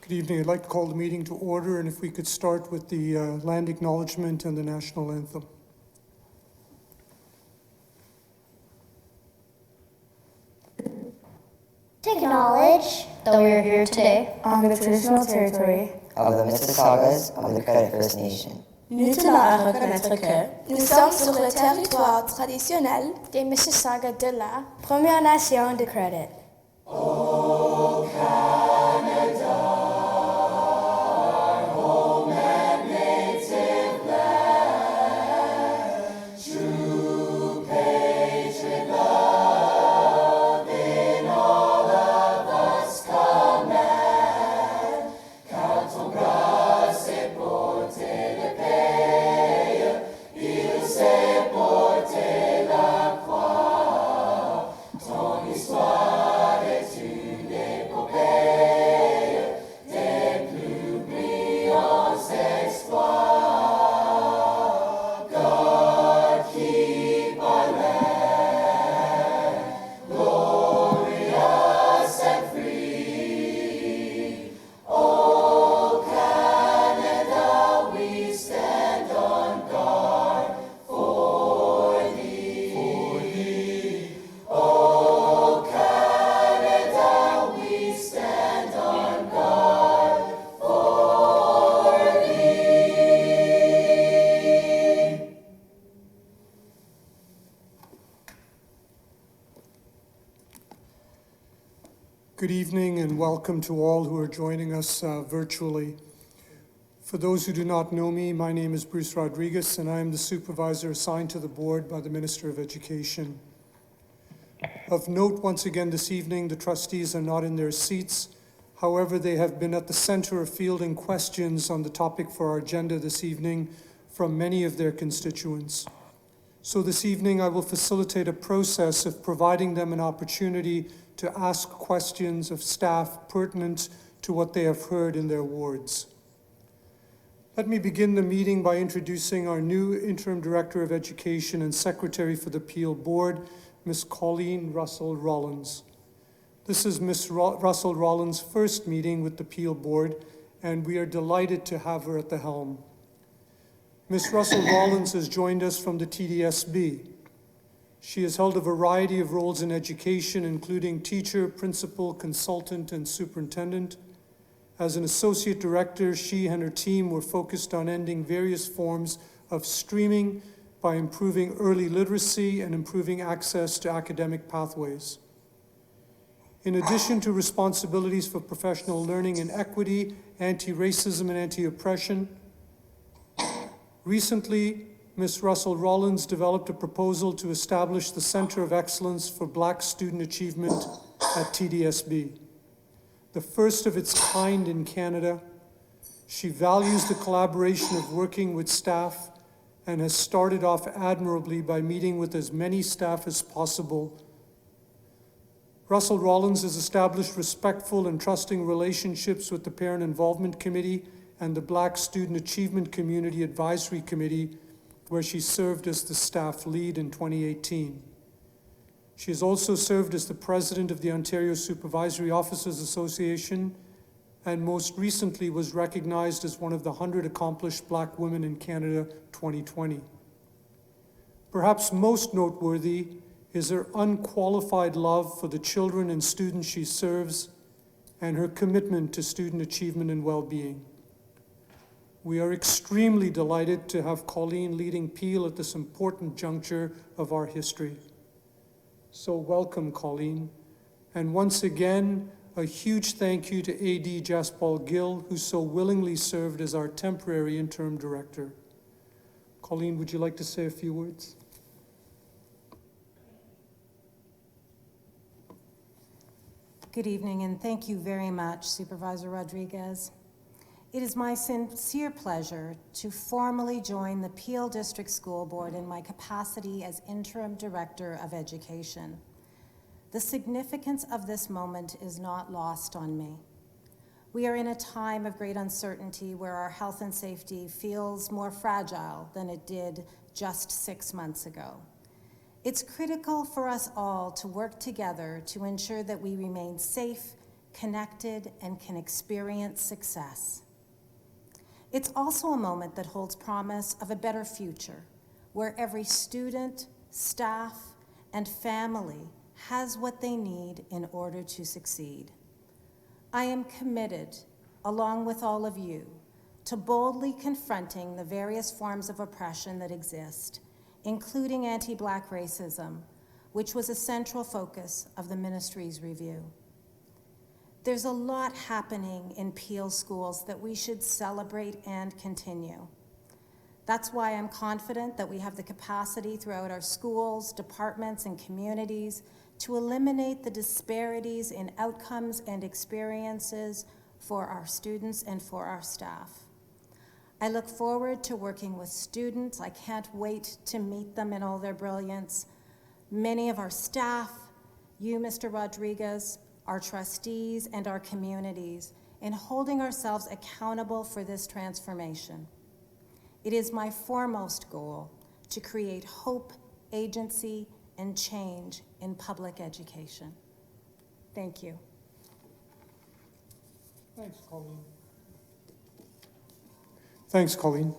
Good evening. I'd like to call the meeting to order, and if we could start with the land acknowledgement and the national anthem. To acknowledge that we are here today on the traditional territory of the Mississaugas of the Credit First Nation. Nous tenons à reconnaître que nous sommes sur le territoire traditionnel des Mississaugas de la Première Nation de Credit. Oh, Canada. Good evening and welcome to all who are joining us virtually. For those who do not know me, my name is Bruce Rodriguez and I am the supervisor assigned to the board by the Minister of Education. Of note, once again this evening, the trustees are not in their seats. However, they have been at the center of fielding questions on the topic for our agenda this evening from many of their constituents. So this evening, I will facilitate a process of providing them an opportunity to ask questions of staff pertinent to what they have heard in their wards. Let me begin the meeting by introducing our new Interim Director of Education and Secretary for the Peel Board, Ms. Colleen Russell-Rollins. This is Ms. Russell-Rollins' first meeting with the Peel Board, and we are delighted to have her at the helm. Ms. Russell-Rollins has joined us from the TDSB. She has held a variety of roles in education, including teacher, principal, consultant, and superintendent. As an associate director, she and her team were focused on ending various forms of streaming by improving early literacy and improving access to academic pathways. In addition to responsibilities for professional learning and equity, anti-racism and anti-oppression, recently, Ms. Russell-Rollins developed a proposal to establish the Center of Excellence for Black Student Achievement at TDSB, the first of its kind in Canada. She values the collaboration of working with staff and has started off admirably by meeting with as many staff as possible. Russell-Rollins has established respectful and trusting relationships with the Parent Involvement Committee and the Black Student Achievement Community Advisory Committee, where she served as the staff lead in 2018. She has also served as the president of the Ontario Supervisory Officers Association and most recently was recognized as one of the 100 Accomplished Black Women in Canada 2020. Perhaps most noteworthy is her unqualified love for the children and students she serves and her commitment to student achievement and well-being. We are extremely delighted to have Colleen leading Peel at this important juncture of our history. So welcome, Colleen. And once again, a huge thank you to AD Jaspal Gill, who so willingly served as our temporary interim director. Colleen, would you like to say a few words? Good evening, and thank you very much, Supervisor Rodriguez. It is my sincere pleasure to formally join the Peel District School Board in my capacity as Interim Director of Education. The significance of this moment is not lost on me. We are in a time of great uncertainty where our health and safety feels more fragile than it did just 6 months ago. It's critical for us all to work together to ensure that we remain safe, connected, and can experience success. It's also a moment that holds promise of a better future, where every student, staff, and family has what they need in order to succeed. I am committed, along with all of you, to boldly confronting the various forms of oppression that exist, including anti-Black racism, which was a central focus of the ministry's review. There's a lot happening in Peel schools that we should celebrate and continue. That's why I'm confident that we have the capacity throughout our schools, departments, and communities to eliminate the disparities in outcomes and experiences for our students and for our staff. I look forward to working with students. I can't wait to meet them in all their brilliance. Many of our staff, you, Mr. Rodriguez, our trustees, and our communities, in holding ourselves accountable for this transformation. It is my foremost goal to create hope, agency, and change in public education. Thank you. Thanks, Colleen. Thanks, Colleen.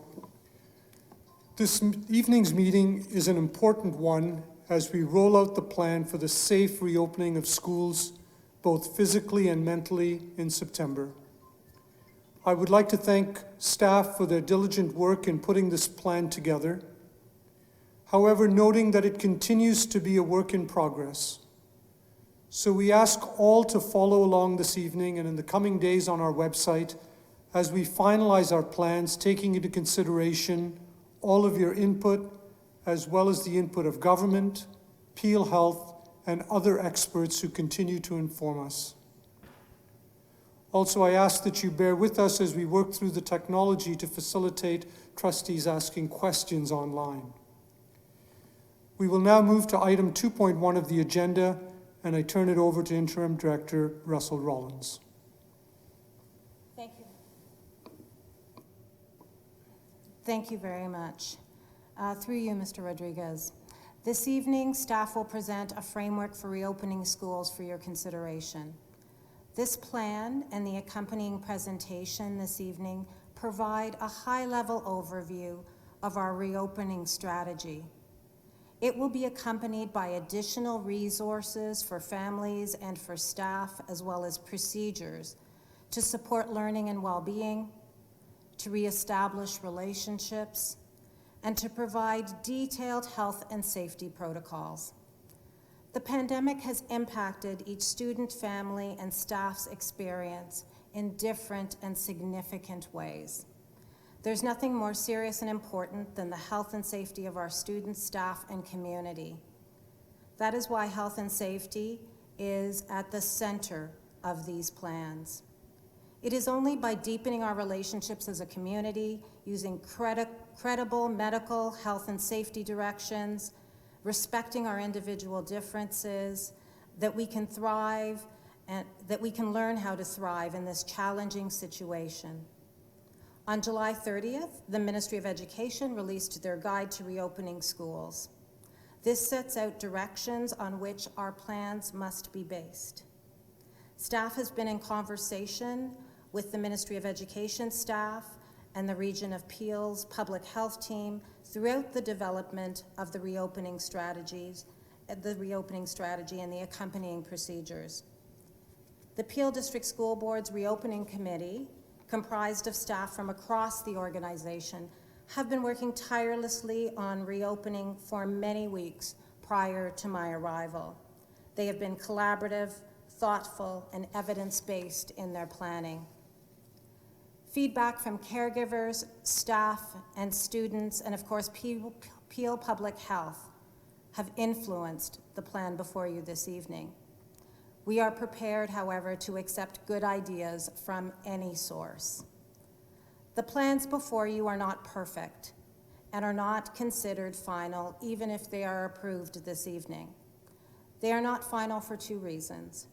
This evening's meeting is an important one as we roll out the plan for the safe reopening of schools, both physically and mentally, in September. I would like to thank staff for their diligent work in putting this plan together. However, noting that it continues to be a work in progress. So we ask all to follow along this evening and in the coming days on our website as we finalize our plans, taking into consideration all of your input, as well as the input of government, Peel Health, and other experts who continue to inform us. Also, I ask that you bear with us as we work through the technology to facilitate trustees asking questions online. We will now move to item 2.1 of the agenda, and I turn it over to Interim Director Russell Rollins. Thank you. Thank you very much. Through you, Mr. Rodriguez. This evening, staff will present a framework for reopening schools for your consideration. This plan and the accompanying presentation this evening provide a high-level overview of our reopening strategy. It will be accompanied by additional resources for families and for staff, as well as procedures to support learning and well-being, to reestablish relationships, and to provide detailed health and safety protocols. The pandemic has impacted each student, family, and staff's experience in different and significant ways. There's nothing more serious and important than the health and safety of our students, staff, and community. That is why health and safety is at the center of these plans. It is only by deepening our relationships as a community, using credible medical, health, and safety directions, respecting our individual differences, that we can thrive and that we can learn how to thrive in this challenging situation. On July 30th, the Ministry of Education released their guide to reopening schools. This sets out directions on which our plans must be based. Staff has been in conversation with the Ministry of Education staff and the Region of Peel's public health team throughout the development of the reopening strategy and the accompanying procedures. The Peel District School Board's reopening committee, comprised of staff from across the organization, have been working tirelessly on reopening for many weeks prior to my arrival. They have been collaborative, thoughtful, and evidence-based in their planning. Feedback from caregivers, staff, and students, and of course Peel Public Health, have influenced the plan before you this evening. We are prepared, however, to accept good ideas from any source. The plans before you are not perfect and are not considered final, even if they are approved this evening. They are not final for two reasons.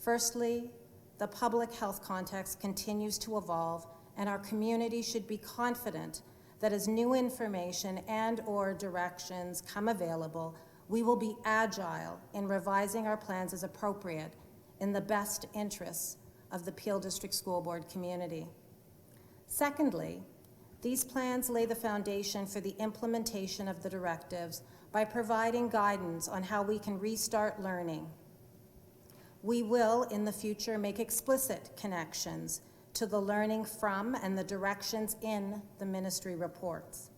Firstly, the public health context continues to evolve, and our community should be confident that as new information and/or directions come available, we will be agile in revising our plans as appropriate in the best interests of the Peel District School Board community. Secondly, these plans lay the foundation for the implementation of the directives by providing guidance on how we can restart learning. We will, in the future, make explicit connections to the learning from and the directions in the ministry reports.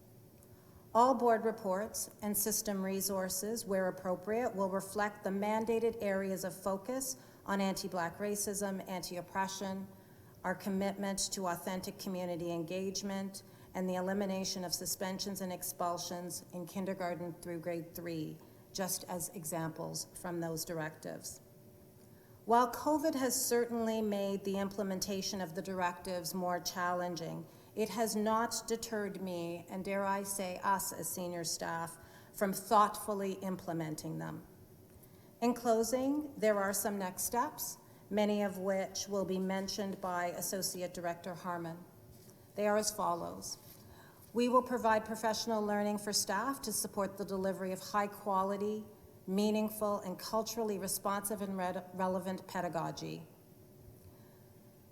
All board reports and system resources, where appropriate, will reflect the mandated areas of focus on anti-Black racism, anti-oppression, our commitment to authentic community engagement, and the elimination of suspensions and expulsions in kindergarten through grade 3, just as examples from those directives. While COVID has certainly made the implementation of the directives more challenging, it has not deterred me, and dare I say us as senior staff, from thoughtfully implementing them. In closing, there are some next steps, many of which will be mentioned by Associate Director Harmon. They are as follows. We will provide professional learning for staff to support the delivery of high quality, meaningful, and culturally responsive and relevant pedagogy.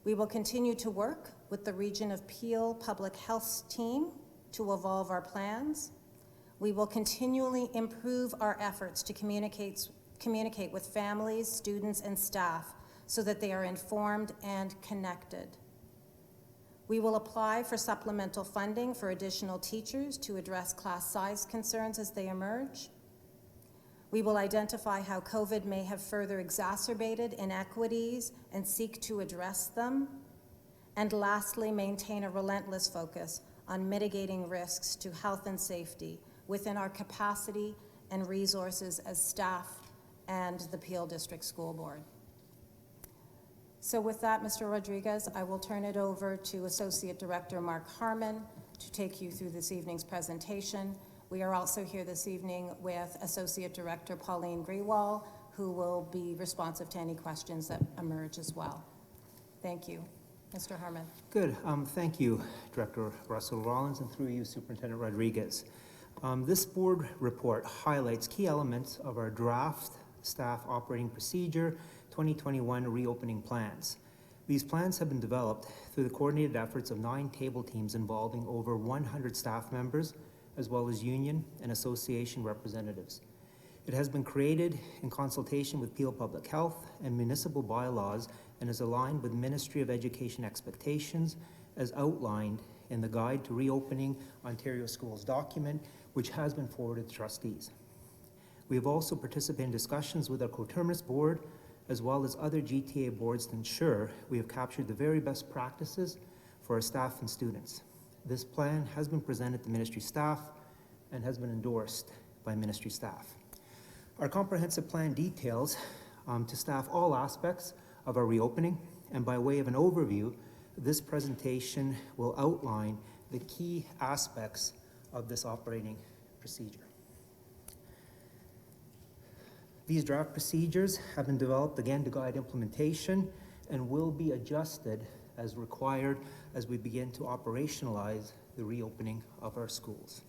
We will continue to work with the Region of Peel Public Health team to evolve our plans. We will continually improve our efforts to communicate with families, students, and staff so that they are informed and connected. We will apply for supplemental funding for additional teachers to address class size concerns as they emerge. We will identify how COVID may have further exacerbated inequities and seek to address them. And lastly, maintain a relentless focus on mitigating risks to health and safety within our capacity and resources as staff and the Peel District School Board. So with that, Mr. Rodriguez, I will turn it over to Associate Director Mark Harmon to take you through this evening's presentation. We are also here this evening with Associate Director Pauline Grewal, who will be responsive to any questions that emerge as well. Thank you. Mr. Harmon. Good. Thank you, Director Russell Rollins, and through you, Superintendent Rodriguez. This board report highlights key elements of our draft staff operating procedure 2021 reopening plans. These plans have been developed through the coordinated efforts of 9 table teams involving over 100 staff members, as well as union and association representatives. It has been created in consultation with Peel Public Health and municipal bylaws and is aligned with Ministry of Education expectations as outlined in the Guide to Reopening Ontario Schools document, which has been forwarded to trustees. We have also participated in discussions with our coterminous board as well as other GTA boards to ensure we have captured the very best practices for our staff and students. This plan has been presented to ministry staff and has been endorsed by ministry staff. Our comprehensive plan details to staff all aspects of our reopening, and by way of an overview, this presentation will outline the key aspects of this operating procedure. These draft procedures have been developed again to guide implementation and will be adjusted as required as we begin to operationalize the reopening of our schools.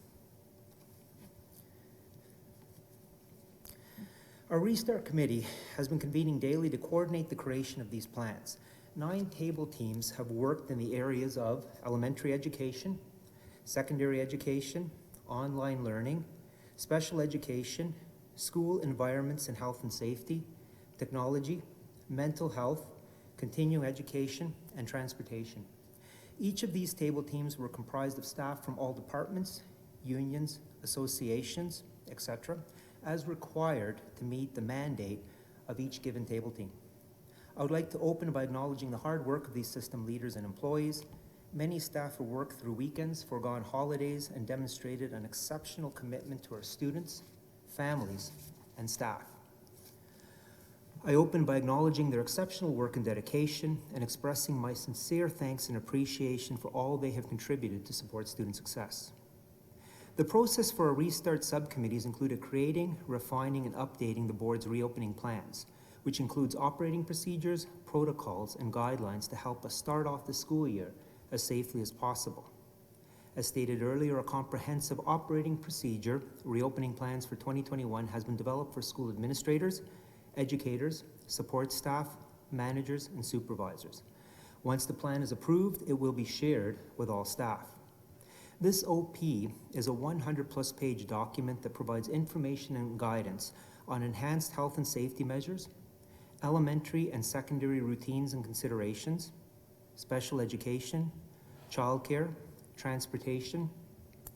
Our Restart Committee has been convening daily to coordinate the creation of these plans. 9 table teams have worked in the areas of elementary education, secondary education, online learning, special education, school environments and health and safety, technology, mental health, continuing education, and transportation. Each of these table teams were comprised of staff from all departments, unions, associations, etc., as required to meet the mandate of each given table team. I would like to open by acknowledging the hard work of these system leaders and employees. Many staff have worked through weekends, foregone holidays, and demonstrated an exceptional commitment to our students, families, and staff. I open by acknowledging their exceptional work and dedication and expressing my sincere thanks and appreciation for all they have contributed to support student success. The process for our Restart subcommittees included creating, refining, and updating the board's reopening plans, which includes operating procedures, protocols, and guidelines to help us start off the school year as safely as possible. As stated earlier, a comprehensive operating procedure, reopening plans for 2021 has been developed for school administrators, educators, support staff, managers, and supervisors. Once the plan is approved, it will be shared with all staff. This OP is a 100-plus page document that provides information and guidance on enhanced health and safety measures, elementary and secondary routines and considerations, special education, childcare, transportation,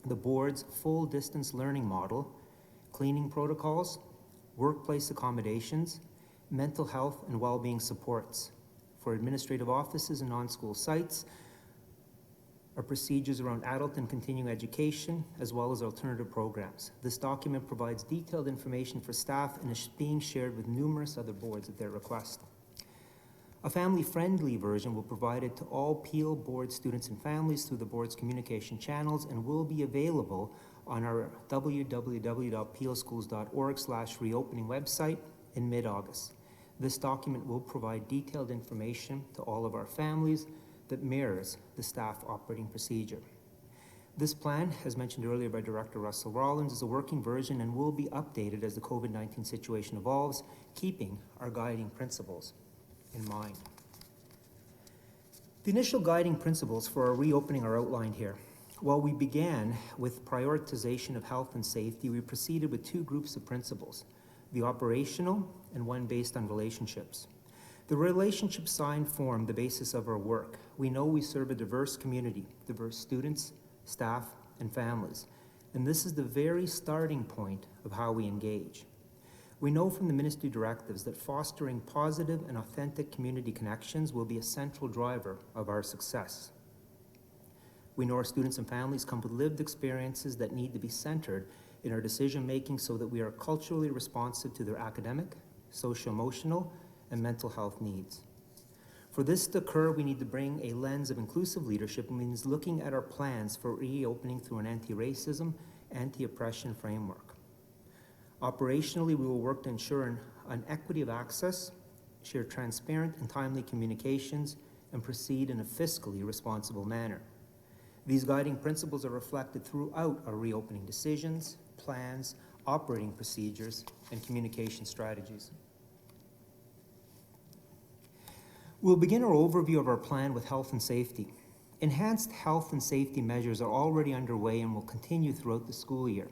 the board's full distance learning model, cleaning protocols, workplace accommodations, mental health and well-being supports for administrative offices and on-school sites, our procedures around adult and continuing education, as well as alternative programs. This document provides detailed information for staff and is being shared with numerous other boards at their request. A family-friendly version will be provided to all Peel board students and families through the board's communication channels and will be available on our www.peelschools.org/reopening website in mid-August. This document will provide detailed information to all of our families that mirrors the staff operating procedure. This plan, as mentioned earlier by Director Russell Rollins, is a working version and will be updated as the COVID-19 situation evolves, keeping our guiding principles in mind. The initial guiding principles for our reopening are outlined here. While we began with prioritization of health and safety, we proceeded with two groups of principles, the operational and one based on relationships. The relationship sign form the basis of our work. We know we serve a diverse community, diverse students, staff, and families, and this is the very starting point of how we engage. We know from the ministry directives that fostering positive and authentic community connections will be a central driver of our success. We know our students and families come with lived experiences that need to be centered in our decision-making so that we are culturally responsive to their academic, social-emotional, and mental health needs. For this to occur, we need to bring a lens of inclusive leadership, means looking at our plans for reopening through an anti-racism, anti-oppression framework. Operationally, we will work to ensure an equity of access, share transparent and timely communications, and proceed in a fiscally responsible manner. These guiding principles are reflected throughout our reopening decisions, plans, operating procedures, and communication strategies. We'll begin our overview of our plan with health and safety. Enhanced health and safety measures are already underway and will continue throughout the school year,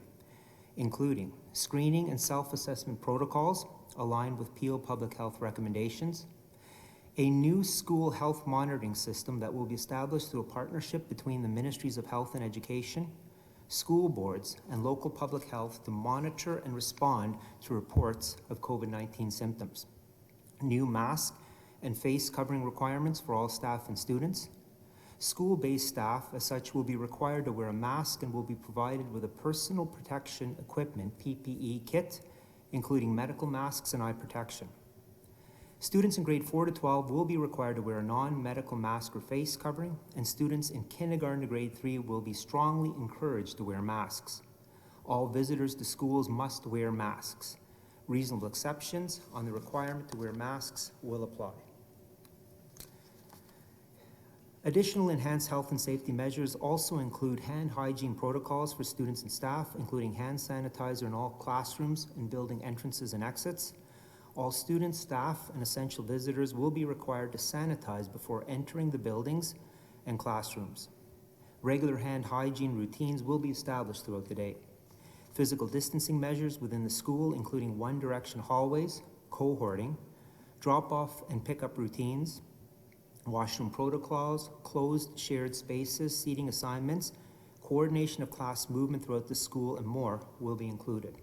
including screening and self-assessment protocols aligned with Peel Public Health recommendations, a new school health monitoring system that will be established through a partnership between the Ministries of Health and Education, school boards, and local public health to monitor and respond to reports of COVID-19 symptoms, new mask and face covering requirements for all staff and students. School-based staff, as such, will be required to wear a mask and will be provided with a personal protection equipment, PPE kit, including medical masks and eye protection. Students in grade 4 to 12 will be required to wear a non-medical mask or face covering, and students in kindergarten to grade 3 will be strongly encouraged to wear masks. All visitors to schools must wear masks. Reasonable exceptions on the requirement to wear masks will apply. Additional enhanced health and safety measures also include hand hygiene protocols for students and staff, including hand sanitizer in all classrooms and building entrances and exits. All students, staff, and essential visitors will be required to sanitize before entering the buildings and classrooms. Regular hand hygiene routines will be established throughout the day. Physical distancing measures within the school, including one-direction hallways, cohorting, drop-off and pick-up routines, washroom protocols, closed shared spaces, seating assignments, coordination of class movement throughout the school, and more will be included,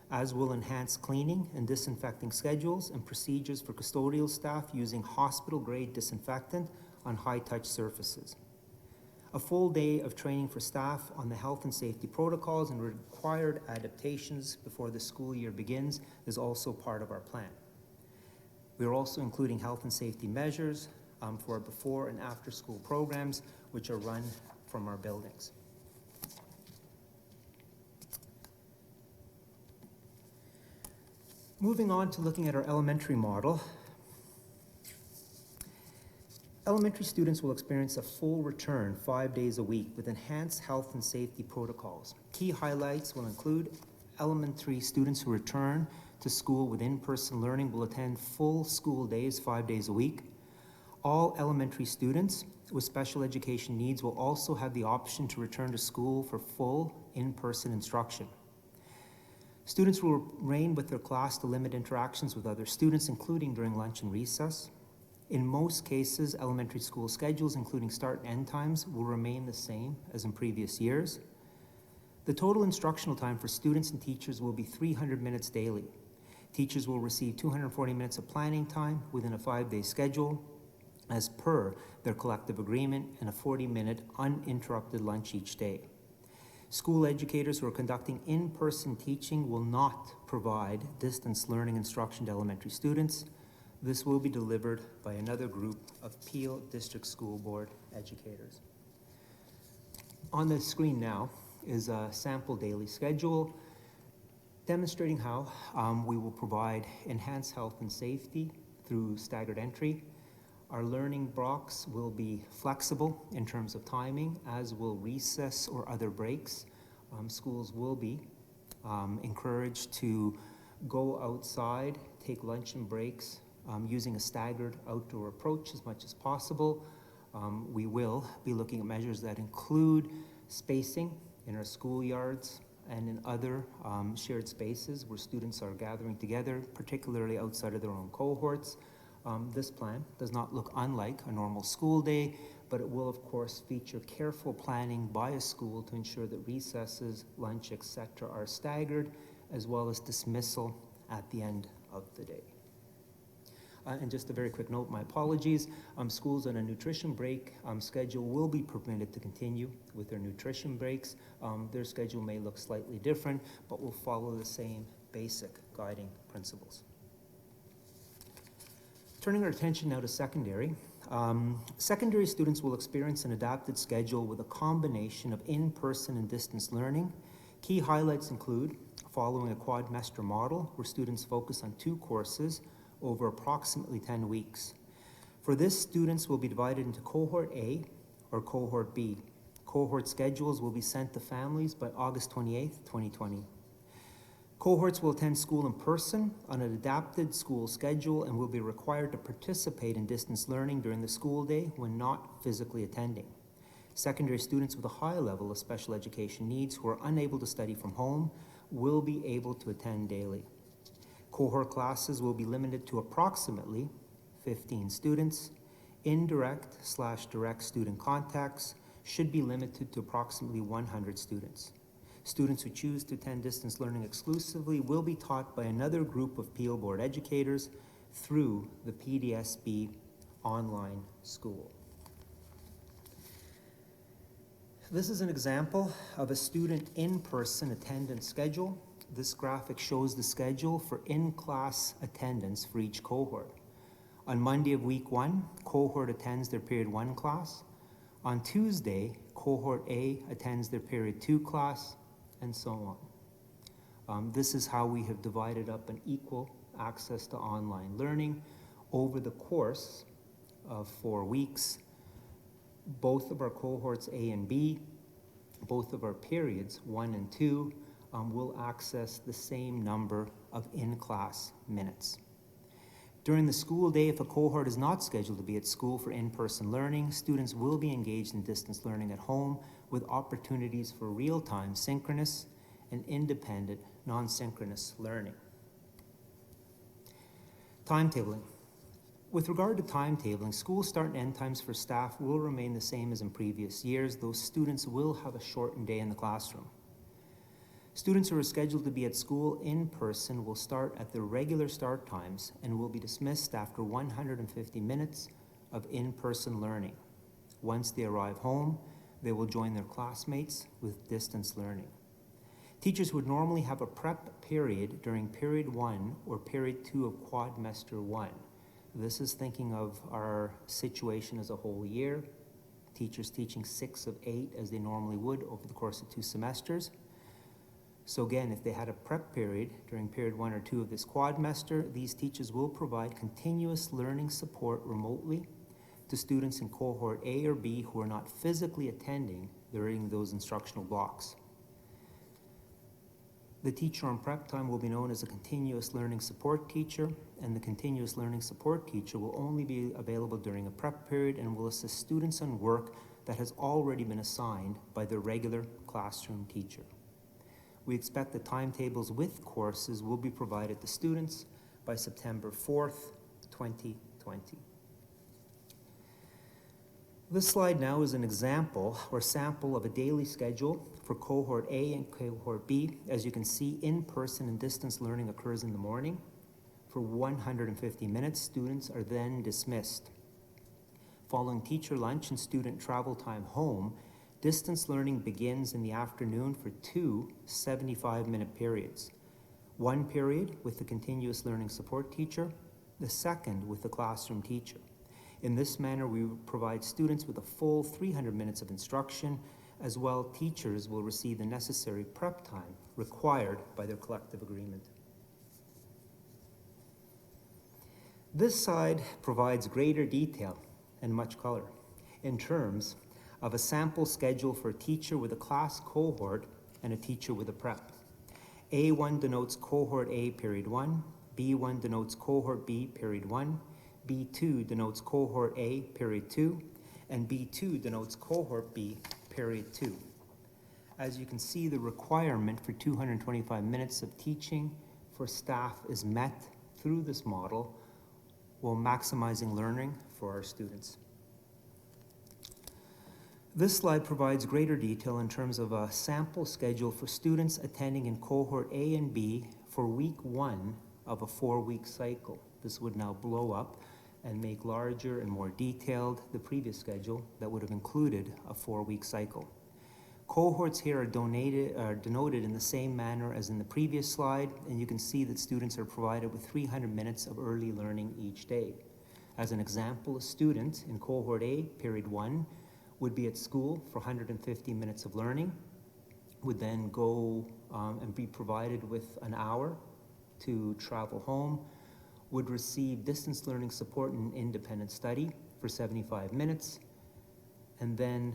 as will enhanced cleaning and disinfecting schedules and procedures for custodial staff using hospital-grade disinfectant on high-touch surfaces. A full day of training for staff on the health and safety protocols and required adaptations before the school year begins is also part of our plan. We are also including health and safety measures for before and after school programs, which are run from our buildings. Moving on to looking at our elementary model. Elementary students will experience a full return 5 days a week with enhanced health and safety protocols. Key highlights will include elementary students who return to school with in-person learning will attend full school days, 5 days a week. All elementary students with special education needs will also have the option to return to school for full in-person instruction. Students will remain with their class to limit interactions with other students, including during lunch and recess. In most cases, elementary school schedules, including start and end times, will remain the same as in previous years. The total instructional time for students and teachers will be 300 minutes daily. Teachers will receive 240 minutes of planning time within a 5-day schedule, as per their collective agreement, and a 40-minute uninterrupted lunch each day. School educators who are conducting in-person teaching will not provide distance learning instruction to elementary students. This will be delivered by another group of Peel District School Board educators. On the screen now is a sample daily schedule demonstrating how we will provide enhanced health and safety through staggered entry. Our learning blocks will be flexible in terms of timing, as will recess or other breaks. Schools will be encouraged to go outside, take lunch and breaks using a staggered outdoor approach as much as possible. We will be looking at measures that include spacing in our schoolyards and in other shared spaces where students are gathering together, particularly outside of their own cohorts. This plan does not look unlike a normal school day, but it will, of course, feature careful planning by a school to ensure that recesses, lunch, etc. are staggered, as well as dismissal at the end of the day. And just a very quick note, my apologies, schools on a nutrition break schedule will be permitted to continue with their nutrition breaks. Their schedule may look slightly different, but will follow the same basic guiding principles. Turning our attention now to secondary. Secondary students will experience an adapted schedule with a combination of in-person and distance learning. Key highlights include following a quadmester model where students focus on 2 courses over approximately 10 weeks. For this, students will be divided into Cohort A or Cohort B. Cohort schedules will be sent to families by August 28th, 2020. Cohorts will attend school in person on an adapted school schedule and will be required to participate in distance learning during the school day when not physically attending. Secondary students with a high level of special education needs who are unable to study from home will be able to attend daily. Cohort classes will be limited to approximately 15 students. Indirect/direct student contacts should be limited to approximately 100 students. Students who choose to attend distance learning exclusively will be taught by another group of Peel Board educators through the PDSB online school. This is an example of a student in-person attendance schedule. This graphic shows the schedule for in-class attendance for each cohort. On Monday of week 1, cohort attends their period 1 class. On Tuesday, cohort A attends their period 2 class, and so on. This is how we have divided up an equal access to online learning over the course of 4 weeks. Both of our cohorts A and B, both of our periods 1 and 2, will access the same number of in-class minutes. During the school day, if a cohort is not scheduled to be at school for in-person learning, students will be engaged in distance learning at home with opportunities for real-time synchronous and independent non-synchronous learning. Timetabling. With regard to timetabling, school start and end times for staff will remain the same as in previous years, though students will have a shortened day in the classroom. Students who are scheduled to be at school in person will start at their regular start times and will be dismissed after 150 minutes of in-person learning. Once they arrive home, they will join their classmates with distance learning. Teachers who would normally have a prep period during period 1 or period 2 of quadmester 1. This is thinking of our situation as a whole year. Teachers teaching 6 of 8 as they normally would over the course of 2 semesters. So again, if they had a prep period during period 1 or 2 of this quadmester, these teachers will provide continuous learning support remotely to students in cohort A or B who are not physically attending during those instructional blocks. The teacher on prep time will be known as a continuous learning support teacher, and the continuous learning support teacher will only be available during a prep period and will assist students on work that has already been assigned by their regular classroom teacher. We expect the timetables with courses will be provided to students by September 4th, 2020. This slide now is an example or sample of a daily schedule for Cohort A and Cohort B. As you can see, in-person and distance learning occurs in the morning. For 150 minutes, students are then dismissed. Following teacher lunch and student travel time home, distance learning begins in the afternoon for 2 75-minute periods. One period with the continuous learning support teacher, the second with the classroom teacher. In this manner, we provide students with a full 300 minutes of instruction. As well, teachers will receive the necessary prep time required by their collective agreement. This slide provides greater detail and much color in terms of a sample schedule for a teacher with a class cohort and a teacher with a prep. A1 denotes Cohort A, period 1. B1 denotes Cohort B, period 1. B2 denotes Cohort A, period 2. And B2 denotes Cohort B, period 2. As you can see, the requirement for 225 minutes of teaching for staff is met through this model while maximizing learning for our students. This slide provides greater detail in terms of a sample schedule for students attending in Cohort A and B for week 1 of a 4-week cycle. This would now blow up and make larger and more detailed the previous schedule that would have included a 4-week cycle. Cohorts here are denoted in the same manner as in the previous slide, and you can see that students are provided with 300 minutes of early learning each day. As an example, a student in Cohort A, period 1, would be at school for 150 minutes of learning, would then go and be provided with an hour to travel home, would receive distance learning support and independent study for 75 minutes, and then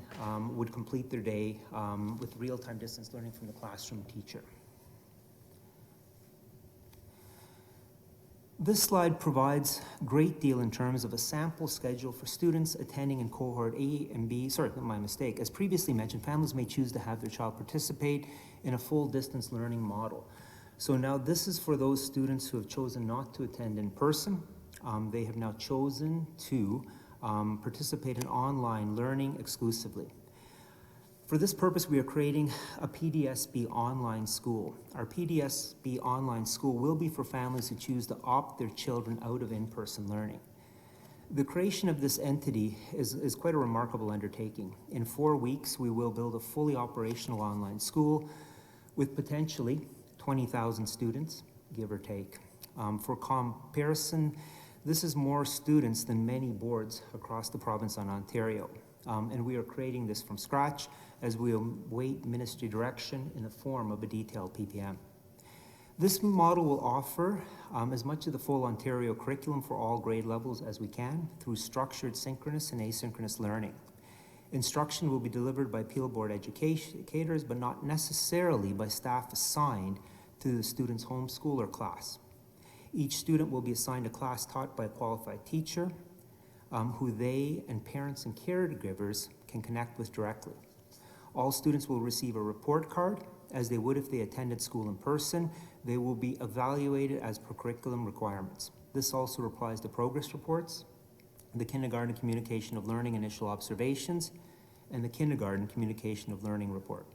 would complete their day with real-time distance learning from the classroom teacher. This slide provides a great deal in terms of a sample schedule for students attending in Cohort A and B. Sorry, my mistake. As previously mentioned, families may choose to have their child participate in a full distance learning model. So now this is for those students who have chosen not to attend in person. They have now chosen to participate in online learning exclusively. For this purpose, we are creating a PDSB online school. Our PDSB online school will be for families who choose to opt their children out of in-person learning. The creation of this entity is quite a remarkable undertaking. In 4 weeks, we will build a fully operational online school with potentially 20,000 students, give or take. For comparison, this is more students than many boards across the province of Ontario. And we are creating this from scratch as we await ministry direction in the form of a detailed PPM. This model will offer as much of the full Ontario curriculum for all grade levels as we can through structured synchronous and asynchronous learning. Instruction will be delivered by Peel Board educators, but not necessarily by staff assigned to the student's home school or class. Each student will be assigned a class taught by a qualified teacher who they and parents and caregivers can connect with directly. All students will receive a report card, as they would if they attended school in person. They will be evaluated as per curriculum requirements. This also applies to progress reports, the kindergarten communication of learning initial observations, and the kindergarten communication of learning report.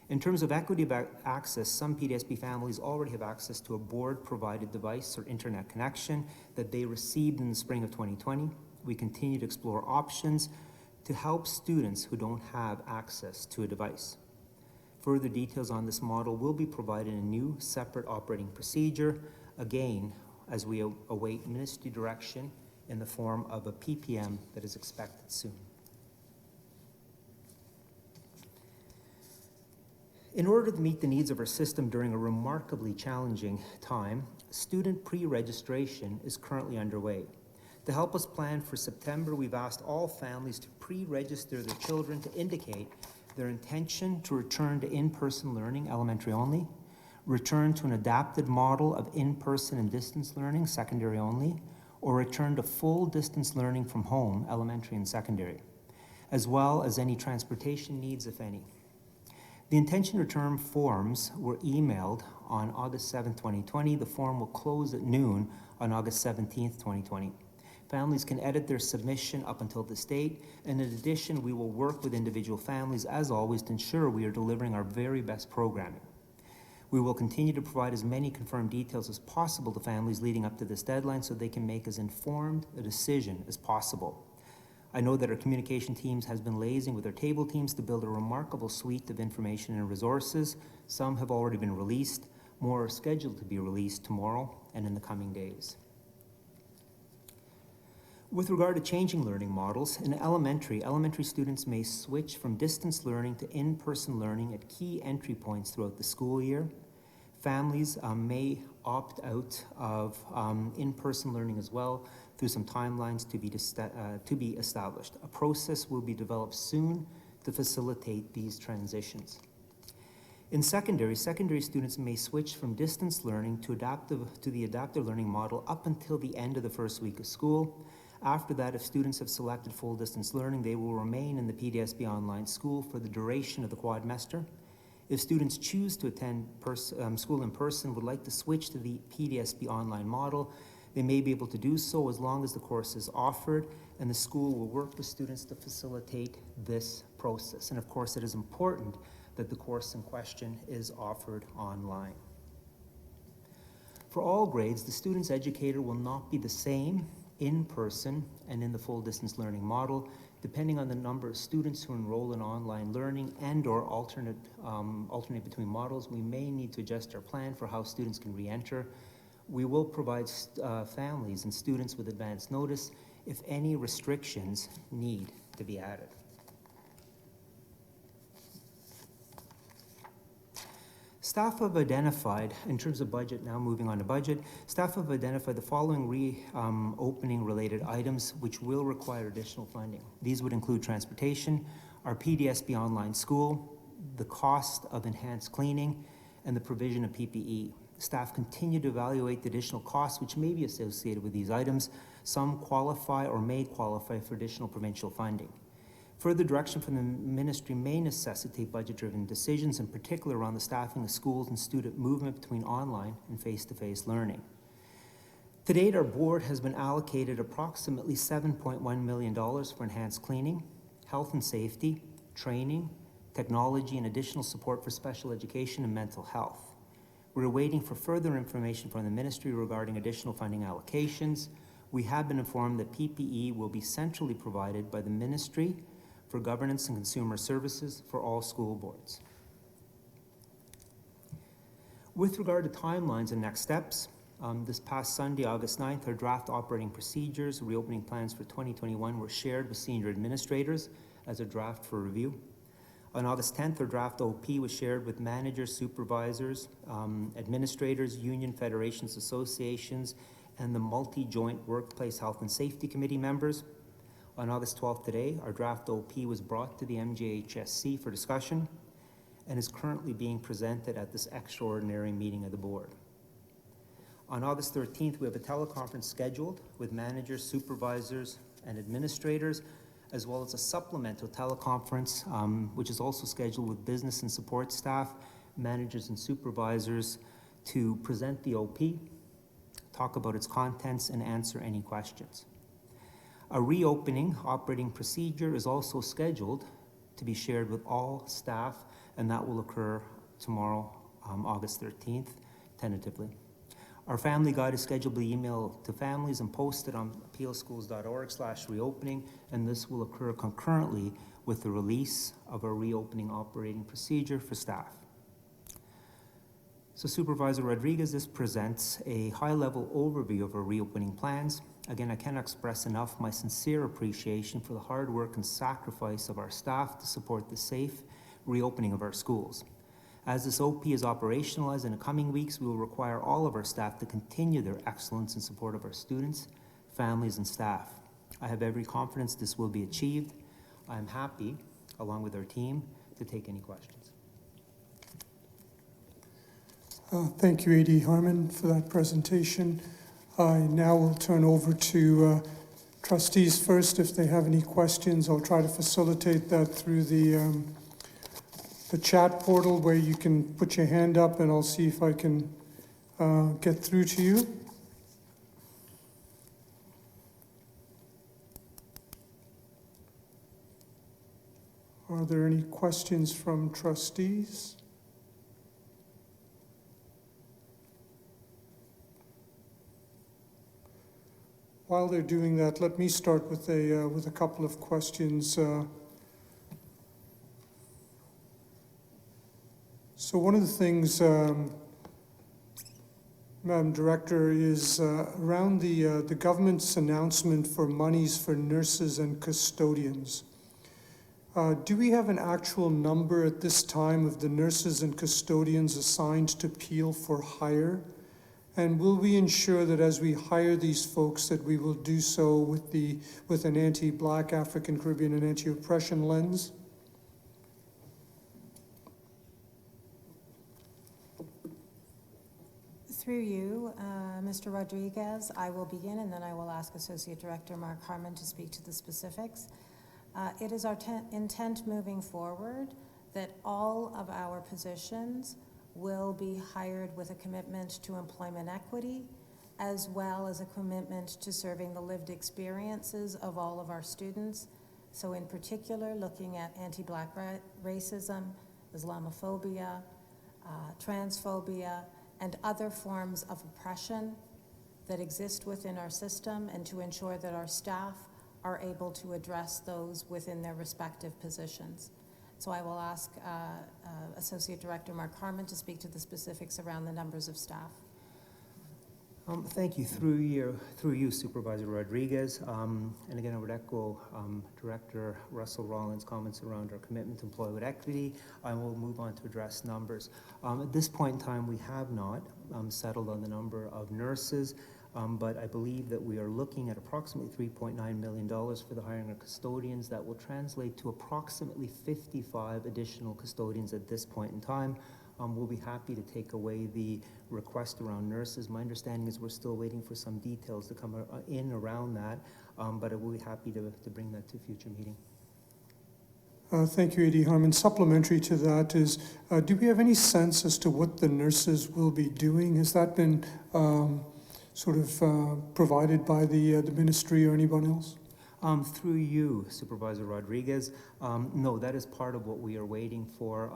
In terms of equity of access, some PDSB families already have access to a board-provided device or internet connection that they received in the spring of 2020. We continue to explore options to help students who don't have access to a device. Further details on this model will be provided in a new separate operating procedure, again, as we await ministry direction in the form of a PPM that is expected soon. In order to meet the needs of our system during a remarkably challenging time, student pre-registration is currently underway. To help us plan for September, we've asked all families to pre-register their children to indicate their intention to return to in-person learning, elementary only, return to an adapted model of in-person and distance learning, secondary only, or return to full distance learning from home, elementary and secondary, as well as any transportation needs, if any. The intention return forms were emailed on August 7, 2020. The form will close at noon on August 17, 2020. Families can edit their submission up until this date, and in addition, we will work with individual families, as always, to ensure we are delivering our very best programming. We will continue to provide as many confirmed details as possible to families leading up to this deadline so they can make as informed a decision as possible. I know that our communication teams has been liaising with our table teams to build a remarkable suite of information and resources. Some have already been released. More are scheduled to be released tomorrow and in the coming days. With regard to changing learning models, in elementary students may switch from distance learning to in-person learning at key entry points throughout the school year. Families may opt out of in-person learning as well through some timelines to be established. A process will be developed soon to facilitate these transitions. In secondary students may switch from distance learning to the adaptive learning model up until the end of the first week of school. After that, if students have selected full distance learning, they will remain in the PDSB online school for the duration of the quadmester. If students choose to attend school in person, would like to switch to the PDSB online model, they may be able to do so as long as the course is offered, and the school will work with students to facilitate this process. And of course, it is important that the course in question is offered online. For all grades, the student's educator will not be the same in person and in the full distance learning model. Depending on the number of students who enroll in online learning and or alternate between models, we may need to adjust our plan for how students can re-enter. We will provide families and students with advance notice if any restrictions need to be added. Staff have identified, in terms of budget, now moving on to budget, staff have identified the following reopening related items which will require additional funding. These would include transportation, our PDSB online school, the cost of enhanced cleaning, and the provision of PPE. Staff continue to evaluate the additional costs which may be associated with these items. Some qualify or may qualify for additional provincial funding. Further direction from the ministry may necessitate budget-driven decisions, in particular around the staffing of schools and student movement between online and face-to-face learning. To date, our board has been allocated approximately $7.1 million for enhanced cleaning, health and safety, training, technology, and additional support for special education and mental health. We're waiting for further information from the ministry regarding additional funding allocations. We have been informed that PPE will be centrally provided by the Ministry for Governance and Consumer Services for all school boards. With regard to timelines and next steps, this past Sunday, August 9th, our draft operating procedures, reopening plans for 2021 were shared with senior administrators as a draft for review. On August 10th, our draft OP was shared with managers, supervisors, administrators, union federations, associations, and the multi-joint workplace health and safety committee members. On August 12th today, our draft OP was brought to the MJHSC for discussion and is currently being presented at this extraordinary meeting of the board. On August 13th, we have a teleconference scheduled with managers, supervisors, and administrators, as well as a supplemental teleconference, which is also scheduled with business and support staff, managers and supervisors to present the OP, talk about its contents, and answer any questions. A reopening operating procedure is also scheduled to be shared with all staff, and that will occur tomorrow, August 13th, tentatively. Our family guide is scheduled to be emailed to families and posted on peelschools.org/reopening, and this will occur concurrently with the release of a reopening operating procedure for staff. So Supervisor Rodriguez, this presents a high-level overview of our reopening plans. Again, I cannot express enough my sincere appreciation for the hard work and sacrifice of our staff to support the safe reopening of our schools. As this OP is operationalized in the coming weeks, we will require all of our staff to continue their excellence in support of our students, families, and staff. I have every confidence this will be achieved. I am happy, along with our team, to take any questions. Thank you, A.D. Harmon, for that presentation. I now will turn over to trustees first. If they have any questions, I'll try to facilitate that through the chat portal where you can put your hand up, and I'll see if I can get through to you. Are there any questions from trustees? While they're doing that, let me start with a couple of questions. So one of the things, Madam Director, is around the government's announcement for monies for nurses and custodians. Do we have an actual number at this time of the nurses and custodians assigned to Peel for hire? And will we ensure that as we hire these folks that we will do so with an anti-Black, African Caribbean, and anti-oppression lens? Through you, Mr. Rodriguez, I will begin, and then I will ask Associate Director Mark Harmon to speak to the specifics. It is our intent moving forward that all of our positions will be hired with a commitment to employment equity, as well as a commitment to serving the lived experiences of all of our students. So in particular, looking at anti-Black racism, Islamophobia, transphobia, and other forms of oppression that exist within our system, and to ensure that our staff are able to address those within their respective positions. So I will ask Associate Director Mark Harmon to speak to the specifics around the numbers of staff. Thank you. Through you, Supervisor Rodriguez. And again, I would echo Director Russell Rollins' comments around our commitment to employ with equity. I will move on to address numbers. At this point in time, we have not settled on the number of nurses, but I believe that we are looking at approximately $3.9 million for the hiring of custodians. That will translate to approximately 55 additional custodians at this point in time. We'll be happy to take away the request around nurses. My understanding is we're still waiting for some details to come in around that, but I will be happy to bring that to a future meeting. Thank you, A.D. Harmon. Supplementary to that is, do we have any sense as to what the nurses will be doing? Has that been provided by the ministry or anyone else? Through you, Supervisor Rodriguez. No, that is part of what we are waiting for.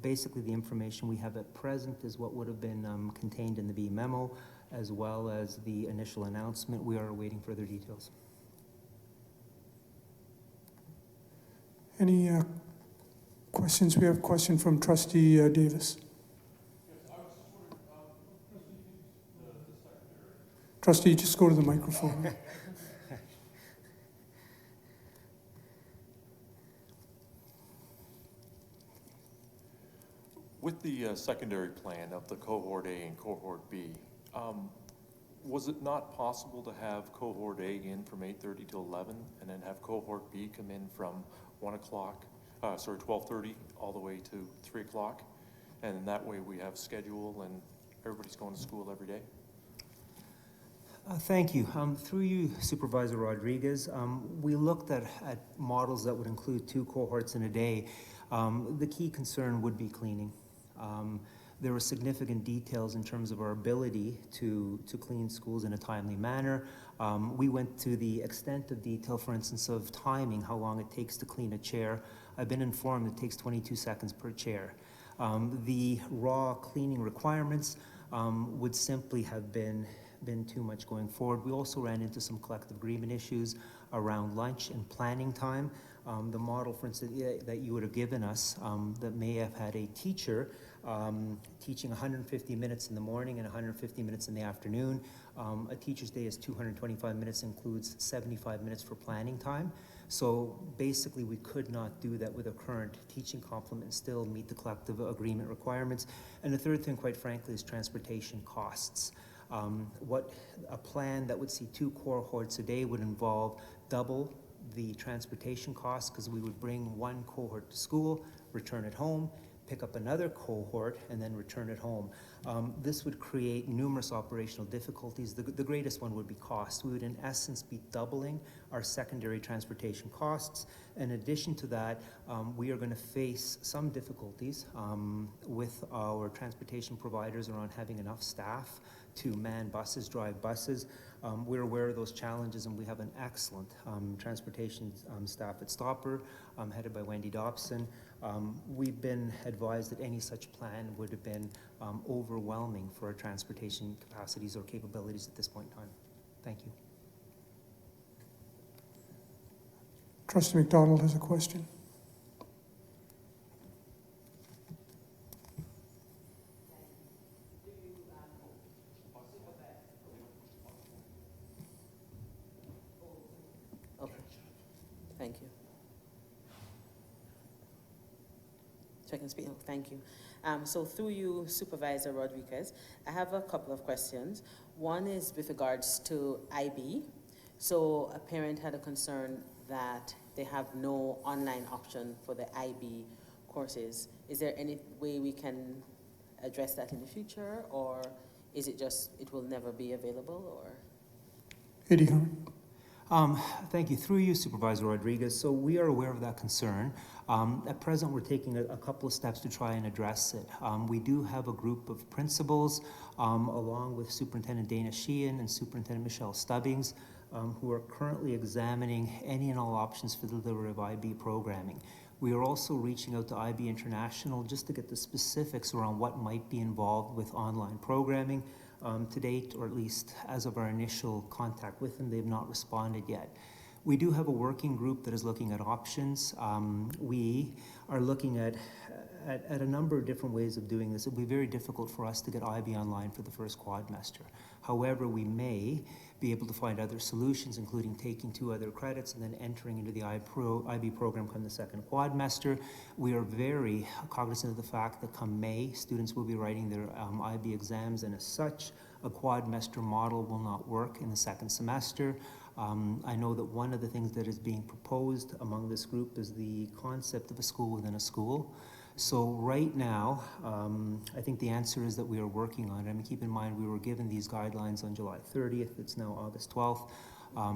Basically, the information we have at present is what would have been contained in the B memo, as well as the initial announcement. We are awaiting further details. Any questions? We have a question from Trustee Davis. Trustee, just go to the microphone. With the secondary plan of the Cohort A and Cohort B, was it not possible to have Cohort A in from 8:30 to 11, and then have Cohort B come in from 12:30 all the way to 3 o'clock? And that way we have schedule and everybody's going to school every day? Thank you. Through you, Supervisor Rodriguez, we looked at models that would include 2 cohorts in a day. The key concern would be cleaning. There were significant details in terms of our ability to clean schools in a timely manner. We went to the extent of detail, for instance, of timing, how long it takes to clean a chair. I've been informed it takes 22 seconds per chair. The raw cleaning requirements would simply have been too much going forward. We also ran into some collective agreement issues around lunch and planning time. The model, for instance, that you would have given us that may have had a teacher teaching 150 minutes in the morning and 150 minutes in the afternoon. A teacher's day is 225 minutes, includes 75 minutes for planning time. So basically we could not do that with a current teaching complement and still meet the collective agreement requirements. And the third thing, quite frankly, is transportation costs. What a plan that would see 2 cohorts a day would involve double the transportation costs, because we would bring 1 cohort to school, return it home, pick up another cohort and then return it home. This would create numerous operational difficulties. The greatest one would be cost. We would in essence be doubling our secondary transportation costs. In addition to that, we are going to face some difficulties with our transportation providers around having enough staff to man buses, drive buses. We're aware of those challenges, and we have an excellent transportation staff at Stopper, headed by Wendy Dobson. We've been advised that any such plan would have been overwhelming for our transportation capacities or capabilities at this point in time. Thank you. Trustee McDonald has a question. Okay, thank you. So I can speak, thank you. So through you, Supervisor Rodriguez, I have a couple of questions. One is with regards to IB. So a parent had a concern that they have no online option for the IB courses. Is there any way we can address that in the future, or is it just it will never be available, or? Eddie Hearn. Thank you. Through you, Supervisor Rodriguez. So we are aware of that concern. At present, we're taking a couple of steps to try and address it. We do have a group of principals, along with Superintendent Dana Sheehan and Superintendent Michelle Stubbings, who are currently examining any and all options for the delivery of IB programming. We are also reaching out to IB International just to get the specifics around what might be involved with online programming. To date, or at least as of our initial contact with them, they've not responded yet. We do have a working group that is looking at options. We are looking at a number of different ways of doing this. It will be very difficult for us to get IB online for the first quadmester. However, we may be able to find other solutions, including taking 2 other credits and then entering into the IB program come the second quadmester. We are very cognizant of the fact that come May, students will be writing their IB exams, and as such, a quadmester model will not work in the second semester. I know that one of the things that is being proposed among this group is the concept of a school within a school. So right now, I think the answer is that we are working on it. I mean, keep in mind, we were given these guidelines on July 30th. It's now August 12th.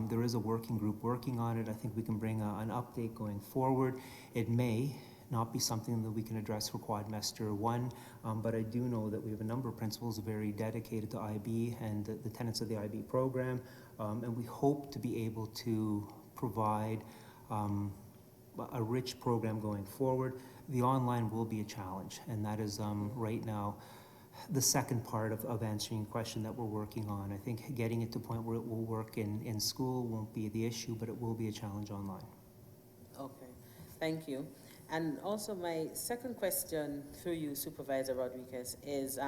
There is a working group working on it. I think we can bring an update going forward. It may not be something that we can address for quadmester 1, but I do know that we have a number of principals very dedicated to IB and the tenets of the IB program, and we hope to be able to provide a rich program going forward. The online will be a challenge, and that is right now the second part of answering your question that we're working on. I think getting it to a point where it will work in school won't be the issue, but it will be a challenge online. Okay, thank you. And also my second question through you, Supervisor Rodriguez, is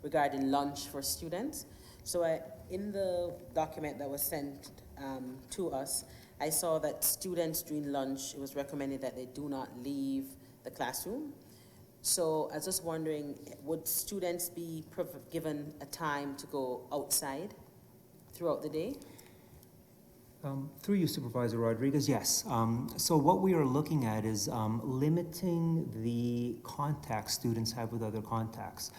regarding lunch for students. So in the document that was sent to us, I saw that students during lunch, it was recommended that they do not leave the classroom. So I was just wondering, would students be given a time to go outside throughout the day? Through you, Supervisor Rodriguez, yes. So what we are looking at is limiting the contact students have with other contacts.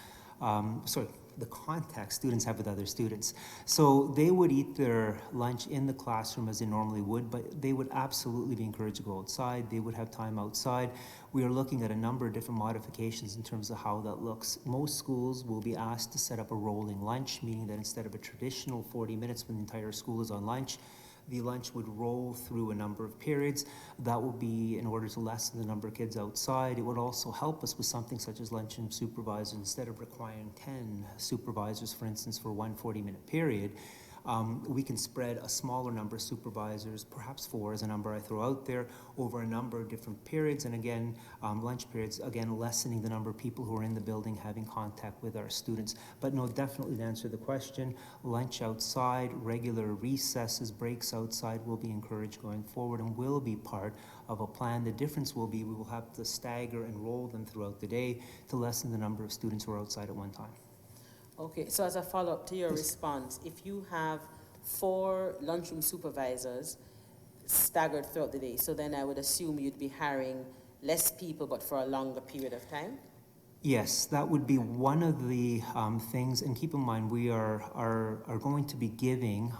The contact students have with other students. So they would eat their lunch in the classroom as they normally would, but they would absolutely be encouraged to go outside. They would have time outside. We are looking at a number of different modifications in terms of how that looks. Most schools will be asked to set up a rolling lunch, meaning that instead of a traditional 40 minutes when the entire school is on lunch, the lunch would roll through a number of periods. That will be in order to lessen the number of kids outside. It would also help us with something such as lunchroom supervisors. Instead of requiring 10 supervisors, for instance, for one 40-minute period, we can spread a smaller number of supervisors, perhaps 4 is a number I throw out there, over a number of different periods, and again, lunch periods, again, lessening the number of people who are in the building having contact with our students. But no, definitely to answer the question, lunch outside, regular recesses, breaks outside will be encouraged going forward and will be part of a plan. The difference will be we will have to stagger and roll them throughout the day to lessen the number of students who are outside at one time. Okay, so as a follow-up to your response, if you have 4 lunchroom supervisors staggered throughout the day, so then I would assume you'd be hiring less people but for a longer period of time? Yes, that would be one of the things, and keep in mind, we are going to be giving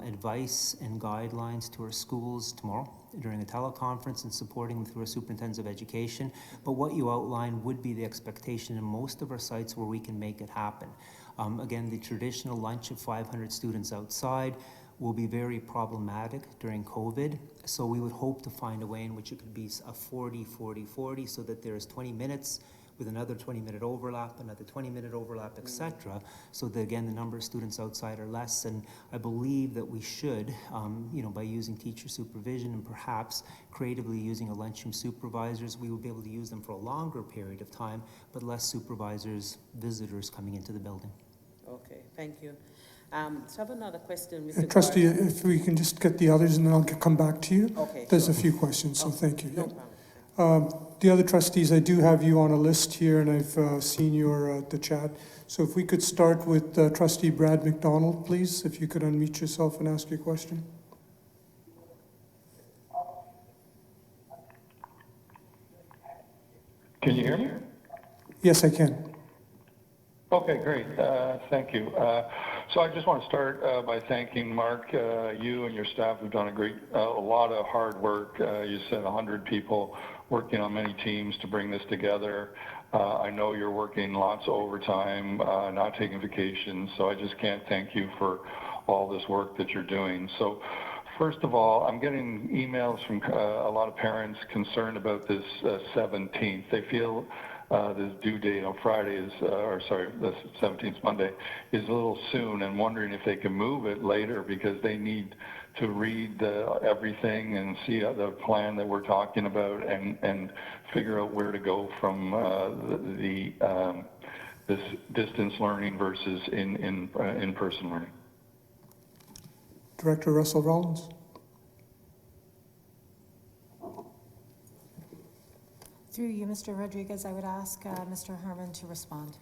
advice and guidelines to our schools tomorrow during a teleconference and supporting them through our superintendents of education. But what you outlined would be the expectation in most of our sites where we can make it happen. Again, the traditional lunch of 500 students outside will be very problematic during COVID. So we would hope to find a way in which it could be a 40-40-40 so that there's 20 minutes with another 20-minute overlap, another 20-minute overlap, etc. So that, again, the number of students outside are less. And I believe that we should, by using teacher supervision and perhaps creatively using a lunchroom supervisors, we would be able to use them for a longer period of time, but less supervisors, visitors coming into the building. Okay, thank you. So I have another question with regard... Trustee, if we can just get the others and then I'll come back to you. Okay, There's sure. a few questions, so thank you. No Yeah. problem. The other trustees, I do have you on a list here, and I've seen your the chat. So if we could start with Trustee Brad McDonald, please, if you could unmute yourself and ask your question. Can you hear me? Yes, I can. Okay, great. Thank you. So I just want to start by thanking Mark, you and your staff have done a lot of hard work. You said 100 people working on many teams to bring this together. I know you're working lots of overtime, not taking vacations, so I just can't thank you for all this work that you're doing. So first of all, I'm getting emails from a lot of parents concerned about this 17th. They feel this due date on Friday is, the 17th Monday, is a little soon, and wondering if they can move it later because they need to read everything and see the plan that we're talking about and figure out where to go from this distance learning versus in-person learning. Director Russell Rollins. Through you, Mr. Rodriguez, I would ask Mr. Herman to respond.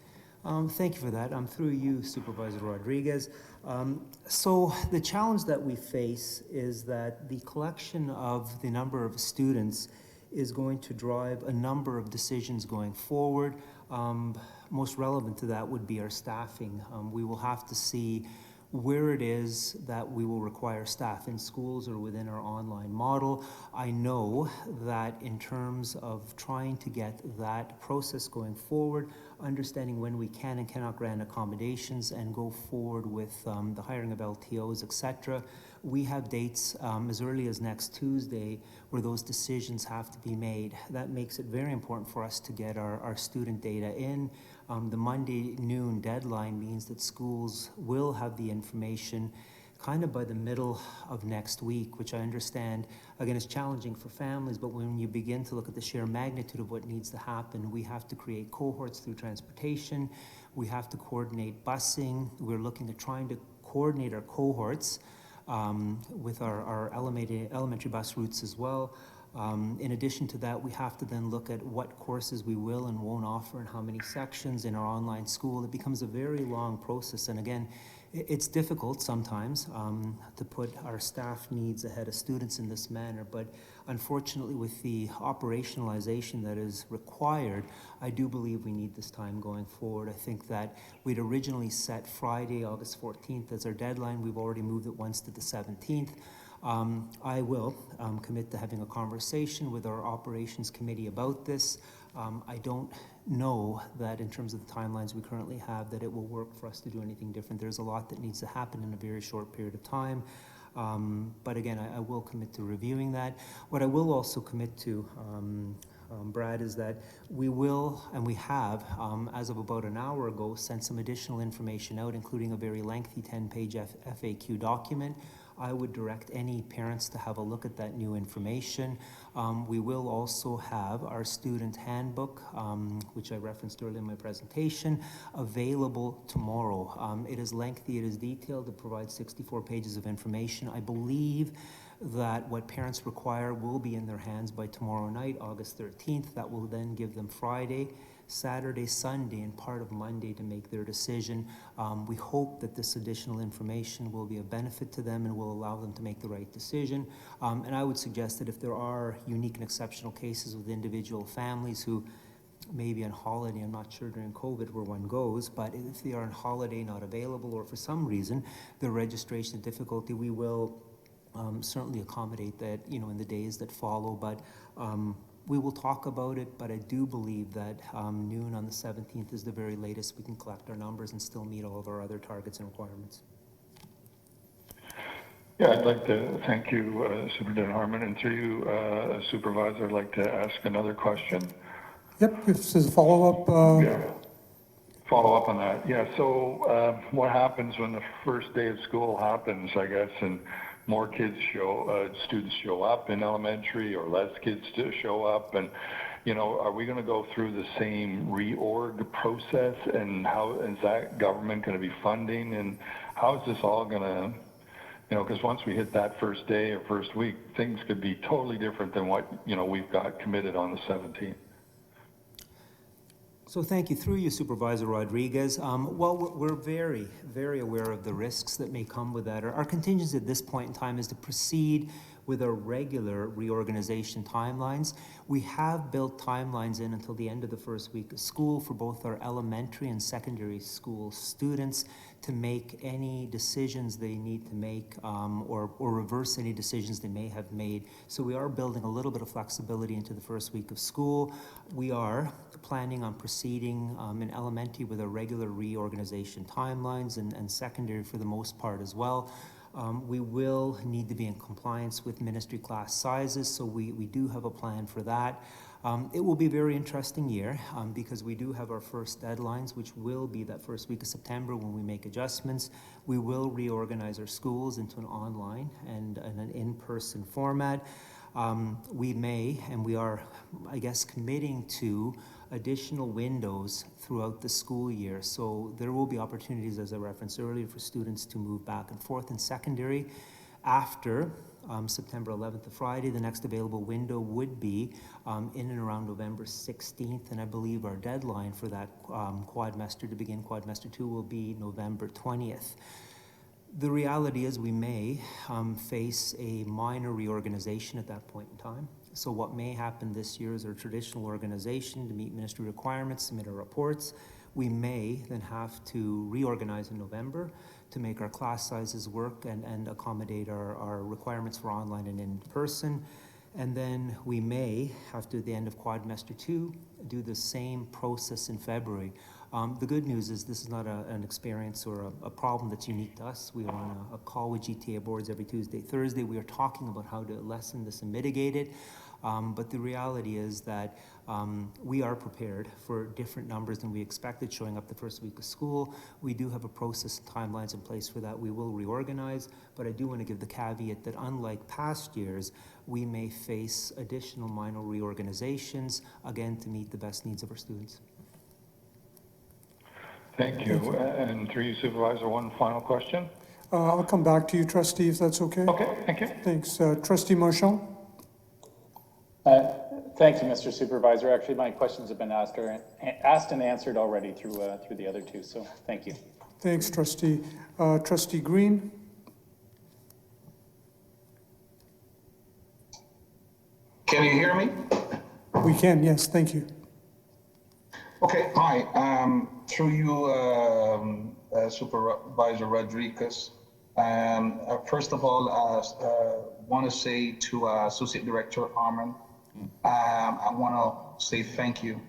Thank you for that. Through you, Supervisor Rodriguez. So the challenge that we face is that the collection of the number of students is going to drive a number of decisions going forward. Most relevant to that would be our staffing. We will have to see where it is that we will require staff in schools or within our online model. I know that in terms of trying to get that process going forward, understanding when we can and cannot grant accommodations and go forward with the hiring of LTOs, etc., we have dates as early as next Tuesday where those decisions have to be made. That makes it very important for us to get our student data in. The Monday noon deadline means that schools will have the information kind of by the middle of next week, which I understand, again, is challenging for families, but when you begin to look at the sheer magnitude of what needs to happen, we have to create cohorts through transportation, we have to coordinate busing, we're looking at trying to coordinate our cohorts with our elementary bus routes as well. In addition to that, we have to then look at what courses we will and won't offer and how many sections in our online school. It becomes a very long process, and again, it's difficult sometimes to put our staff needs ahead of students in this manner, but unfortunately with the operationalization that is required, I do believe we need this time going forward. I think that we'd originally set Friday, August 14th as our deadline. We've already moved it once to the 17th. I will commit to having a conversation with our operations committee about this. I don't know that in terms of the timelines we currently have that it will work for us to do anything different. There's a lot that needs to happen in a very short period of time. But again, I will commit to reviewing that. What I will also commit to, Brad, is that we will, and we have, as of about an hour ago, sent some additional information out, including a very lengthy 10-page FAQ document. I would direct any parents to have a look at that new information. We will also have our student handbook, which I referenced earlier in my presentation, available tomorrow. It is lengthy, it is detailed, it provides 64 pages of information. I believe that what parents require will be in their hands by tomorrow night, August 13th. That will then give them Friday, Saturday, Sunday, and part of Monday to make their decision. We hope that this additional information will be a benefit to them and will allow them to make the right decision. And I would suggest that if there are unique and exceptional cases with individual families who maybe on holiday, I'm not sure during COVID where one goes, but if they are on holiday, not available, or for some reason the registration difficulty, we will certainly accommodate that, in the days that follow. But we will talk about it, but I do believe that noon on the 17th is the very latest we can collect our numbers and still meet all of our other targets and requirements. Yeah, I'd like to thank you, Superintendent Harmon, and through you, Supervisor, I'd like to ask another question. Yep, if this is a follow-up. Yeah, follow up on that. Yeah, so what happens when the first day of school happens, I guess, and more kids students show up in elementary, or less kids to show up, and are we going to go through the same reorg process, and how is that government going to be funding, and how is this all going to, because once we hit that first day or first week, things could be totally different than what we've got committed on the 17th. So thank you. Through you, Supervisor Rodriguez. Well, we're very, very aware of the risks that may come with that. Our contingency at this point in time is to proceed with our regular reorganization timelines. We have built timelines in until the end of the first week of school for both our elementary and secondary school students to make any decisions they need to make, or reverse any decisions they may have made. So we are building a little bit of flexibility into the first week of school. We are planning on proceeding in elementary with our regular reorganization timelines, and secondary for the most part as well. We will need to be in compliance with ministry class sizes, so we do have a plan for that. It will be a very interesting year because we do have our first deadlines, which will be that first week of September when we make adjustments. We will reorganize our schools into an online and an in-person format. We may, and we are, I guess, committing to additional windows throughout the school year. So there will be opportunities, as I referenced earlier, for students to move back and forth in secondary. After September 11th to Friday, the next available window would be in and around November 16th, and I believe our deadline for that quadmester to begin quadmester 2 will be November 20th. The reality is we may face a minor reorganization at that point in time. So what may happen this year is our traditional organization to meet ministry requirements, submit our reports. We may then have to reorganize in November to make our class sizes work and accommodate our requirements for online and in-person. And then we may have to, at the end of quadmester 2, do the same process in February. The good news is this is not an experience or a problem that's unique to us. We are on a call with GTA boards every Tuesday, Thursday. We are talking about how to lessen this and mitigate it. But the reality is that we are prepared for different numbers than we expected showing up the first week of school. We do have a process and timelines in place for that. We will reorganize, but I do want to give the caveat that unlike past years, we may face additional minor reorganizations, again, to meet the best needs of our students. Thank you. And through you, Supervisor, one final question. I'll come back to you, Trustee, if that's okay. Okay, thank you. Thanks. Trustee Marchand? Thank you, Mr. Supervisor. Actually, my questions have been asked and answered already through the other two, so thank you. Thanks, Trustee. Trustee Green? Can you hear me? We can, yes, thank you. Okay, hi. Through you, Supervisor Rodriguez. First of all, I want to say to Associate Director Harmon, I want to say thank you.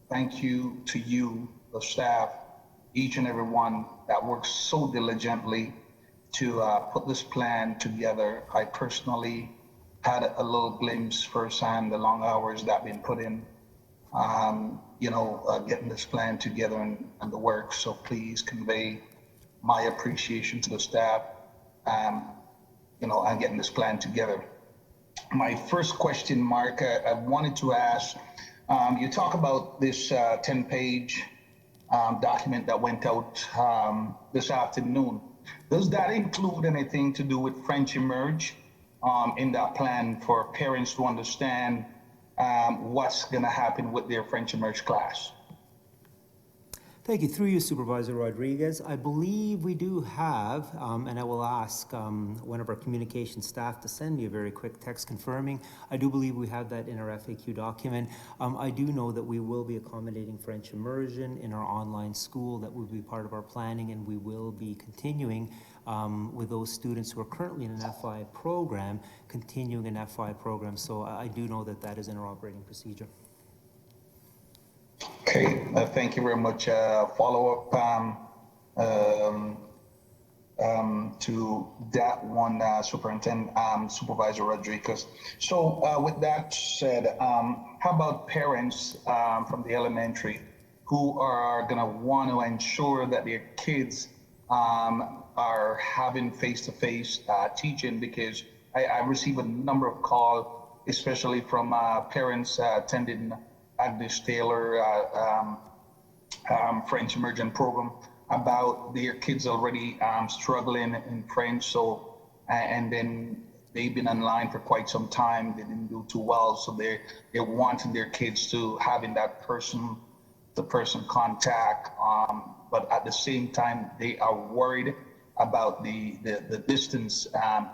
Thank you to you, the staff, each and every one that works so diligently to put this plan together. I personally had a little glimpse firsthand, the long hours that been put in, getting this plan together and the work. So please convey my appreciation to the staff, and getting this plan together. My first question, Mark, I wanted to ask, you talk about this 10-page document that went out this afternoon. Does that include anything to do with French Emerge in that plan for parents to understand what's going to happen with their French Emerge class? Thank you. Through you, Supervisor Rodriguez. I believe we do have, and I will ask one of our communication staff to send me a very quick text confirming. I do believe we have that in our FAQ document. I do know that we will be accommodating French immersion in our online school. That will be part of our planning, and we will be continuing with those students who are currently in an FI program, continuing an FI program. So I do know that that is in our operating procedure. Okay, thank you very much. Follow-up to that one, Supervisor Rodriguez. So with that said, how about parents from the elementary who are going to want to ensure that their kids are having face-to-face teaching? Because I receive a number of calls, especially from parents attending Agnes Taylor French immersion program, about their kids already struggling in French. So, and then they've been online for quite some time. They didn't do too well. So they're wanting their kids to having that person-to-person contact. But at the same time, they are worried about the distance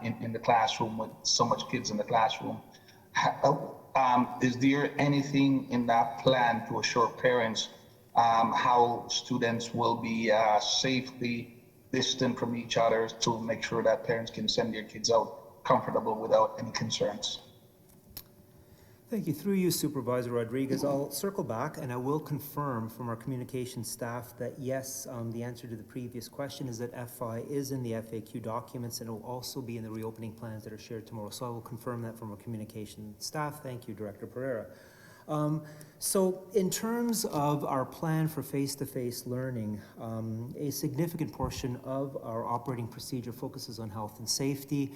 in the classroom with so much kids in the classroom. Is there anything in that plan to assure parents how students will be safely distant from each other to make sure that parents can send their kids out comfortable without any concerns? Thank you. Through you, Supervisor Rodriguez, I'll circle back and I will confirm from our communication staff that yes, the answer to the previous question is that FI is in the FAQ documents and it will also be in the reopening plans that are shared tomorrow. So I will confirm that from our communication staff. Thank you, Director Pereira. So in terms of our plan for face-to-face learning, a significant portion of our operating procedure focuses on health and safety.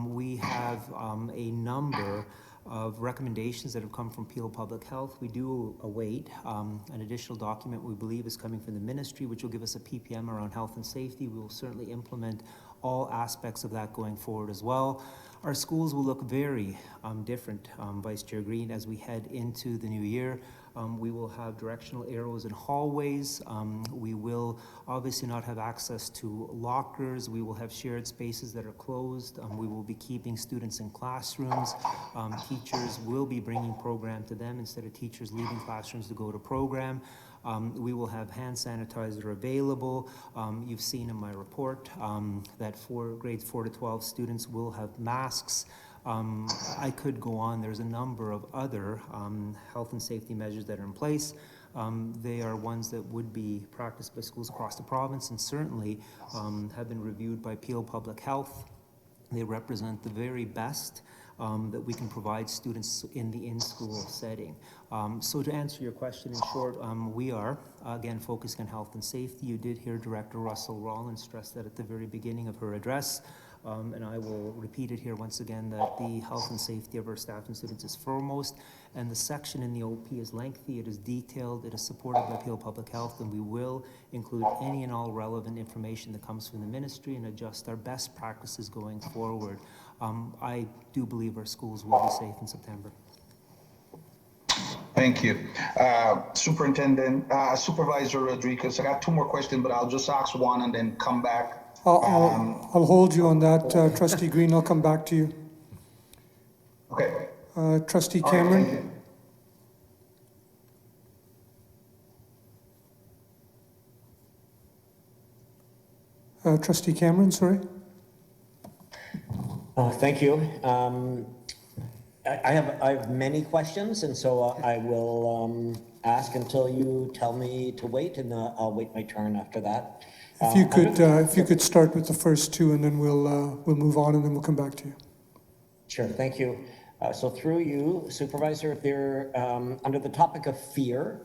We have a number of recommendations that have come from Peel Public Health. We do await an additional document we believe is coming from the ministry, which will give us a PPM around health and safety. We will certainly implement all aspects of that going forward as well. Our schools will look very different, Vice Chair Green, as we head into the new year. We will have directional arrows in hallways. We will obviously not have access to lockers. We will have shared spaces that are closed. We will be keeping students in classrooms. Teachers will be bringing program to them instead of teachers leaving classrooms to go to program. We will have hand sanitizer available. You've seen in my report that for grades 4 to 12 students will have masks. I could go on. There's a number of other health and safety measures that are in place. They are ones that would be practiced by schools across the province and certainly have been reviewed by Peel Public Health. They represent the very best that we can provide students in the in-school setting. So to answer your question in short, we are, again, focusing on health and safety. You did hear Director Russell Rollins stress that at the very beginning of her address, and I will repeat it here once again, that the health and safety of our staff and students is foremost, and the section in the OP is lengthy, it is detailed, it is supported by Peel Public Health, and we will include any and all relevant information that comes from the ministry and adjust our best practices going forward. I do believe our schools will be safe in September. Thank you. Supervisor Rodriguez, I got two more questions, but I'll just ask one and then come back. I'll hold you on that, Trustee Green. I'll come back to you. Okay. Trustee Cameron. Right, thank you. Trustee Cameron, sorry. Thank you. I have many questions, and so I will ask until you tell me to wait, and I'll wait my turn after that. If you could start with the first two, and then we'll move on, and then we'll come back to you. Sure. Thank you. So through you, Supervisor, there under the topic of fear,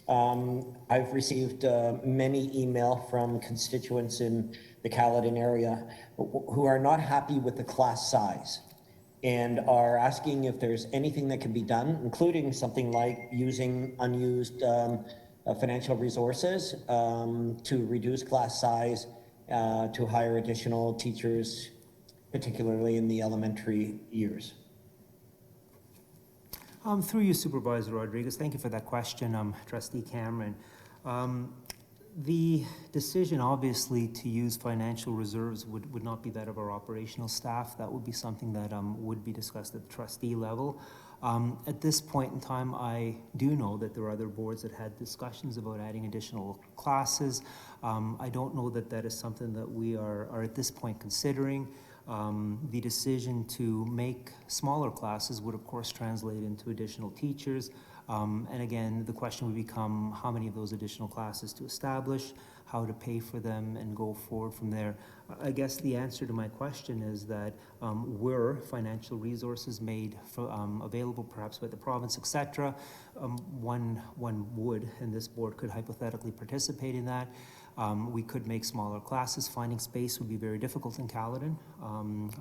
I've received many email from constituents in the Caledon area who are not happy with the class size and are asking if there's anything that can be done, including something like using unused financial resources to reduce class size, to hire additional teachers, particularly in the elementary years. Through you, Supervisor Rodriguez, thank you for that question, Trustee Cameron. The decision, obviously, to use financial reserves would not be that of our operational staff. That would be something that would be discussed at the trustee level. At this point in time, I do know that there are other boards that had discussions about adding additional classes. I don't know that that is something that we are at this point considering. The decision to make smaller classes would, of course, translate into additional teachers. And again, the question would become how many of those additional classes to establish, how to pay for them, and go forward from there. I guess the answer to my question is that were financial resources made available, perhaps by the province, etc., one would, and this board could hypothetically participate in that. We could make smaller classes. Finding space would be very difficult in Caledon.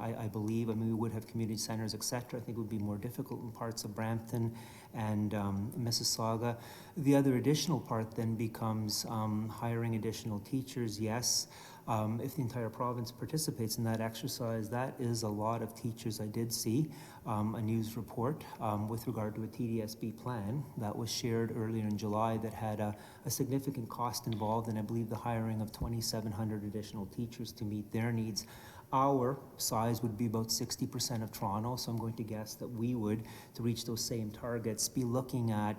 I believe, we would have community centers, etc. I think it would be more difficult in parts of Brampton and Mississauga. The other additional part then becomes hiring additional teachers, yes. If the entire province participates in that exercise, that is a lot of teachers. I did see a news report with regard to a TDSB plan that was shared earlier in July that had a significant cost involved, and I believe the hiring of 2,700 additional teachers to meet their needs. Our size would be about 60% of Toronto, so I'm going to guess that we would, to reach those same targets, be looking at,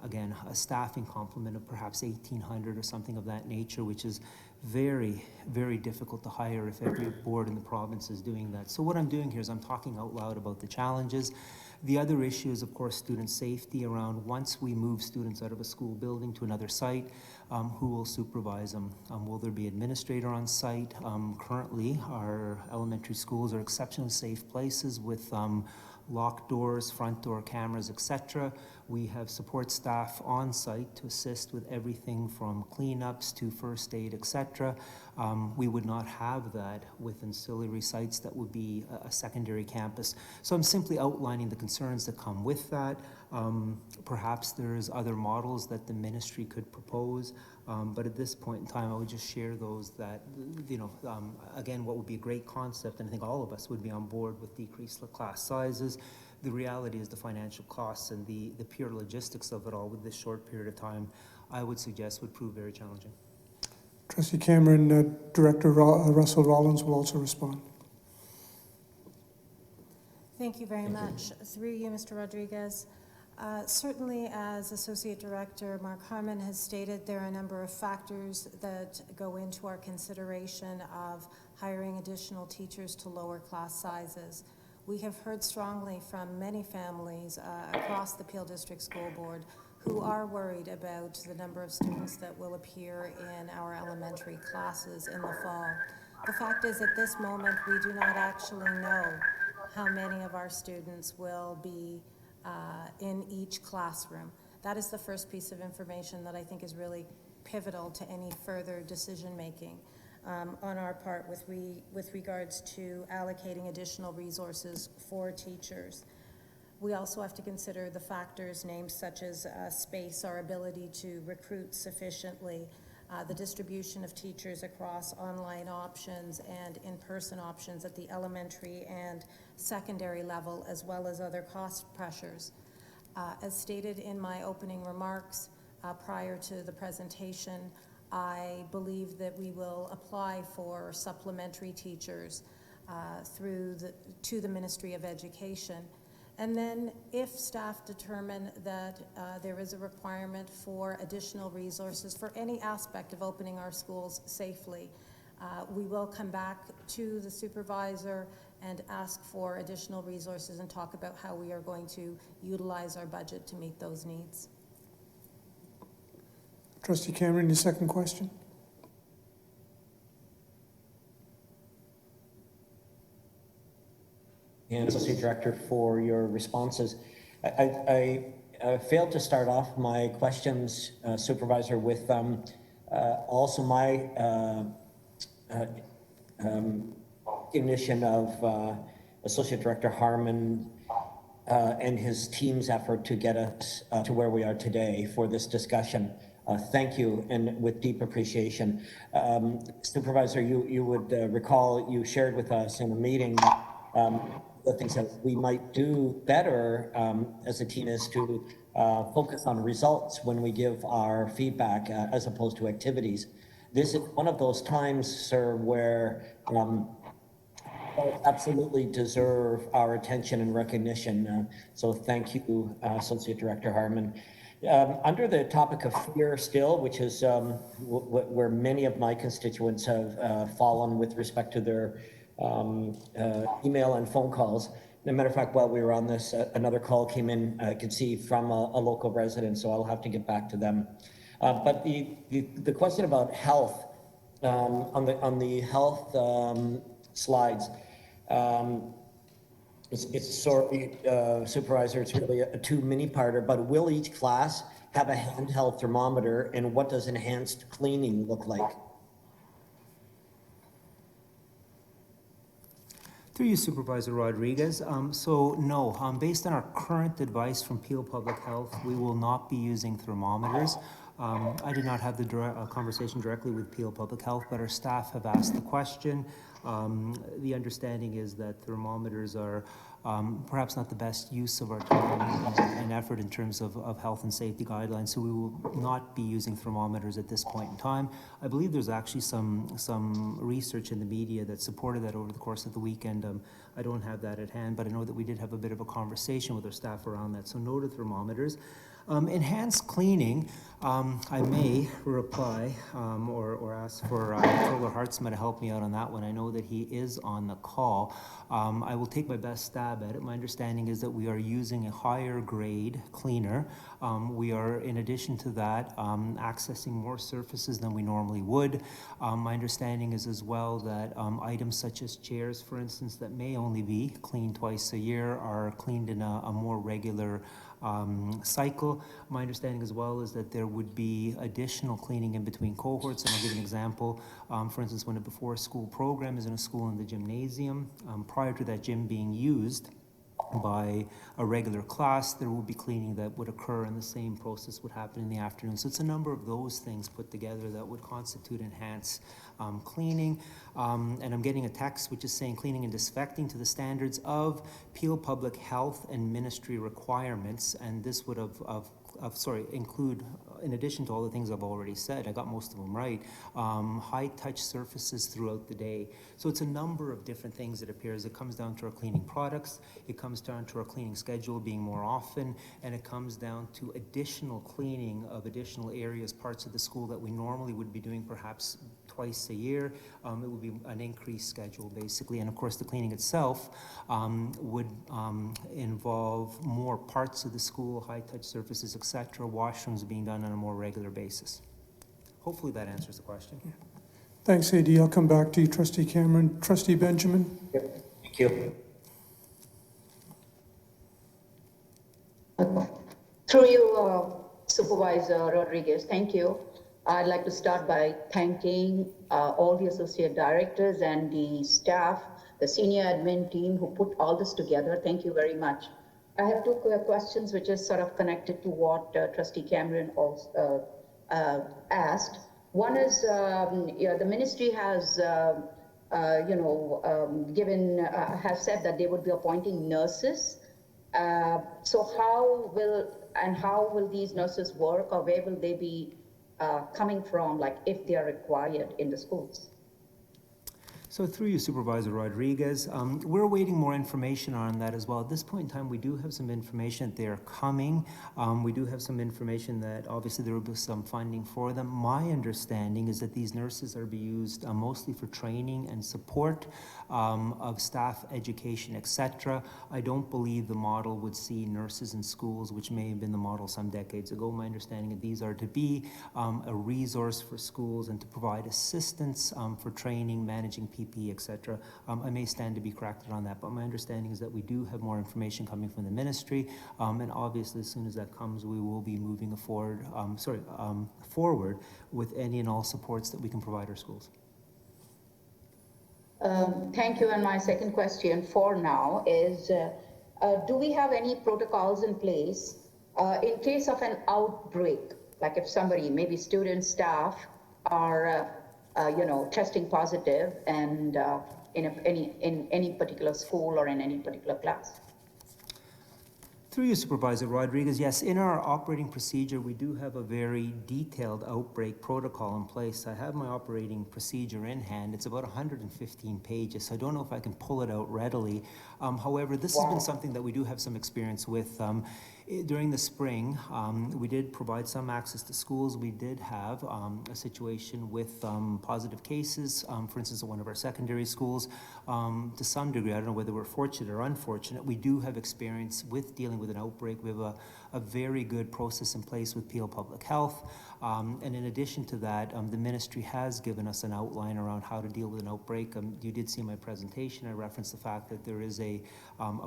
again, a staffing complement of perhaps 1,800 or something of that nature, which is very, very difficult to hire if every board in the province is doing that. So what I'm doing here is I'm talking out loud about the challenges. The other issue is, of course, student safety around once we move students out of a school building to another site, who will supervise them? Will there be an administrator on site? Currently, our elementary schools are exceptionally safe places with locked doors, front door cameras, etc. We have support staff on site to assist with everything from cleanups to first aid, etc. We would not have that with ancillary sites that would be a secondary campus. So I'm simply outlining the concerns that come with that. Perhaps there's other models that the ministry could propose, but at this point in time, I would just share those that, again, what would be a great concept, and I think all of us would be on board with decreased class sizes. The reality is the financial costs and the pure logistics of it all with this short period of time, I would suggest would prove very challenging. Trustee Cameron, Director Russell Rollins will also respond. Thank you very much. Through you, Mr. Rodriguez. Certainly, as Associate Director Mark Harmon has stated, there are a number of factors that go into our consideration of hiring additional teachers to lower class sizes. We have heard strongly from many families across the Peel District School Board who are worried about the number of students that will appear in our elementary classes in the fall. The fact is, at this moment, we do not actually know how many of our students will be in each classroom. That is the first piece of information that I think is really pivotal to any further decision making on our part with regards to allocating additional resources for teachers. We also have to consider the factors named such as space, our ability to recruit sufficiently, the distribution of teachers across online options and in-person options at the elementary and secondary level, as well as other cost pressures. As stated in my opening remarks prior to the presentation, I believe that we will apply for supplementary teachers to the Ministry of Education. And then if staff determine that there is a requirement for additional resources for any aspect of opening our schools safely, we will come back to the supervisor and ask for additional resources and talk about how we are going to utilize our budget to meet those needs. Trustee Cameron, your second question. And Associate Director for your responses. I failed to start off my questions, Supervisor, with also my recognition of Associate Director Harmon and his team's effort to get us to where we are today for this discussion. Thank you, and with deep appreciation. Supervisor, you would recall you shared with us in a meeting the things that we might do better as a team is to focus on results when we give our feedback as opposed to activities. This is one of those times, sir, where absolutely deserve our attention and recognition. So thank you, Associate Director Harmon. Under the topic of fear still, which is where many of my constituents have fallen with respect to their email and phone calls. As a matter of fact, while we were on this, another call came in, I could see, from a local resident, so I'll have to get back to them. But the question about health, on the health slides, it's sorry, Supervisor, it's really a two-mini-parter, but will each class have a handheld thermometer, and what does enhanced cleaning look like? Through you, Supervisor Rodriguez. So no, based on our current advice from Peel Public Health, we will not be using thermometers. I did not have the conversation directly with Peel Public Health, but our staff have asked the question. The understanding is that thermometers are perhaps not the best use of our time and effort in terms of health and safety guidelines, so we will not be using thermometers at this point in time. I believe there's actually some research in the media that supported that over the course of the weekend. I don't have that at hand, but I know that we did have a bit of a conversation with our staff around that, so no to thermometers. Enhanced cleaning, I may reply or ask for Controller Hartzman to help me out on that one. I know that he is on the call. I will take my best stab at it. My understanding is that we are using a higher grade cleaner. We are, in addition to that, accessing more surfaces than we normally would. My understanding is as well that items such as chairs, for instance, that may only be cleaned twice a year are cleaned in a more regular cycle. My understanding as well is that there would be additional cleaning in between cohorts, and I'll give an example. For instance, when a before school program is in a school in the gymnasium, prior to that gym being used by a regular class, there will be cleaning that would occur, and the same process would happen in the afternoon. So it's a number of those things put together that would constitute enhanced cleaning. And I'm getting a text which is saying cleaning and disinfecting to the standards of Peel Public Health and Ministry requirements, and this would include, in addition to all the things I've already said, I got most of them right, high touch surfaces throughout the day. So it's a number of different things that appears. It comes down to our cleaning products, it comes down to our cleaning schedule being more often, and it comes down to additional cleaning of additional areas, parts of the school that we normally would be doing perhaps twice a year. It would be an increased schedule basically, and of course the cleaning itself would involve more parts of the school, high touch surfaces, etc., washrooms being done on a more regular basis. Hopefully that answers the question. Yeah. Thanks, AD. I'll come back to you, Trustee Cameron. Trustee Benjamin? Yep. Thank you. Through you, Supervisor Rodriguez, thank you. I'd like to start by thanking all the associate directors and the staff, the senior admin team who put all this together. Thank you very much. I have two questions which is sort of connected to what Trustee Cameron also asked. One is, the ministry has, has said that they would be appointing nurses. So how will these nurses work, or where will they be coming from, like if they are required in the schools? So through you, Supervisor Rodriguez, we're awaiting more information on that as well. At this point in time, we do have some information that they are coming. We do have some information that obviously there will be some funding for them. My understanding is that these nurses are being used mostly for training and support of staff education, etc. I don't believe the model would see nurses in schools, which may have been the model some decades ago. My understanding is these are to be a resource for schools and to provide assistance for training, managing PPE, etc. I may stand to be corrected on that, but my understanding is that we do have more information coming from the ministry, and obviously as soon as that comes, we will be moving forward with any and all supports that we can provide our schools. Thank you. And my second question for now is, do we have any protocols in place in case of an outbreak? Like if somebody, maybe students, staff, are testing positive and in any particular school or in any particular class? Through you, Supervisor Rodriguez, yes, in our operating procedure, we do have a very detailed outbreak protocol in place. I have my operating procedure in hand. It's about 115 pages, so I don't know if I can pull it out readily. However, this has been something that we do have some experience with. During the spring, we did provide some access to schools. We did have a situation with positive cases, for instance, at one of our secondary schools. To some degree, I don't know whether we're fortunate or unfortunate, we do have experience with dealing with an outbreak. We have a very good process in place with Peel Public Health. And in addition to that, the ministry has given us an outline around how to deal with an outbreak. You did see my presentation. I referenced the fact that there is a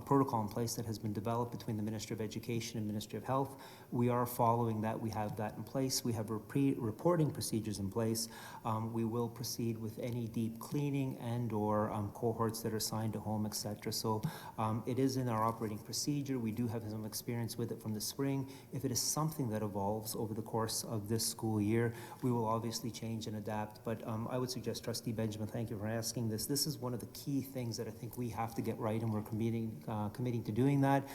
protocol in place that has been developed between the Ministry of Education and Ministry of Health. We are following that. We have that in place. We have reporting procedures in place. We will proceed with any deep cleaning and or cohorts that are assigned to home, etc. So it is in our operating procedure. We do have some experience with it from the spring. If it is something that evolves over the course of this school year, we will obviously change and adapt. But I would suggest, Trustee Benjamin, thank you for asking this. This is one of the key things that I think we have to get right, and we're committing to doing that.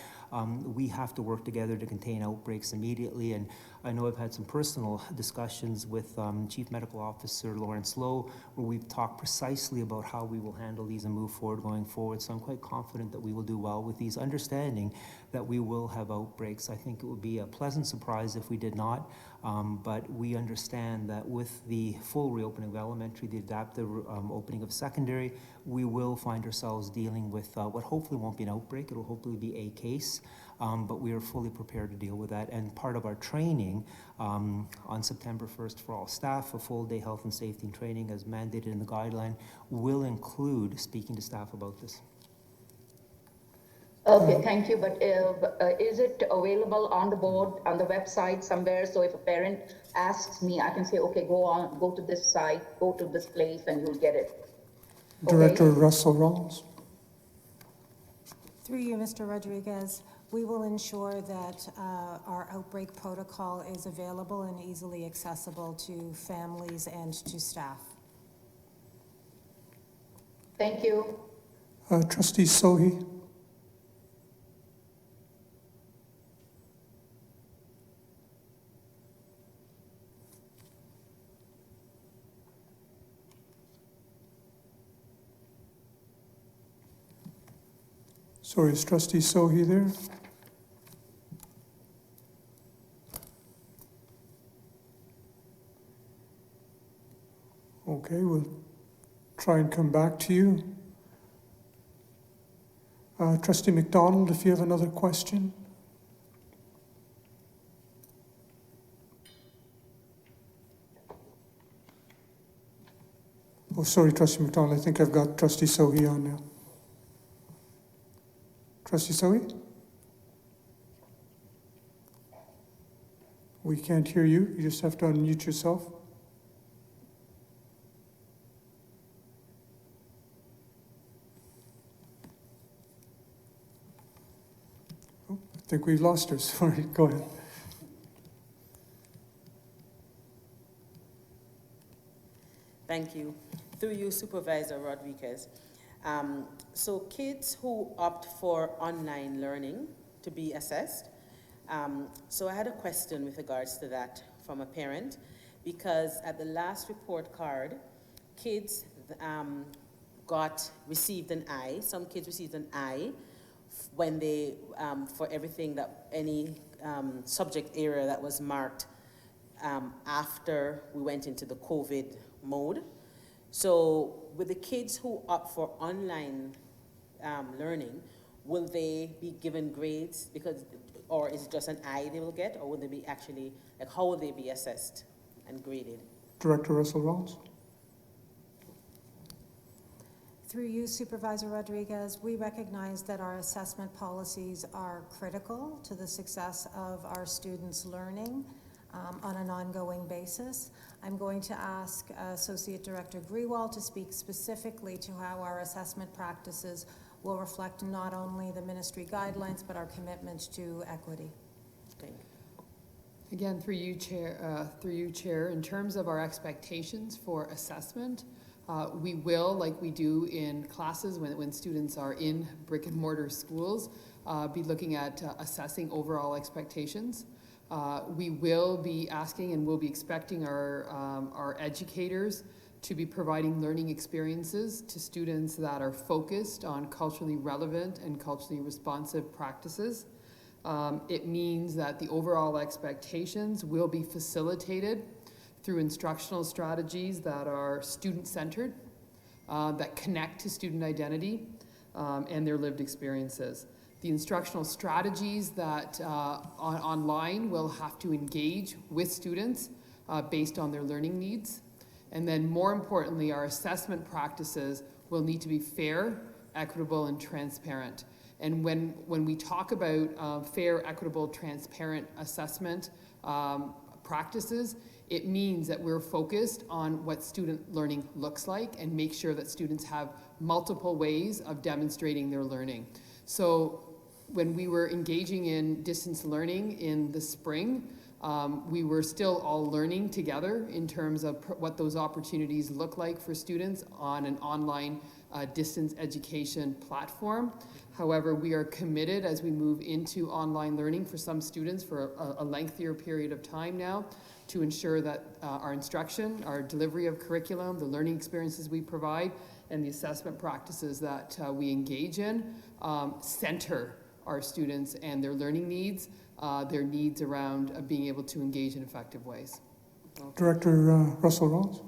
We have to work together to contain outbreaks immediately, and I know I've had some personal discussions with Chief Medical Officer Lawrence Lowe, where we've talked precisely about how we will handle these and move forward going forward. So I'm quite confident that we will do well with these, understanding that we will have outbreaks. I think it would be a pleasant surprise if we did not, but we understand that with the full reopening of elementary, the adaptive opening of secondary, we will find ourselves dealing with what hopefully won't be an outbreak. It will hopefully be a case. But we are fully prepared to deal with that. And part of our training on September 1st for all staff, a full day health and safety training as mandated in the guideline, will include speaking to staff about this. Okay, thank you. But is it available on the board, on the website somewhere? So if a parent asks me, I can say, okay, go to this site, go to this place, and you'll get it. Director Russell Rollins. Through you, Mr. Rodriguez, we will ensure that our outbreak protocol is available and easily accessible to families and to staff. Thank you. Trustee Sohi. Sorry, is Trustee Sohi there? Okay, we'll try and come back to you. Trustee McDonald, if you have another question. Oh, sorry, Trustee McDonald, I think I've got Trustee Sohi on now. Trustee Sohi? We can't hear you. You just have to unmute yourself. Oh, I think we've lost her. Sorry, go ahead. Thank you. Through you, Supervisor Rodriguez. So kids who opt for online learning to be assessed. So I had a question with regards to that from a parent, because at the last report card, kids received an I. Some kids received an I when they, for everything that, any subject area that was marked after we went into the COVID mode. So with the kids who opt for online learning, will they be given grades or is it just an I they will get, or will they be actually, like, how will they be assessed and graded? Director Russell Rollins. Through you, Supervisor Rodriguez, we recognize that our assessment policies are critical to the success of our students' learning on an ongoing basis. I'm going to ask Associate Director Grewal to speak specifically to how our assessment practices will reflect not only the ministry guidelines, but our commitment to equity. Thank you. Again, through you, Chair, in terms of our expectations for assessment, We will, like we do in classes when students are in brick and mortar schools, be looking at assessing overall expectations. We will be asking and will be expecting our educators to be providing learning experiences to students that are focused on culturally relevant and culturally responsive practices. It means that the overall expectations will be facilitated through instructional strategies that are student-centered, that connect to student identity and their lived experiences. The instructional strategies that online will have to engage with students based on their learning needs. And then more importantly, our assessment practices will need to be fair, equitable, and transparent. And when we talk about fair, equitable, transparent assessment practices, it means that we're focused on what student learning looks like and make sure that students have multiple ways of demonstrating their learning. So when we were engaging in distance learning in the spring, we were still all learning together in terms of what those opportunities look like for students on an online distance education platform. However, we are committed as we move into online learning for some students for a lengthier period of time now to ensure that our instruction, our delivery of curriculum, the learning experiences we provide, and the assessment practices that we engage in center our students and their learning needs, their needs around being able to engage in effective ways. Director Russell Rawls.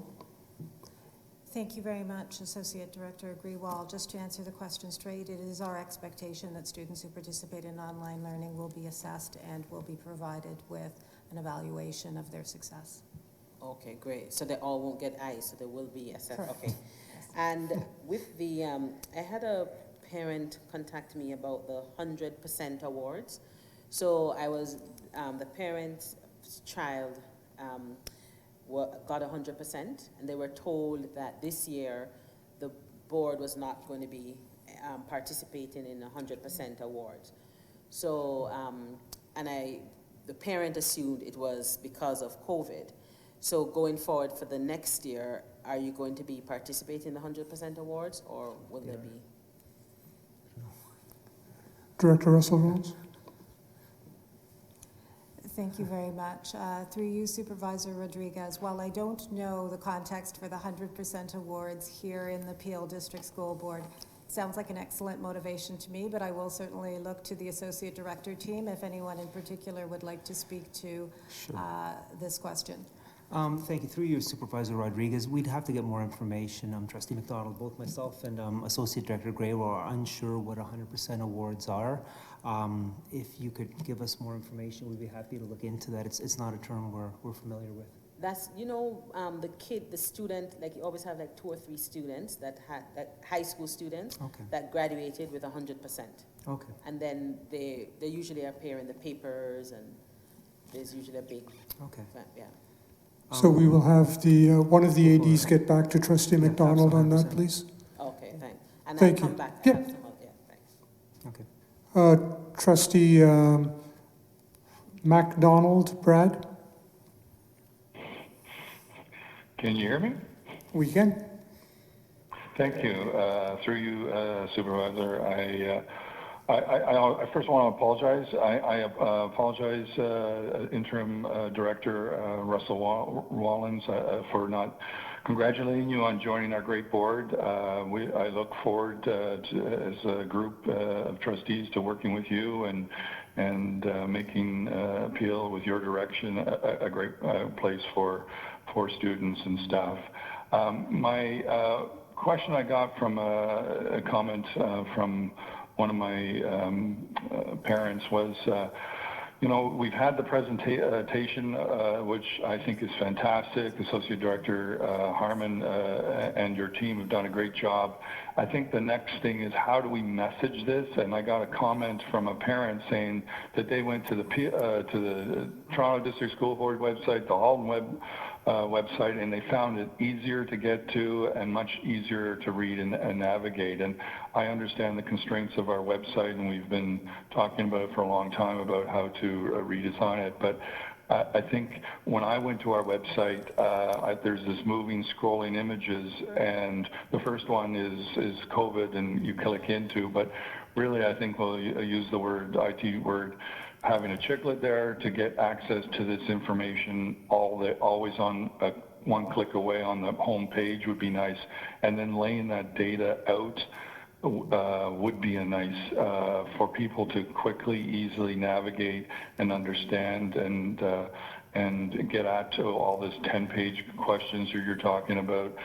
Thank you very much, Associate Director Grewal. Just to answer the question straight, it is our expectation that students who participate in online learning will be assessed and will be provided with an evaluation of their success. Okay, great. So they all won't get I's, so they will be assessed. Correct. Okay. And with the, I had a parent contact me about the 100% awards. So I was, the parent's child got 100%, and they were told that this year the board was not going to be participating in 100% awards. So, and the parent assumed it was because of COVID. So going forward for the next year, are you going to be participating in the 100% awards, or will there be? Director Russell Rawls. Thank you very much. Through you, Supervisor Rodriguez, while I don't know the context for the 100% awards here in the Peel District School Board, it sounds like an excellent motivation to me, but I will certainly look to the Associate Director team if anyone in particular would like to speak to this question. Thank you. Through you, Supervisor Rodriguez, we'd have to get more information. Trustee McDonald, both myself and Associate Director Gray are unsure what 100% awards are. If you could give us more information, we'd be happy to look into that. It's not a term we're familiar with. That's, you know, the student, like you always have like 2 or 3 students that high school students that graduated with 100%. Okay. And then they usually appear in the papers, and there's usually a big, yeah. So we will have the one of the ADs get back to Trustee McDonald on that, please. Okay, thanks. And Thank I'll come you. back. Yeah. Thanks. Okay. Trustee MacDonald, Brad? Can you hear me? We can. Thank you. Through you, Supervisor, I first want to apologize. I apologize, Interim Director Russell Wallins, for not congratulating you on joining our great board. I look forward as a group of trustees to working with you and making Peel with your direction a great place for students and staff. My question I got from a comment from one of my parents was, you know, we've had the presentation, which I think is fantastic. Associate Director Harmon and your team have done a great job. I think the next thing is, how do we message this? And I got a comment from a parent saying that they went to the Toronto District School Board website, the Halton website, and they found it easier to get to and much easier to read and navigate. And I understand the constraints of our website, and we've been talking about it for a long time about how to redesign it. But I think when I went to our website, there's this moving, scrolling images, and the first one is COVID, and you click into, but really I think we'll use the word, IT word, having a chiclet there to get access to this information always on one click away on the home page would be nice, and then laying that data out would be a nice for people to quickly, easily navigate and understand and get at to all this 10-page questions you're talking about,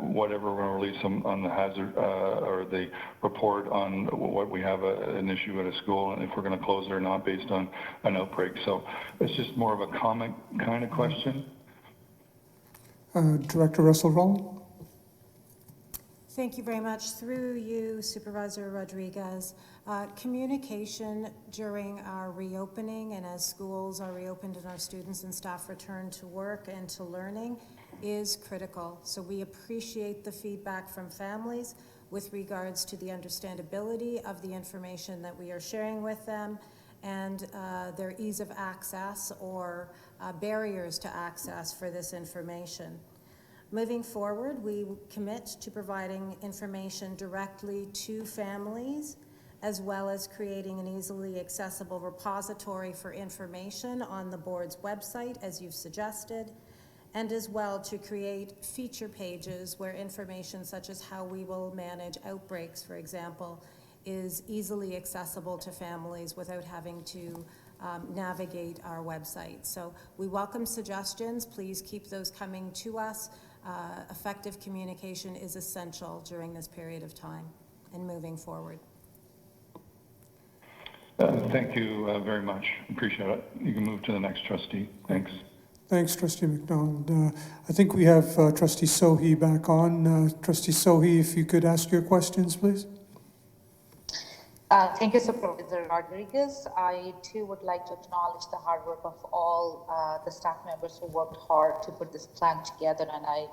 whatever we're going to release on the hazard or the report on what we have an issue at a school and if we're going to close it or not based on an outbreak. So it's just more of a comment kind of question. Director Russell-Roll. Thank you very much. Through you, Supervisor Rodriguez, communication during our reopening and as schools are reopened and our students and staff return to work and to learning is critical. So we appreciate the feedback from families with regards to the understandability of the information that we are sharing with them and their ease of access or barriers to access for this information. Moving forward, we commit to providing information directly to families, as well as creating an easily accessible repository for information on the board's website, as you've suggested, and as well to create feature pages where information such as how we will manage outbreaks, for example, is easily accessible to families without having to navigate our website. So we welcome suggestions. Please keep those coming to us. Effective communication is essential during this period of time and moving forward. Thank you very much. Appreciate it. You can move to the next trustee. Thanks. Thanks, Trustee McDonald. I think we have Trustee Sohi back on. Trustee Sohi, if you could ask your questions, please. Thank you, Supervisor Rodriguez. I too would like to acknowledge the hard work of all the staff members who worked hard to put this plan together, and I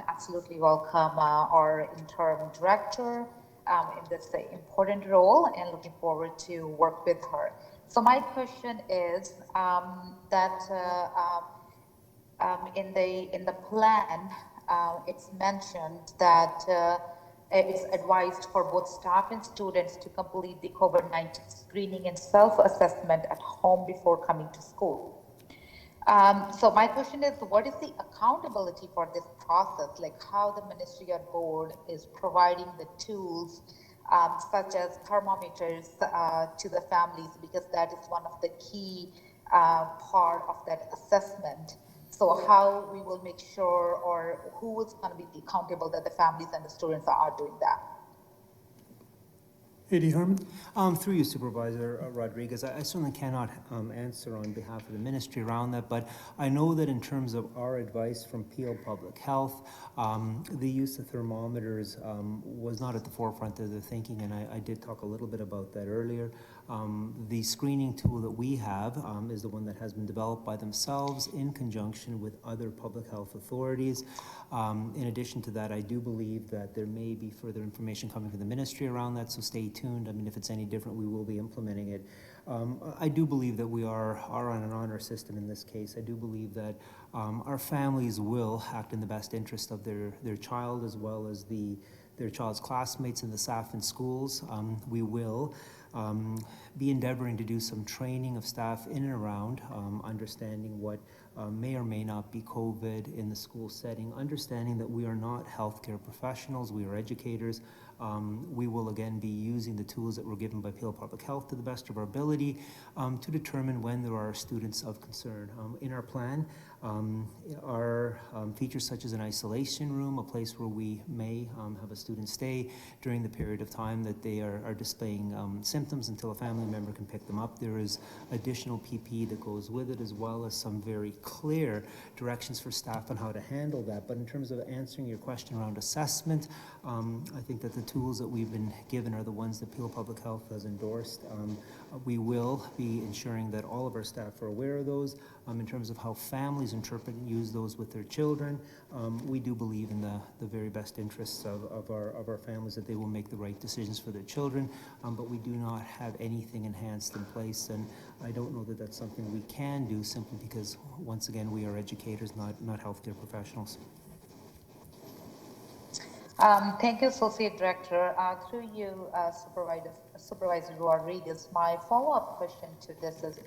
absolutely welcome our interim director in this important role and looking forward to work with her. So my question is that in the plan, it's mentioned that it's advised for both staff and students to complete the COVID-19 screening and self-assessment at home before coming to school. So my question is, what is the accountability for this process? Like how the ministerial board is providing the tools such as thermometers to the families, because that is one of the key part of that assessment. So how we will make sure, or who is going to be accountable that the families and the students are doing that? A.D. Harmon. Through you, Supervisor Rodriguez, I certainly cannot answer on behalf of the ministry around that, but I know that in terms of our advice from Peel Public Health, the use of thermometers was not at the forefront of their thinking, and I did talk a little bit about that earlier. The screening tool that we have is the one that has been developed by themselves in conjunction with other public health authorities. In addition to that, I do believe that there may be further information coming from the ministry around that, so stay tuned. I mean, if it's any different, we will be implementing it. I do believe that we are on an honor system in this case. I do believe that our families will act in the best interest of their child as well as their child's classmates and the staff in schools. We will be endeavoring to do some training of staff in and around understanding what may or may not be COVID in the school setting, understanding that we are not healthcare professionals, we are educators. We will again be using the tools that were given by Peel Public Health to the best of our ability to determine when there are students of concern. In our plan are features such as an isolation room, a place where we may have a student stay during the period of time that they are displaying symptoms until a family member can pick them up. There is additional PPE that goes with it, as well as some very clear directions for staff on how to handle that. But in terms of answering your question around assessment, I think that the tools that we've been given are the ones that Peel Public Health has endorsed. We will be ensuring that all of our staff are aware of those. In terms of how families interpret and use those with their children, we do believe in the very best interests of our families, that they will make the right decisions for their children, but we do not have anything enhanced in place, and I don't know that that's something we can do simply because, once again, we are educators, not healthcare professionals. Thank you, Associate Director. Through you, Supervisor Rodriguez, my follow-up question to this is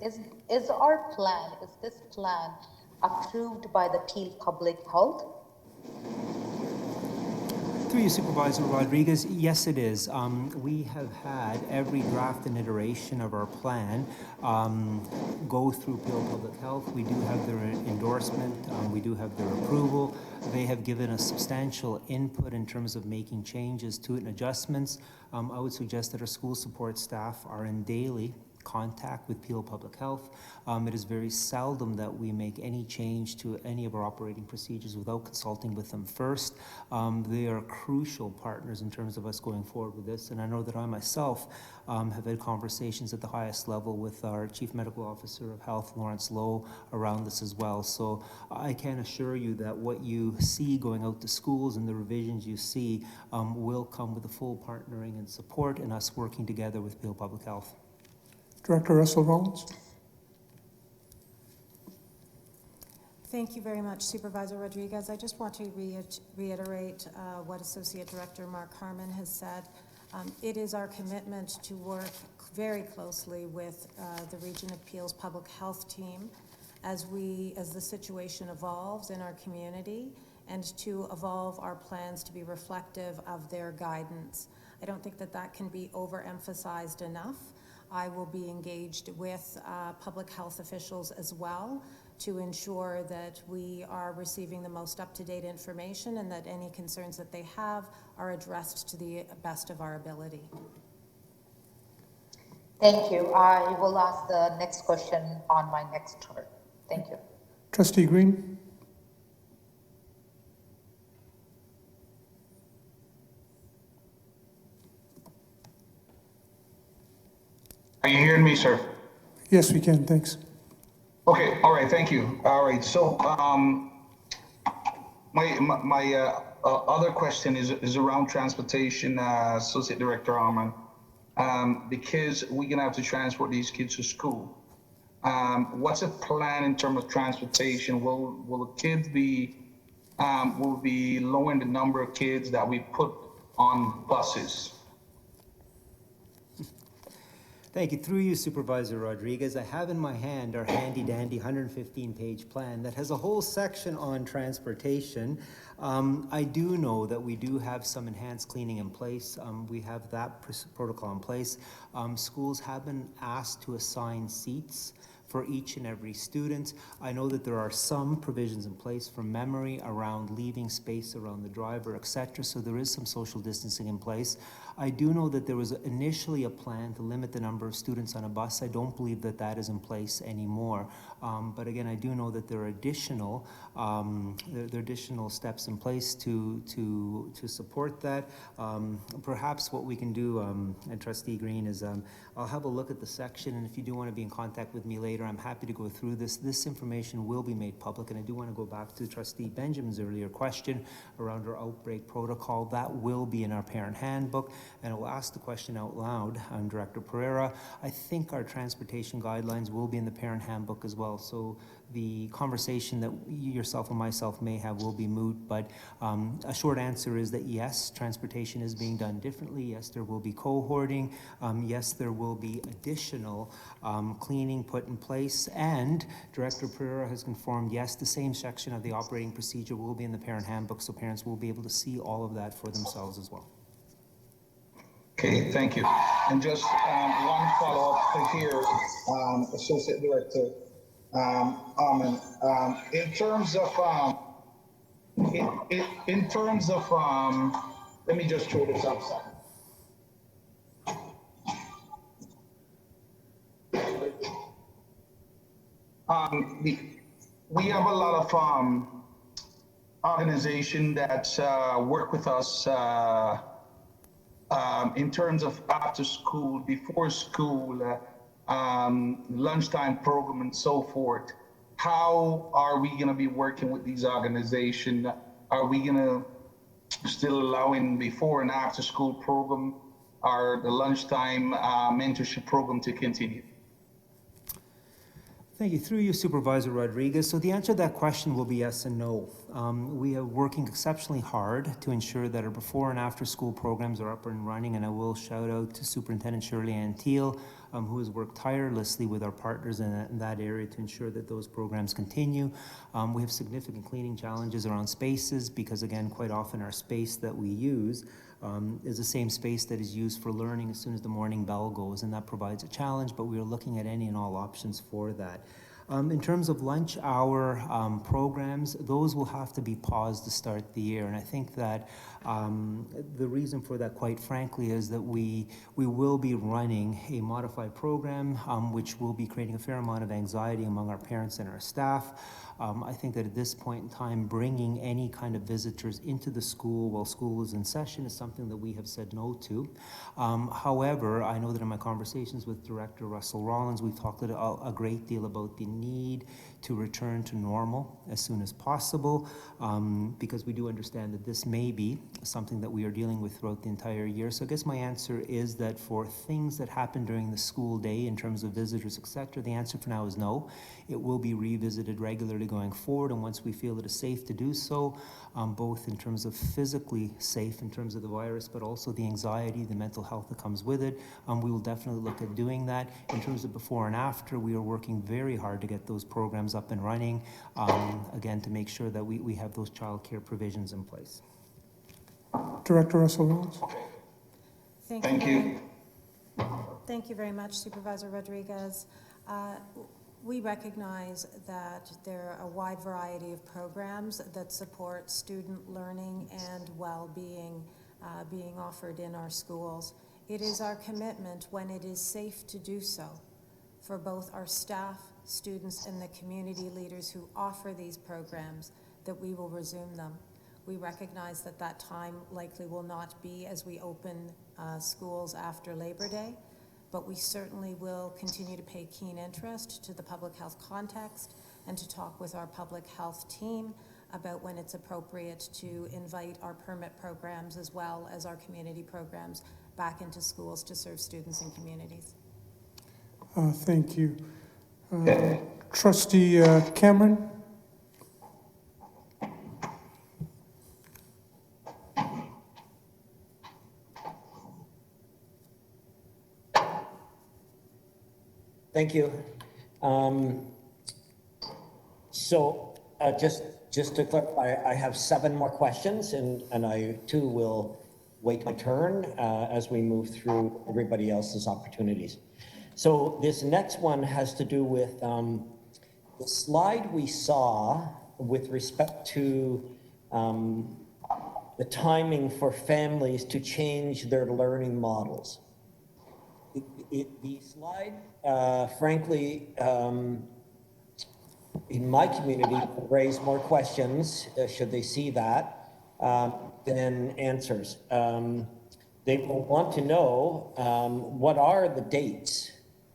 this plan approved by the Peel Public Health? Through you, Supervisor Rodriguez, yes it is. We have had every draft and iteration of our plan go through Peel Public Health. We do have their endorsement, we do have their approval. They have given us substantial input in terms of making changes to it and adjustments. I would suggest that our school support staff are in daily contact with Peel Public Health. It is very seldom that we make any change to any of our operating procedures without consulting with them first. They are crucial partners in terms of us going forward with this, and I know that I myself have had conversations at the highest level with our Chief Medical Officer of Health, Lawrence Lowe, around this as well. So I can assure you that what you see going out to schools and the revisions you see will come with the full partnering and support and us working together with Peel Public Health. Director Russell Rollins. Thank you very much, Supervisor Rodriguez. I just want to reiterate what Associate Director Mark Harmon has said. It is our commitment to work very closely with the Region of Peel's Public Health team as the situation evolves in our community, and to evolve our plans to be reflective of their guidance. I don't think that can be overemphasized enough. I will be engaged with public health officials as well to ensure that we are receiving the most up-to-date information and that any concerns that they have are addressed to the best of our ability. Thank you. I will ask the next question on my next turn. Thank you. Trustee Green. Are you hearing me, sir? Yes, we can. Thanks. Okay. All right. Thank you. All right. So my other question is around transportation, Associate Director Harmon, because we're gonna have to transport these kids to school. What's the plan in terms of transportation? Will the kids be will be lowering the number of kids that we put on buses? Thank you. Through you, Supervisor Rodriguez, I have in my hand our handy-dandy 115-page plan that has a whole section on transportation. I do know that we do have some enhanced cleaning in place. We have that protocol in place. Schools have been asked to assign seats for each and every student. I know that there are some provisions in place from memory around leaving space around the driver, etc. So there is some social distancing in place. I do know that there was initially a plan to limit the number of students on a bus. I don't believe that that is in place anymore. But again, I do know that there are additional steps in place to support that. Perhaps what we can do, and Trustee Green, is I'll have a look at the section, and if you do want to be in contact with me later, I'm happy to go through this. This information will be made public, and I do want to go back to Trustee Benjamin's earlier question around our outbreak protocol. That will be in our parent handbook, and I will ask the question out loud. Director Pereira, I think our transportation guidelines will be in the parent handbook as well, so the conversation that yourself and myself may have will be moot, but a short answer is that yes, transportation is being done differently. Yes, there will be cohorting. Yes, there will be additional cleaning put in place, and Director Pereira has confirmed, yes, the same section of the operating procedure will be in the parent handbook, so parents will be able to see all of that for themselves as well. Okay, thank you. And just one follow-up here, Associate Director Harmon. In terms of, let me just throw this outside. We have a lot of organizations that work with us in terms of after school, before school, lunchtime program and so forth, how are we going to be working with these organizations? Are we going to still allowing before and after school program or the lunchtime mentorship program to continue? Thank you. Through you, Supervisor Rodriguez. So the answer to that question will be yes and no. We are working exceptionally hard to ensure that our before and after school programs are up and running, and I will shout out to Superintendent Shirley Ann Teal, who has worked tirelessly with our partners in that area to ensure that those programs continue. We have significant cleaning challenges around spaces because, again, quite often our space that we use is the same space that is used for learning as soon as the morning bell goes, and that provides a challenge, but we are looking at any and all options for that. In terms of lunch hour programs, those will have to be paused to start the year, and I think that the reason for that, quite frankly, is that we will be running a modified program which will be creating a fair amount of anxiety among our parents and our staff. I think that at this point in time, bringing any kind of visitors into the school while school is in session is something that we have said no to. However, I know that in my conversations with Director Russell Rollins, we've talked a great deal about the need to return to normal as soon as possible, because we do understand that this may be something that we are dealing with throughout the entire year. So I guess my answer is that for things that happen during the school day in terms of visitors, etc., the answer for now is no. It will be revisited regularly going forward, and once we feel it is safe to do so, both in terms of physically safe in terms of the virus, but also the anxiety, the mental health that comes with it, we will definitely look at doing that. In terms of before and after, we are working very hard to get those programs up and running, again, to make sure that we have those childcare provisions in place. Director Russell Rollins. Thank you. Thank you very much, Supervisor Rodriguez. We recognize that there are a wide variety of programs that support student learning and well-being being offered in our schools. It is our commitment, when it is safe to do so, for both our staff, students, and the community leaders who offer these programs, that we will resume them. We recognize that that time likely will not be as we open schools after Labor Day, but we certainly will continue to pay keen interest to the public health context and to talk with our public health team about when it's appropriate to invite our permit programs as well as our community programs back into schools to serve students and communities. Thank you. Trustee Cameron? Thank you. Just to clarify, I have 7 more questions, and I too will wait my turn as we move through everybody else's opportunities. So this next one has to do with the slide we saw with respect to the timing for families to change their learning models. The slide, frankly, in my community, raise more questions, should they see that, than answers. They will want to know what are the dates,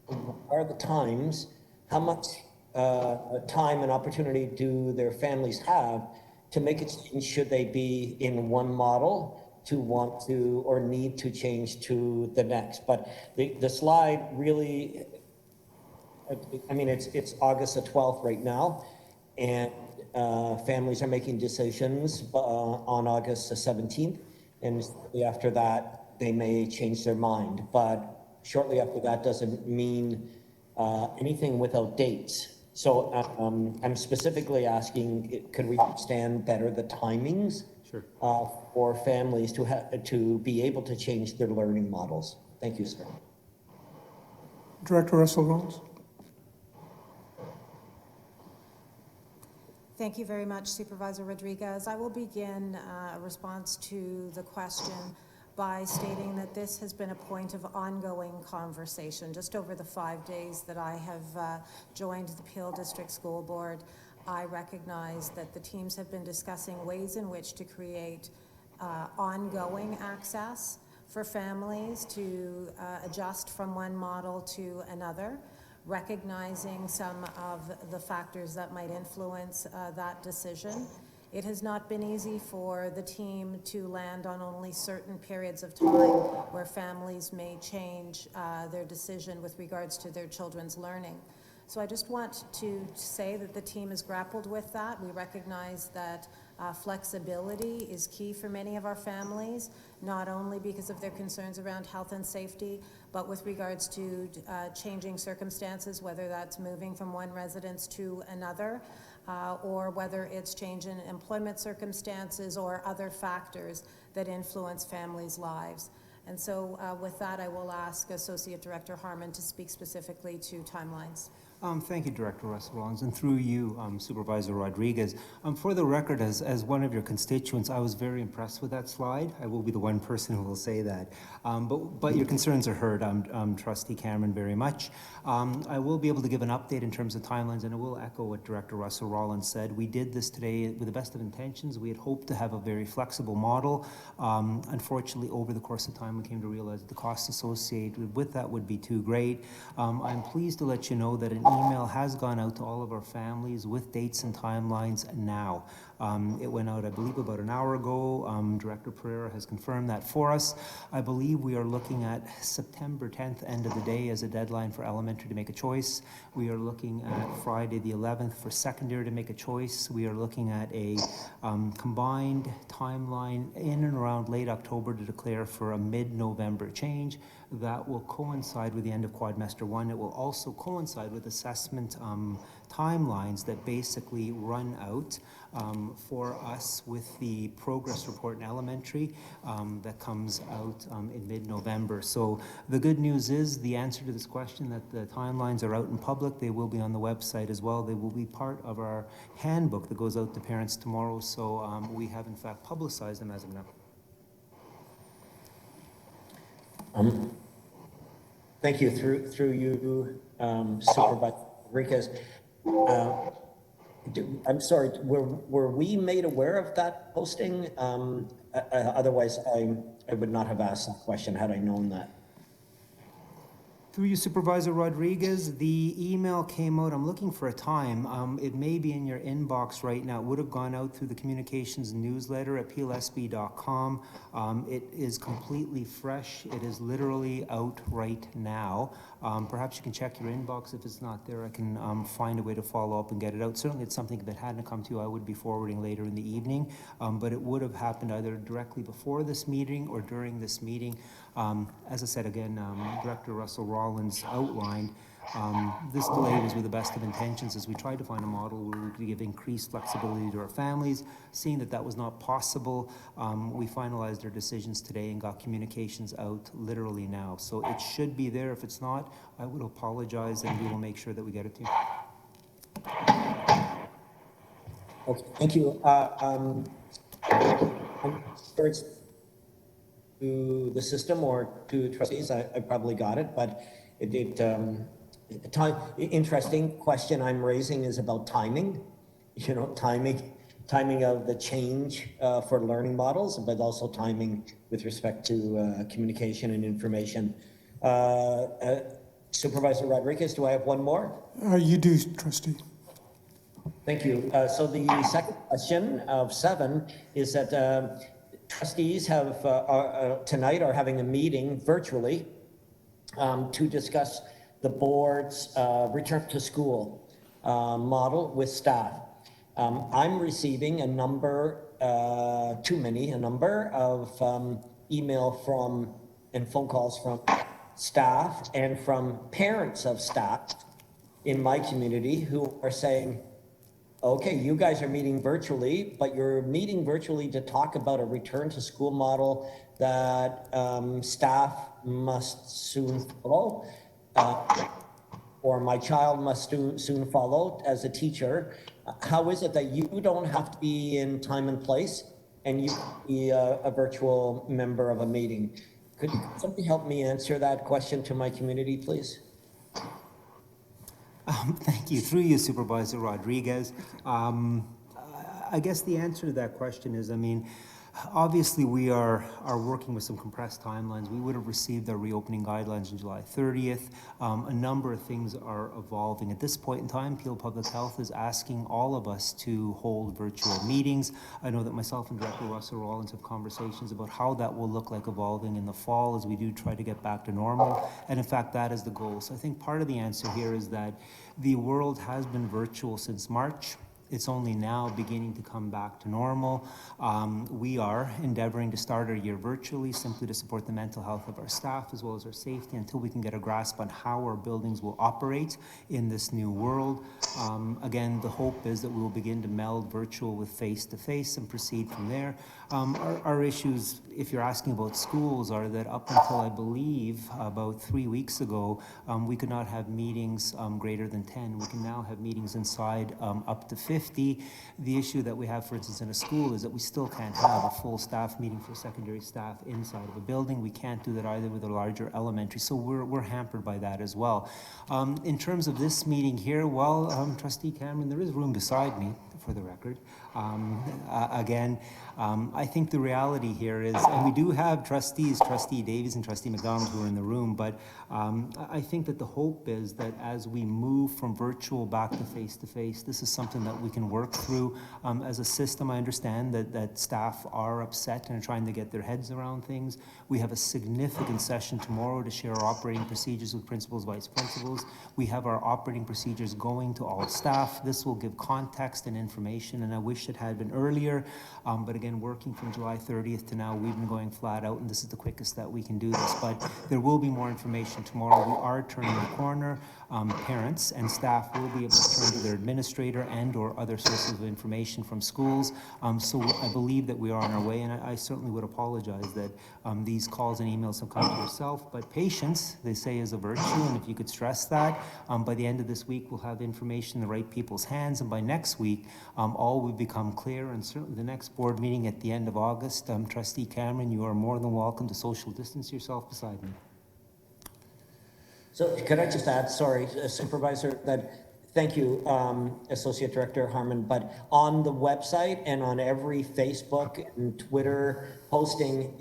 what are the times, how much time and opportunity do their families have to make a change, should they be in one model, to want to or need to change to the next. But the slide really, I mean, it's August the 12th right now, and families are making decisions on August the 17th, and after that, they may change their mind. But shortly after that doesn't mean anything without dates. So I'm specifically asking, could we understand better the timings? Sure. For families to be able to change their learning models? Thank you, sir. Director Russell Rollins. Thank you very much, Supervisor Rodriguez. I will begin a response to the question by stating that this has been a point of ongoing conversation. Just over the 5 days that I have joined the Peel District School Board, I recognize that the teams have been discussing ways in which to create ongoing access for families to adjust from one model to another, recognizing some of the factors that might influence that decision. It has not been easy for the team to land on only certain periods of time where families may change their decision with regards to their children's learning. So I just want to say that the team has grappled with that. We recognize that flexibility is key for many of our families, not only because of their concerns around health and safety, but with regards to changing circumstances, whether that's moving from one residence to another, or whether it's change in employment circumstances or other factors that influence families' lives. And so with that, I will ask Associate Director Harmon to speak specifically to timelines. Thank you, Director Russell Rollins, and through you, Supervisor Rodriguez. For the record, as one of your constituents, I was very impressed with that slide. I will be the one person who will say that. But your concerns are heard, Trustee Cameron, very much. I will be able to give an update in terms of timelines, and I will echo what Director Russell Rollins said. We did this today with the best of intentions. We had hoped to have a very flexible model. Unfortunately, over the course of time, we came to realize that the costs associated with that would be too great. I'm pleased to let you know that an email has gone out to all of our families with dates and timelines now. It went out, I believe, about an hour ago. Director Pereira has confirmed that for us. I believe we are looking at September 10th, end of the day, as a deadline for elementary to make a choice. We are looking at Friday the 11th for secondary to make a choice. We are looking at a combined timeline in and around late October to declare for a mid-November change. That will coincide with the end of quadrimester 1. It will also coincide with assessment timelines that basically run out for us with the progress report in elementary that comes out in mid-November. So the good news is the answer to this question, that the timelines are out in public. They will be on the website as well. They will be part of our handbook that goes out to parents tomorrow. So we have in fact publicized them as of now. Thank you. Through you, Supervisor Enriquez. I'm sorry, were we made aware of that posting? Otherwise, I would not have asked that question had I known that. Through you, Supervisor Rodriguez, the email came out, I'm looking for a time. It may be in your inbox right now. It would have gone out through the communications newsletter at peelsb.com. It is completely fresh. It is literally out right now. Perhaps you can check your inbox. If it's not there, I can find a way to follow up and get it out. Certainly it's something, if it hadn't come to you, I would be forwarding later in the evening. But it would have happened either directly before this meeting or during this meeting. As I said again, Director Russell Rollins outlined, this delay was with the best of intentions as we tried to find a model where we could give increased flexibility to our families. Seeing that that was not possible, we finalized our decisions today and got communications out literally now. So it should be there. If it's not, I would apologize and we will make sure that we get it to you. Okay, thank you. To the system or to trustees, I probably got it, but interesting question I'm raising is about timing. You know, timing of the change for learning models, but also timing with respect to communication and information. Supervisor Rodriguez, do I have one more? You do, Trustee. Thank you. So the second question of 7 is that trustees have tonight are having a meeting virtually to discuss the board's return to school model with staff. I'm receiving a number of email from and phone calls from staff and from parents of staff in my community who are saying, okay, you guys are meeting virtually, but you're meeting virtually to talk about a return to school model that staff must soon follow, or my child must soon follow as a teacher. How is it that you don't have to be in time and place and you can be a virtual member of a meeting? Could somebody help me answer that question to my community, please? Thank you. Through you, Supervisor Rodriguez. I guess the answer to that question is, I mean, Obviously, we are working with some compressed timelines. We would have received our reopening guidelines on July 30th. A number of things are evolving. At this point in time, Peel Public Health is asking all of us to hold virtual meetings. I know that myself and Director Russell Rollins have conversations about how that will look like evolving in the fall as we do try to get back to normal. And in fact, that is the goal. So I think part of the answer here is that the world has been virtual since March. It's only now beginning to come back to normal. We are endeavoring to start our year virtually simply to support the mental health of our staff as well as our safety until we can get a grasp on how our buildings will operate in this new world. Again, the hope is that we will begin to meld virtual with face-to-face and proceed from there. Our issues, if you're asking about schools, are that up until I believe about 3 weeks ago, we could not have meetings greater than 10. We can now have meetings inside up to 50. The issue that we have, for instance, in a school is that we still can't have a full staff meeting for secondary staff inside of a building. We can't do that either with a larger elementary, so we're hampered by that as well. In terms of this meeting here, well, Trustee Cameron, there is room beside me, for the record. I think the reality here is, and we do have trustees, Trustee Davies and Trustee McDonald, who are in the room, but I think that the hope is that as we move from virtual back to face-to-face, this is something that we can work through. As a system, I understand that staff are upset and are trying to get their heads around things. We have a significant session tomorrow to share our operating procedures with principals, vice principals. We have our operating procedures going to all staff. This will give context and information, and I wish it had been earlier, but again, working from July 30th to now, we've been going flat out, and this is the quickest that we can do this, but there will be more information tomorrow. We are turning the corner. Parents and staff will be able to turn to their administrator and or other sources of information from schools. So I believe that we are on our way, and I certainly would apologize that these calls and emails have come to yourself, but patience, they say, is a virtue, and if you could stress that, by the end of this week, we'll have information in the right people's hands, and by next week, all will become clear, and certainly the next board meeting at the end of August, Trustee Cameron, you are more than welcome to social distance yourself beside me. So could I just add, sorry, Supervisor, that thank you, Associate Director Harmon, but on the website and on every Facebook and Twitter posting,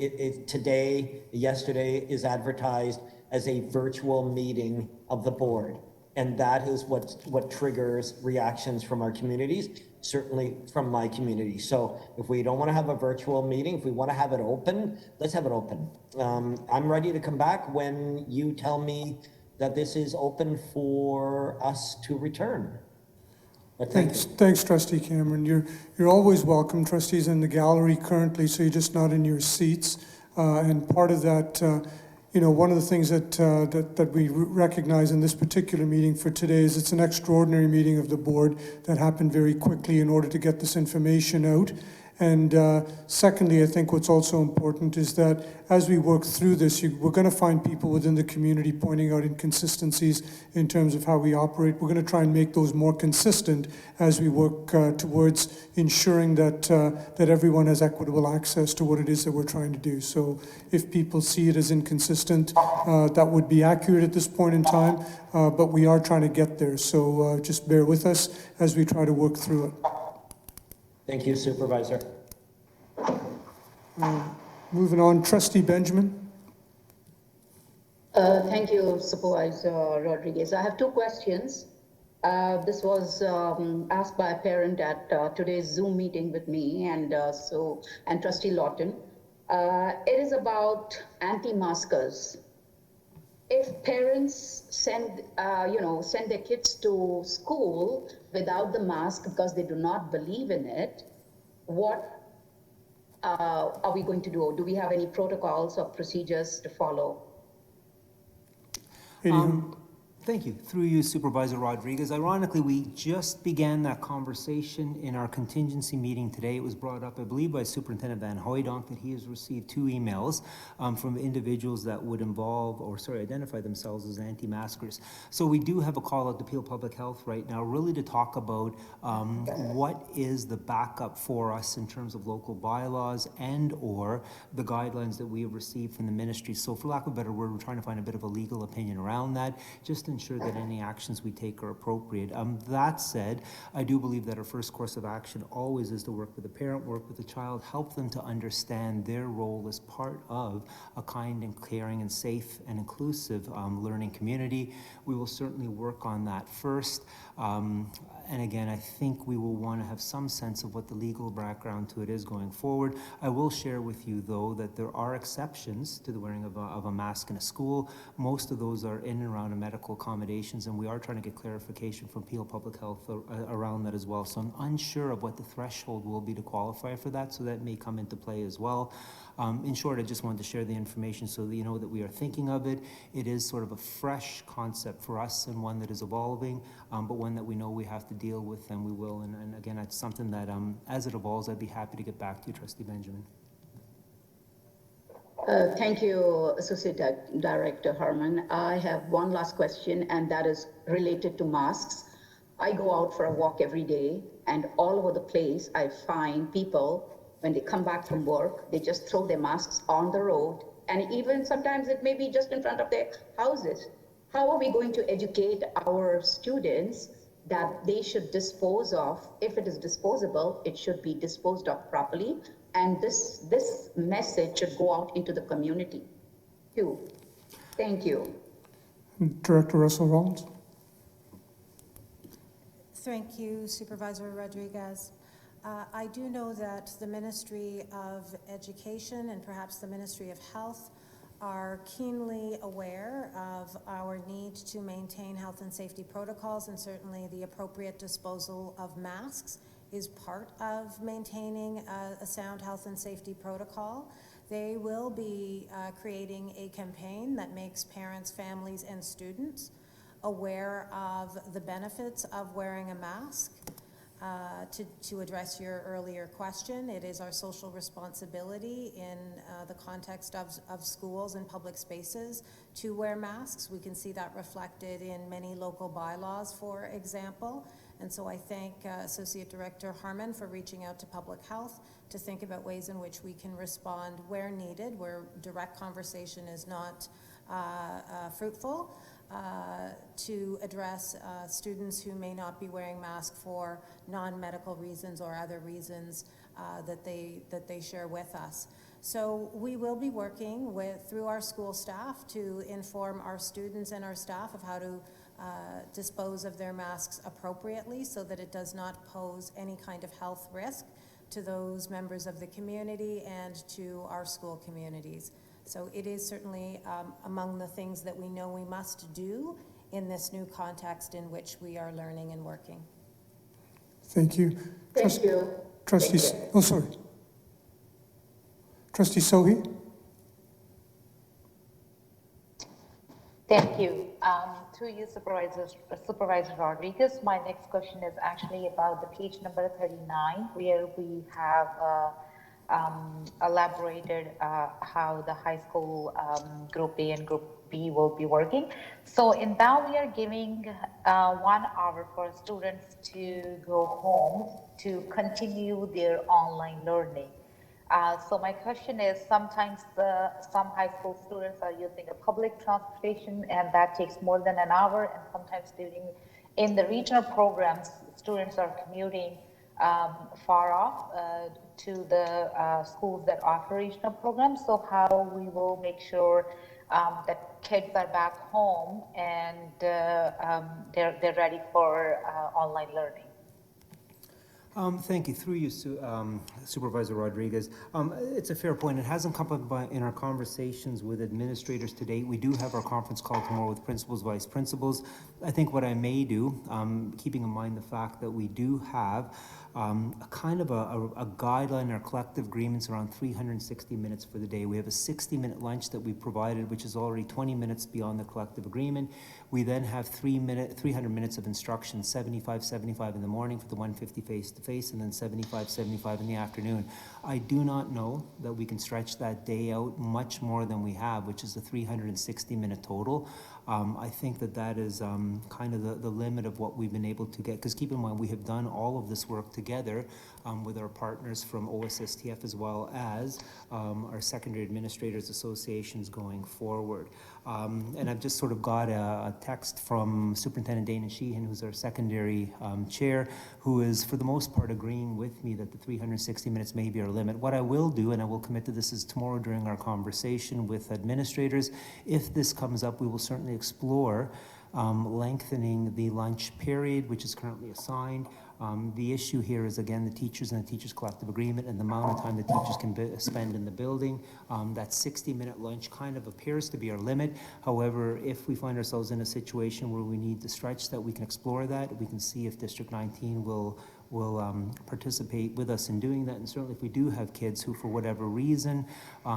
today, yesterday is advertised as a virtual meeting of the board. And that is what triggers reactions from our communities, certainly from my community. So if we don't want to have a virtual meeting, if we want to have it open, let's have it open. I'm ready to come back when you tell me that this is open for us to return. Thanks, Trustee Cameron. You're always welcome. Trustees in the gallery currently, so you're just not in your seats. And part of that, one of the things that we recognize in this particular meeting for today is it's an extraordinary meeting of the board that happened very quickly in order to get this information out. And secondly, I think what's also important is that as we work through this, we're going to find people within the community pointing out inconsistencies in terms of how we operate. We're going to try and make those more consistent as we work towards ensuring that everyone has equitable access to what it is that we're trying to do. So if people see it as inconsistent, that would be accurate at this point in time, but we are trying to get there. So just bear with us as we try to work through it. Thank you, Supervisor. Moving on, Trustee Benjamin. Thank you, Supervisor Rodriguez. I have two questions. This was asked by a parent at today's Zoom meeting with me and Trustee Lawton. It is about anti-maskers. If parents send their kids to school without the mask because they do not believe in it, what are we going to do? Do we have any protocols or procedures to follow? Thank you. Through you, Supervisor Rodriguez. Ironically, we just began that conversation in our contingency meeting today. It was brought up, I believe, by Superintendent Van Hooijdonk that he has received 2 emails from individuals that would identify themselves as anti-maskers. So we do have a call out to Peel Public Health right now, really to talk about what is the backup for us in terms of local bylaws and or the guidelines that we have received from the ministry. So for lack of a better word, we're trying to find a bit of a legal opinion around that, just ensure that any actions we take are appropriate. That said, I do believe that our first course of action always is to work with the parent, work with the child, help them to understand their role as part of a kind and caring and safe and inclusive learning community. We will certainly work on that first. And again, I think we will want to have some sense of what the legal background to it is going forward. I will share with you, though, that there are exceptions to the wearing of a mask in a school. Most of those are in and around medical accommodations, and we are trying to get clarification from Peel Public Health around that as well. So I'm unsure of what the threshold will be to qualify for that, so that may come into play as well. In short, I just wanted to share the information so that you know that we are thinking of it. It is sort of a fresh concept for us and one that is evolving, but one that we know we have to deal with, and we will. And again, it's something that as it evolves, I'd be happy to get back to you, Trustee Benjamin. Thank you, Associate Director Harmon. I have one last question, and that is related to masks. I go out for a walk every day, and all over the place, I find people, when they come back from work, they just throw their masks on the road, and even sometimes it may be just in front of their houses. How are we going to educate our students that they should dispose of, if it is disposable, it should be disposed of properly, and this message should go out into the community too. Thank you. Director Russell Rollins. Thank you, Supervisor Rodriguez. I do know that the Ministry of Education and perhaps the Ministry of Health are keenly aware of our need to maintain health and safety protocols, and certainly the appropriate disposal of masks is part of maintaining a sound health and safety protocol. They will be creating a campaign that makes parents, families, and students aware of the benefits of wearing a mask. To address your earlier question, it is our social responsibility in the context of schools and public spaces to wear masks. We can see that reflected in many local bylaws, for example. And so I thank Associate Director Harmon for reaching out to Public Health to think about ways in which we can respond where needed, where direct conversation is not fruitful, to address students who may not be wearing masks for non-medical reasons or other reasons that they share with us. So we will be working through our school staff to inform our students and our staff of how to dispose of their masks appropriately so that it does not pose any kind of health risk to those members of the community and to our school communities. So it is certainly among the things that we know we must do in this new context in which we are learning and working. Thank you. Thank you. Trustee, oh, sorry. Trustee Sohi. Thank you. To you, Supervisor Rodriguez, my next question is actually about the page number 39, where we have elaborated how the high school Group A and Group B will be working. So in that, we are giving 1 hour for students to go home to continue their online learning. So my question is, sometimes some high school students are using a public transportation, and that takes more than an hour, and sometimes in the regional programs, students are commuting far off to the schools that offer regional programs. So how we will make sure that kids are back home and they're ready for online learning. Thank you. Through you, Supervisor Rodriguez. It's a fair point. It hasn't come up in our conversations with administrators to date. We do have our conference call tomorrow with principals, vice principals. I think what I may do, keeping in mind the fact that we do have a kind of a guideline or collective agreements around 360 minutes for the day. We have a 60-minute lunch that we provided, which is already 20 minutes beyond the collective agreement. We then have 300 minutes of instruction, 75 in the morning for the 150 face-to-face, and then 75 in the afternoon. I do not know that we can stretch that day out much more than we have, which is a 360-minute total. I think that is kind of the limit of what we've been able to get, because keep in mind, we have done all of this work together with our partners from OSSTF as well as our secondary administrators associations going forward. And I've just sort of got a text from Superintendent Dana Sheehan, who's our secondary chair, who is for the most part agreeing with me that the 360 minutes may be our limit. What I will do, and I will commit to this, is tomorrow during our conversation with administrators, if this comes up, we will certainly explore lengthening the lunch period, which is currently assigned. The issue here is, again, the teachers and the teachers' collective agreement and the amount of time the teachers can spend in the building. That 60-minute lunch kind of appears to be our limit. However, if we find ourselves in a situation where we need to stretch that, we can explore that. We can see if District 19 will participate with us in doing that. And certainly if we do have kids who, for whatever reason,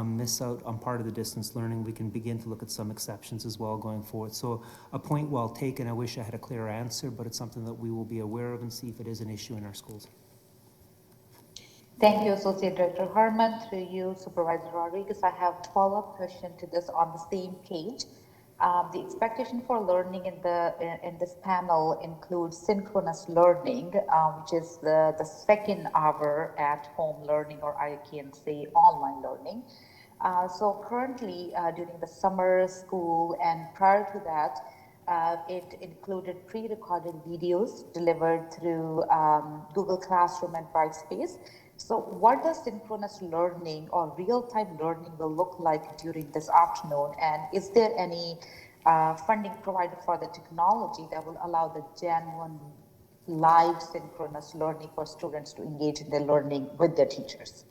miss out on part of the distance learning, we can begin to look at some exceptions as well going forward. So a point well taken. I wish I had a clear answer, but it's something that we will be aware of and see if it is an issue in our schools. Thank you, Associate Director Harmon. Through you, Supervisor Rodriguez, I have a follow-up question to this on the same page. The expectation for learning in this panel includes synchronous learning, which is the second hour at home learning, or I can say online learning. So currently during the summer school and prior to that, it included pre-recorded videos delivered through Google Classroom and Brightspace. So what does synchronous learning or real-time learning will look like during this afternoon? And is there any funding provided for the technology that will allow the genuine live synchronous learning for students to engage in their learning with their teachers?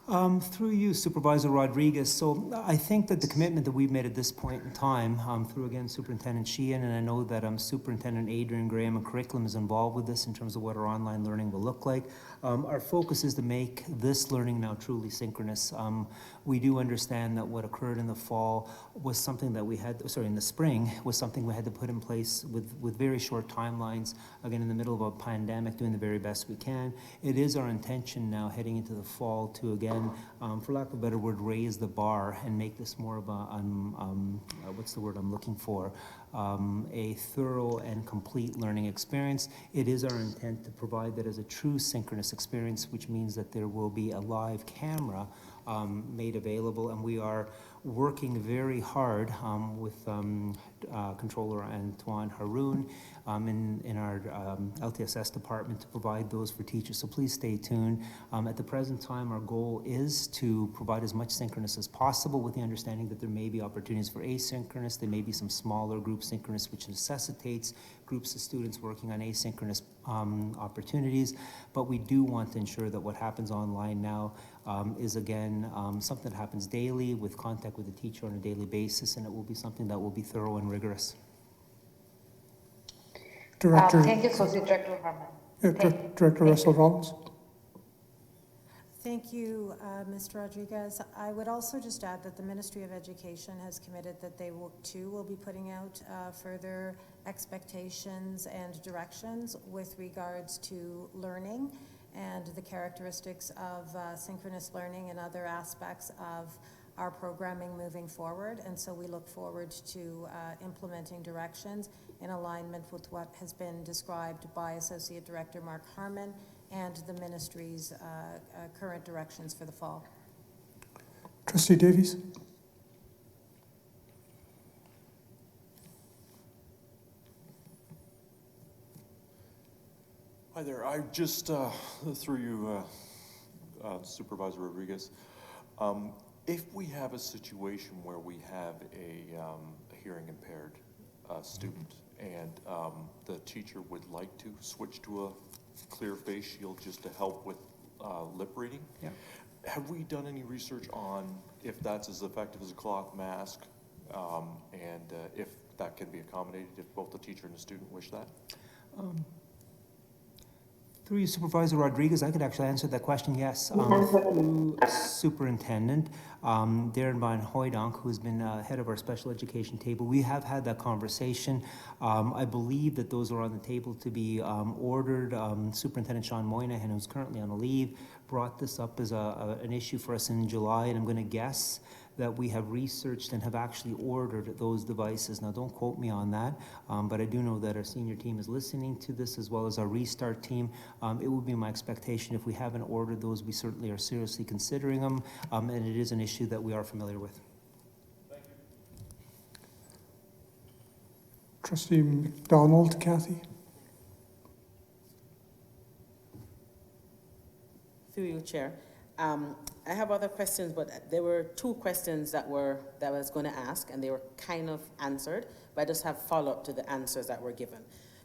Through you, Supervisor Rodriguez. So I think that the commitment that we've made at this point in time, through again Superintendent Sheehan, and I know that Superintendent Adrian Graham and curriculum is involved with this in terms of what our online learning will look like. Our focus is to make this learning now truly synchronous. We do understand that what occurred in the fall was something that we had, in the spring, was something we had to put in place with very short timelines, again in the middle of a pandemic, doing the very best we can. It is our intention now heading into the fall to again, for lack of a better word, raise the bar and make this more of a, what's the word I'm looking for, a thorough and complete learning experience. It is our intent to provide that as a true synchronous experience, which means that there will be a live camera made available, and we are working very hard with Controller Antoine Haroun in our LTSS department to provide those for teachers, so please stay tuned. At the present time, our goal is to provide as much synchronous as possible, with the understanding that there may be opportunities for asynchronous, there may be some smaller group synchronous, which necessitates groups of students working on asynchronous opportunities, but we do want to ensure that what happens online now is again something that happens daily with contact with the teacher on a daily basis, and it will be something that will be thorough and rigorous. Director, thank you, Associate Director Harmon. Director Russell Rollins. Thank you, Mr. Rodriguez. I would also just add that the Ministry of Education has committed that they will be putting out further expectations and directions with regards to learning and the characteristics of synchronous learning and other aspects of our programming moving forward. And so we look forward to implementing directions in alignment with what has been described by Associate Director Mark Harmon and the Ministry's current directions for the fall. Trustee Davies. Hi there. I just, through you, Supervisor Rodriguez, if we have a situation where we have a hearing impaired student and the teacher would like to switch to a clear face shield just to help with lip reading, have we done any research on if that's as effective as a cloth mask and if that can be accommodated if both the teacher and the student wish that? Through you, Supervisor Rodriguez, I could actually answer that question, yes. Through Superintendent Darren Van Hooydonk, who's been head of our special education table, we have had that conversation. I believe that those are on the table to be ordered. Superintendent Sean Moynihan, who's currently on a leave, brought this up as an issue for us in July, and I'm going to guess that we have researched and have actually ordered those devices. Now, don't quote me on that, but I do know that our senior team is listening to this, as well as our restart team. It would be my expectation if we haven't ordered those, we certainly are seriously considering them, and it is an issue that we are familiar with. Thank Trustee McDonald, Kathy. Through you, Chair. I have other questions, but there were two questions that I was going to ask, and they were kind of answered, but I just have follow-up to the answers that were given.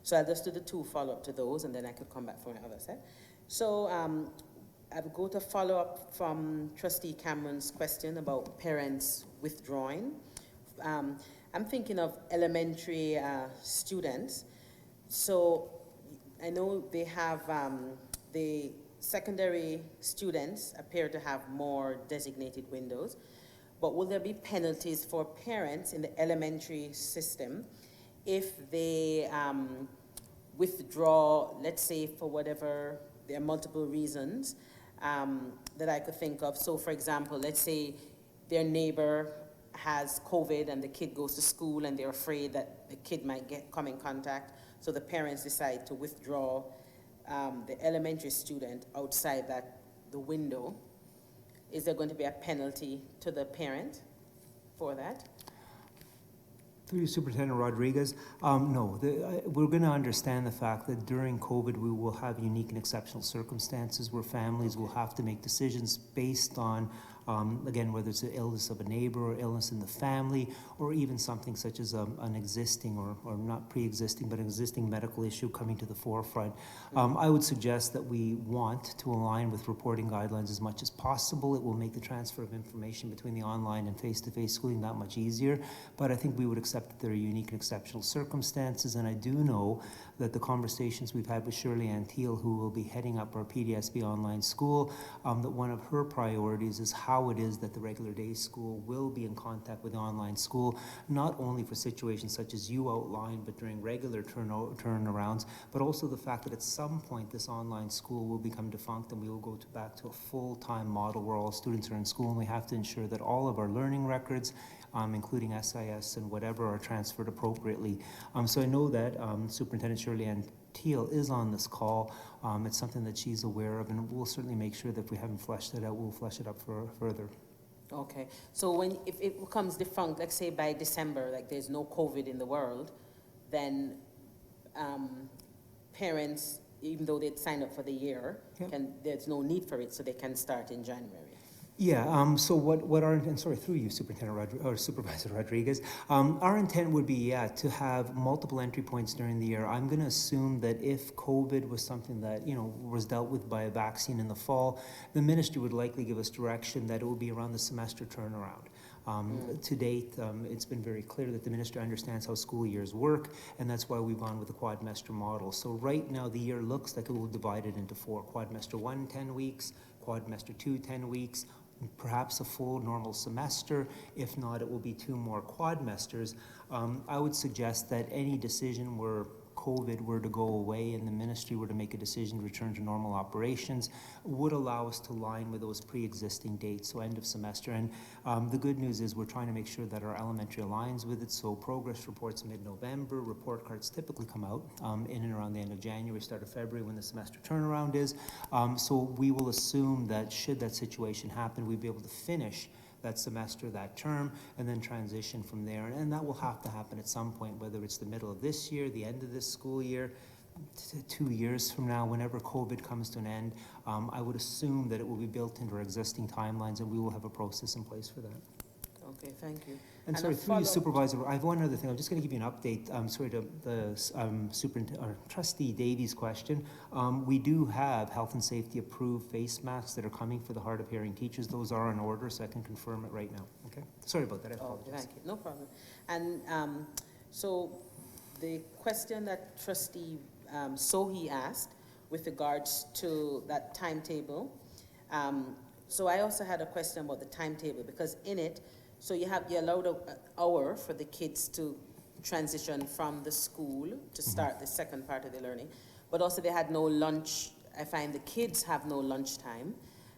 So I'll just do the two follow-up to those, and then I could come back for my other set. So I'll go to follow-up from Trustee Cameron's question about parents withdrawing. I'm thinking of elementary students. So I know they have the secondary students appear to have more designated windows, but will there be penalties for parents in the elementary system if they withdraw, let's say for whatever, there are multiple reasons that I could think of. So for example, let's say their neighbor has COVID and the kid goes to school and they're afraid that the kid might come in contact, so the parents decide to withdraw the elementary student outside the window. Is there going to be a penalty to the parent for that? Through you, Superintendent Rodriguez. No, we're going to understand the fact that during COVID we will have unique and exceptional circumstances where families will have to make decisions based on again, whether it's an illness of a neighbor or illness in the family, or even something such as an existing or not pre-existing, but an existing medical issue coming to the forefront. I would suggest that we want to align with reporting guidelines as much as possible. It will make the transfer of information between the online and face-to-face schooling that much easier, but I think we would accept that there are unique and exceptional circumstances, and I do know that the conversations we've had with Shirley Ann Teal, who will be heading up our PDSB online school, that one of her priorities is how it is that the regular day school will be in contact with the online school, not only for situations such as you outlined, but during regular turnarounds, but also the fact that at some point this online school will become defunct and we will go back to a full-time model where all students are in school, and we have to ensure that all of our learning records, including SIS and whatever, are transferred appropriately. So I know that Superintendent Shirley Ann Teal is on this call. It's something that she's aware of, and we'll certainly make sure that if we haven't fleshed it out, we'll flesh it up further. Okay, so if it becomes defunct, let's say by December, like there's no COVID in the world, then parents, even though they'd signed up for the year, there's no need for it, so they can start in January. Yeah, so what our intent, sorry, through you, Supervisor Rodriguez, our intent would be, to have multiple entry points during the year. I'm going to assume that if COVID was something that, was dealt with by a vaccine in the fall, the ministry would likely give us direction that it would be around the semester turnaround. To date, it's been very clear that the minister understands how school years work, and that's why we've gone with the quadmester model. So right now, the year looks like it will divide it into 4. Quadmester 1, 10 weeks, quadmester 2, 10 weeks, perhaps a full normal semester. If not, it will be 2 more quadmesters. I would suggest that any decision where COVID were to go away and the ministry were to make a decision to return to normal operations would allow us to align with those pre-existing dates, so end of semester. And the good news is we're trying to make sure that our elementary aligns with it, so progress reports mid-November, report cards typically come out in and around the end of January, start of February when the semester turnaround is. So we will assume that should that situation happen, we'd be able to finish that semester, that term, and then transition from there. And that will have to happen at some point, whether it's the middle of this year, the end of this school year, 2 years from now, whenever COVID comes to an end. I would assume that it will be built into our existing timelines, and we will have a process in place for that. Okay, thank you. And sorry, through you, Supervisor, I have one other thing. I'm just going to give you an update. Sorry to the Trustee Davies' question. We do have health and safety approved face masks that are coming for the hard of hearing teachers. Those are in order, so I can confirm it right now. Okay. Sorry about that. I apologize. Thank you. No problem. And so the question that Trustee Sohi asked with regards to that timetable. So I also had a question about the timetable, because in it, so you allowed an hour for the kids to transition from the school to start the second part of the learning, but also they had no lunch. I find the kids have no lunch time,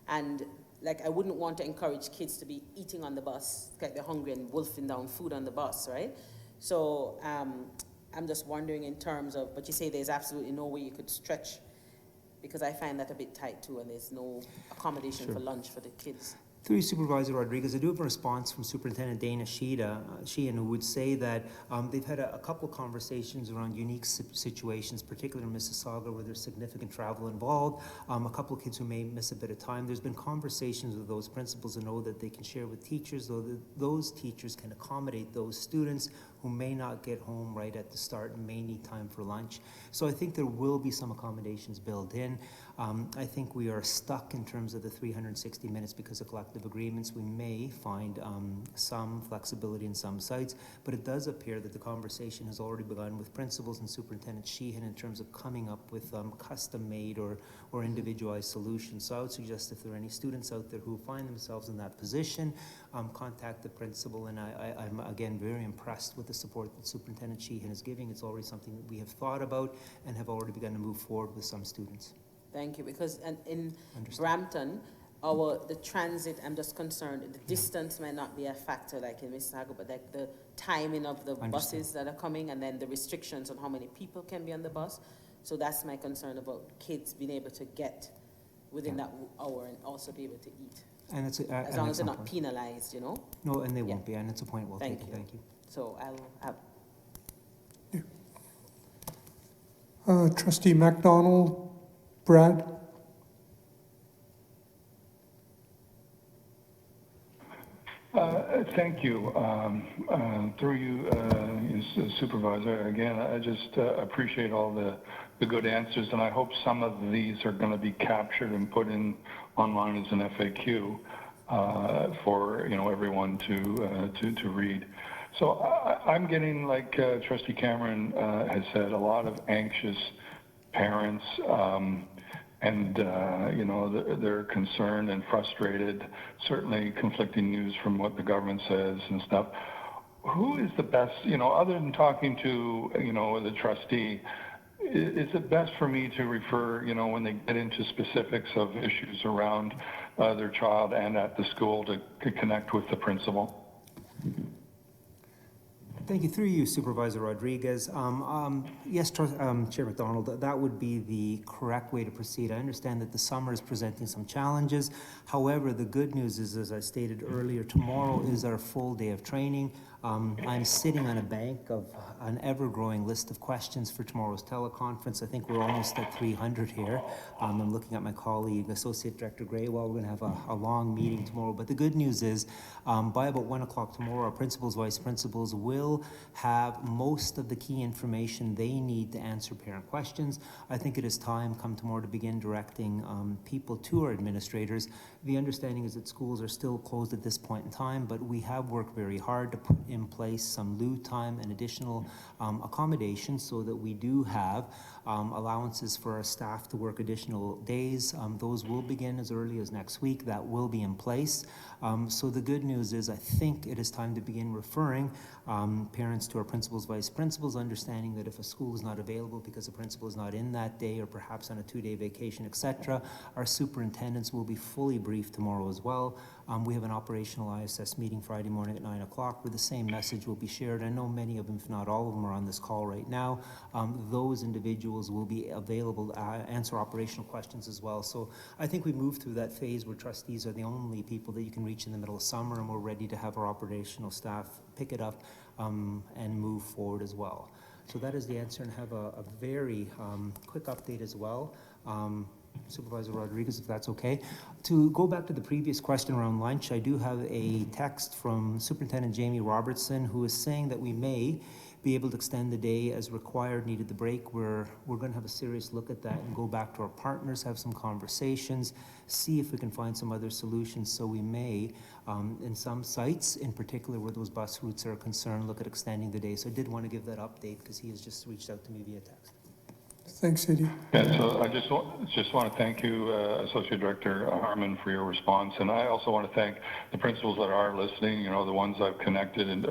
and like I wouldn't want to encourage kids to be eating on the bus, like they're hungry and wolfing down food on the bus, right? So I'm just wondering in terms of, but you say there's absolutely no way you could stretch, because I find that a bit tight too, and there's no accommodation for lunch for the kids. Through you, Supervisor Rodriguez, I do have a response from Superintendent Dana Sheehan, who would say that they've had a couple of conversations around unique situations, particularly in Mississauga, where there's significant travel involved, a couple of kids who may miss a bit of time. There's been conversations with those principals and know that they can share with teachers, though those teachers can accommodate those students who may not get home right at the start and may need time for lunch. So I think there will be some accommodations built in. I think we are stuck in terms of the 360 minutes because of collective agreements. We may find some flexibility in some sites, but it does appear that the conversation has already begun with principals and Superintendent Sheehan in terms of coming up with custom-made or individualized solutions. So I would suggest if there are any students out there who find themselves in that position, contact the principal, and I'm again very impressed with the support that Superintendent Sheehan is giving. It's already something that we have thought about and have already begun to move forward with some students. Thank you, because in Brampton, the transit, I'm just concerned, the distance might not be a factor like in Mississauga, but like the timing of the buses that are coming and then the restrictions on how many people can be on the bus. So that's my concern about kids being able to get within that hour and also be able to eat. And it's as long as they're not penalized, you know? No, and they won't be, and it's a point well taken. Thank you. So I'll have... Trustee MacDonald, Brad? Thank you. Through you, Supervisor, again, I just appreciate all the good answers, and I hope some of these are going to be captured and put in online as an FAQ for everyone to read. So I'm getting, like Trustee Cameron has said, a lot of anxious parents, and they're concerned and frustrated. Certainly conflicting news from what the government says and stuff. Who is the best, other than talking to the trustee, is it best for me to refer, when they get into specifics of issues around their child and at the school to connect with the principal? Thank you. Through you, Supervisor Rodriguez. Yes, Chair McDonald, that would be the correct way to proceed. I understand that the summer is presenting some challenges. However, the good news is, as I stated earlier, tomorrow is our full day of training. I'm sitting on a bank of an ever-growing list of questions for tomorrow's teleconference. I think we're almost at 300 here. I'm looking at my colleague, Associate Director Graywell. We're going to have a long meeting tomorrow. But the good news is, by about 1 o'clock tomorrow, our principals, vice principals will have most of the key information they need to answer parent questions. I think it is time, come tomorrow, to begin directing people to our administrators. The understanding is that schools are still closed at this point in time, but we have worked very hard to put in place some loo time and additional accommodations so that we do have allowances for our staff to work additional days. Those will begin as early as next week. That will be in place. So the good news is I think it is time to begin referring parents to our principals, vice principals, understanding that if a school is not available because the principal is not in that day or perhaps on a 2-day vacation, etc., our superintendents will be fully briefed tomorrow as well. We have an operational ISS meeting Friday morning at 9 o'clock where the same message will be shared. I know many of them, if not all of them, are on this call right now. Those individuals will be available to answer operational questions as well. So I think we moved through that phase where trustees are the only people that you can reach in the middle of summer, and we're ready to have our operational staff pick it up and move forward as well. So that is the answer, and have a very quick update as well. Supervisor Rodriguez, if that's okay. To go back to the previous question around lunch, I do have a text from Superintendent Jamie Robertson, who is saying that we may be able to extend the day as required, needed the break. We're going to have a serious look at that and go back to our partners, have some conversations, see if we can find some other solutions. So we may, in some sites, in particular where those bus routes are concerned, look at extending the day. So I did want to give that update because he has just reached out to me via text. Thanks, Eddie. Yeah, so I just want to thank you, Associate Director Harmon, for your response. And I also want to thank the principals that are listening, the ones I've connected and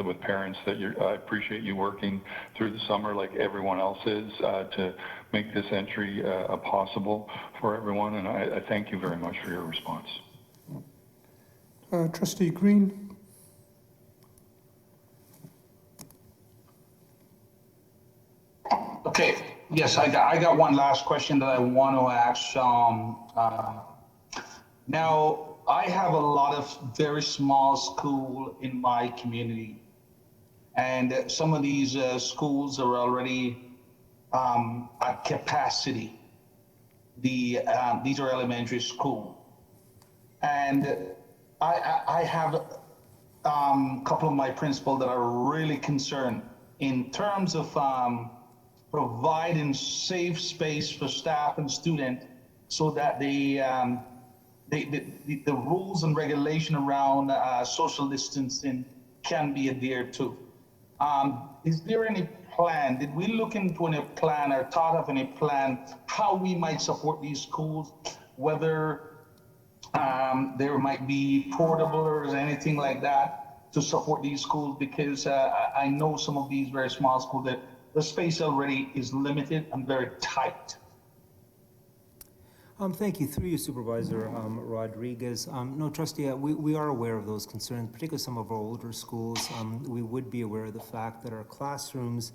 with parents that I appreciate you working through the summer like everyone else is to make this entry possible for everyone. And I thank you very much for your response. Trustee Green. Okay. Yes, I got one last question that I want to ask. Now, I have a lot of very small school in my community, and some of these schools are already at capacity. These are elementary school, and I have a couple of my principals that are really concerned in terms of providing safe space for staff and students so that the rules and regulation around social distancing can be adhered to. Is there any plan? Did we look into any plan or thought of any plan how we might support these schools, whether there might be portable or anything like that to support these schools? Because I know some of these very small schools that the space already is limited and very tight. Thank you. Through you, Supervisor Rodriguez. No, Trustee, we are aware of those concerns, particularly some of our older schools. We would be aware of the fact that our classrooms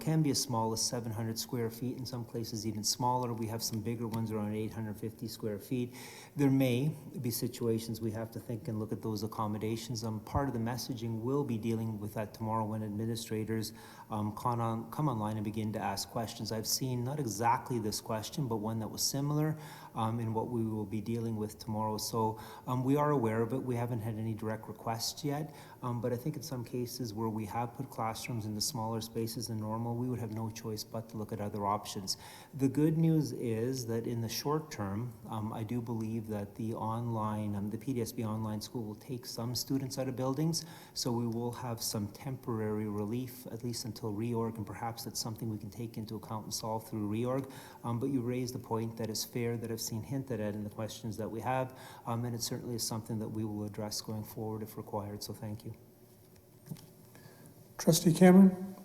can be as small as 700 square feet, in some places even smaller. We have some bigger ones around 850 square feet. There may be situations we have to think and look at those accommodations. Part of the messaging will be dealing with that tomorrow when administrators come online and begin to ask questions. I've seen not exactly this question, but one that was similar in what we will be dealing with tomorrow. So we are aware of it. We haven't had any direct requests yet, but I think in some cases where we have put classrooms into smaller spaces than normal, we would have no choice but to look at other options. The good news is that in the short term, I do believe that the online, the PDSB online school will take some students out of buildings, so we will have some temporary relief, at least until reorg, and perhaps that's something we can take into account and solve through reorg. But you raised a point that is fair, that I've seen hinted at in the questions that we have, and it certainly is something that we will address going forward if required, so thank you. Trustee Cameron?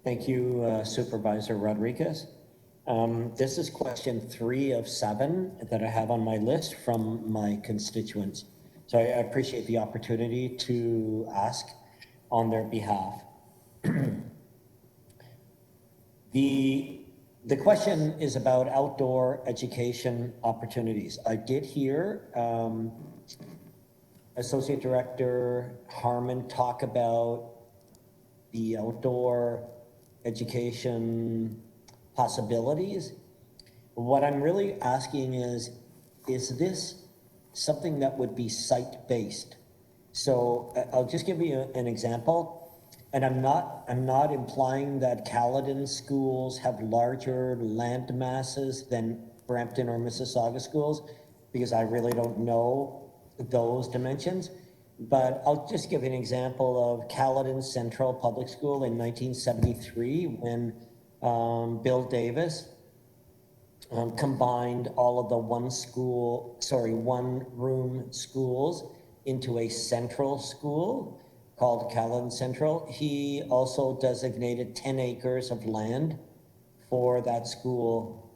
Thank you, Supervisor Rodriguez. This is question 3 of 7 that I have on my list from my constituents. So I appreciate the opportunity to ask on their behalf. The question is about outdoor education opportunities. I did hear Associate Director Harmon talk about the outdoor education possibilities. What I'm really asking is this something that would be site-based? So I'll just give you an example. And I'm not implying that Caledon schools have larger land masses than Brampton or Mississauga schools, because I really don't know those dimensions. But I'll just give you an example of Caledon Central Public School in 1973, when Bill Davis combined all of the one room schools into a central school called Caledon Central. He also designated 10 acres of land for that school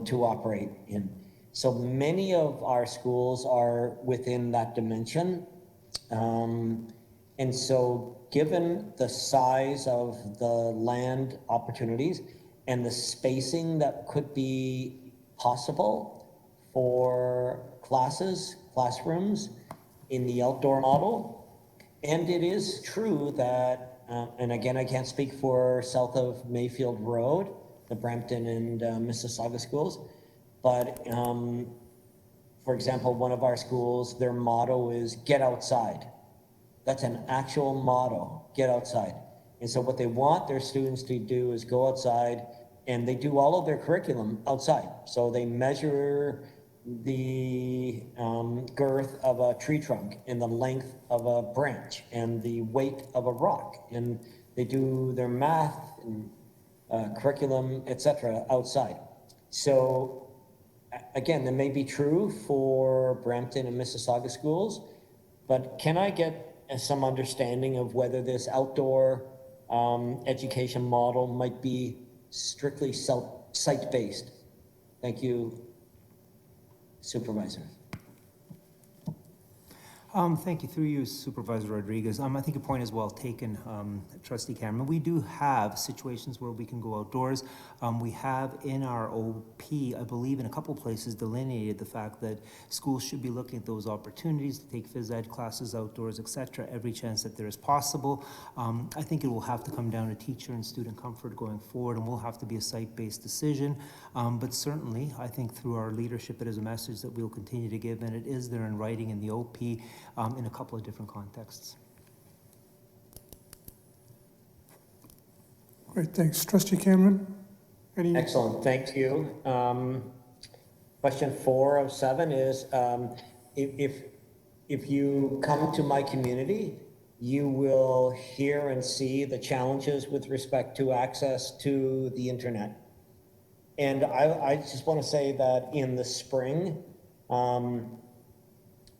to operate in. So many of our schools are within that dimension. And so given the size of the land opportunities and the spacing that could be possible for classrooms in the outdoor model, and it is true that, and again, I can't speak for south of Mayfield Road, the Brampton and Mississauga schools, but for example, one of our schools, their motto is get outside. That's an actual motto, get outside. And so what they want their students to do is go outside, and they do all of their curriculum outside. So they measure the girth of a tree trunk and the length of a branch and the weight of a rock, and they do their math and curriculum, etc., outside. So again, that may be true for Brampton and Mississauga schools, but can I get some understanding of whether this outdoor education model might be strictly site-based? Thank you, Supervisor. Thank you. Through you, Supervisor Rodriguez. I think your point is well taken, Trustee Cameron. We do have situations where we can go outdoors. We have in our OP, I believe in a couple places, delineated the fact that schools should be looking at those opportunities to take phys ed classes outdoors, etc., every chance that there is possible. I think it will have to come down to teacher and student comfort going forward, and will have to be a site-based decision. But certainly, I think through our leadership, it is a message that we'll continue to give, and it is there in writing in the OP. In a couple of different contexts. Great, thanks. Trustee Cameron? Any? Excellent, thank you. Question 4 of 7 is, if you come to my community, you will hear and see the challenges with respect to access to the internet. And I just want to say that in the spring,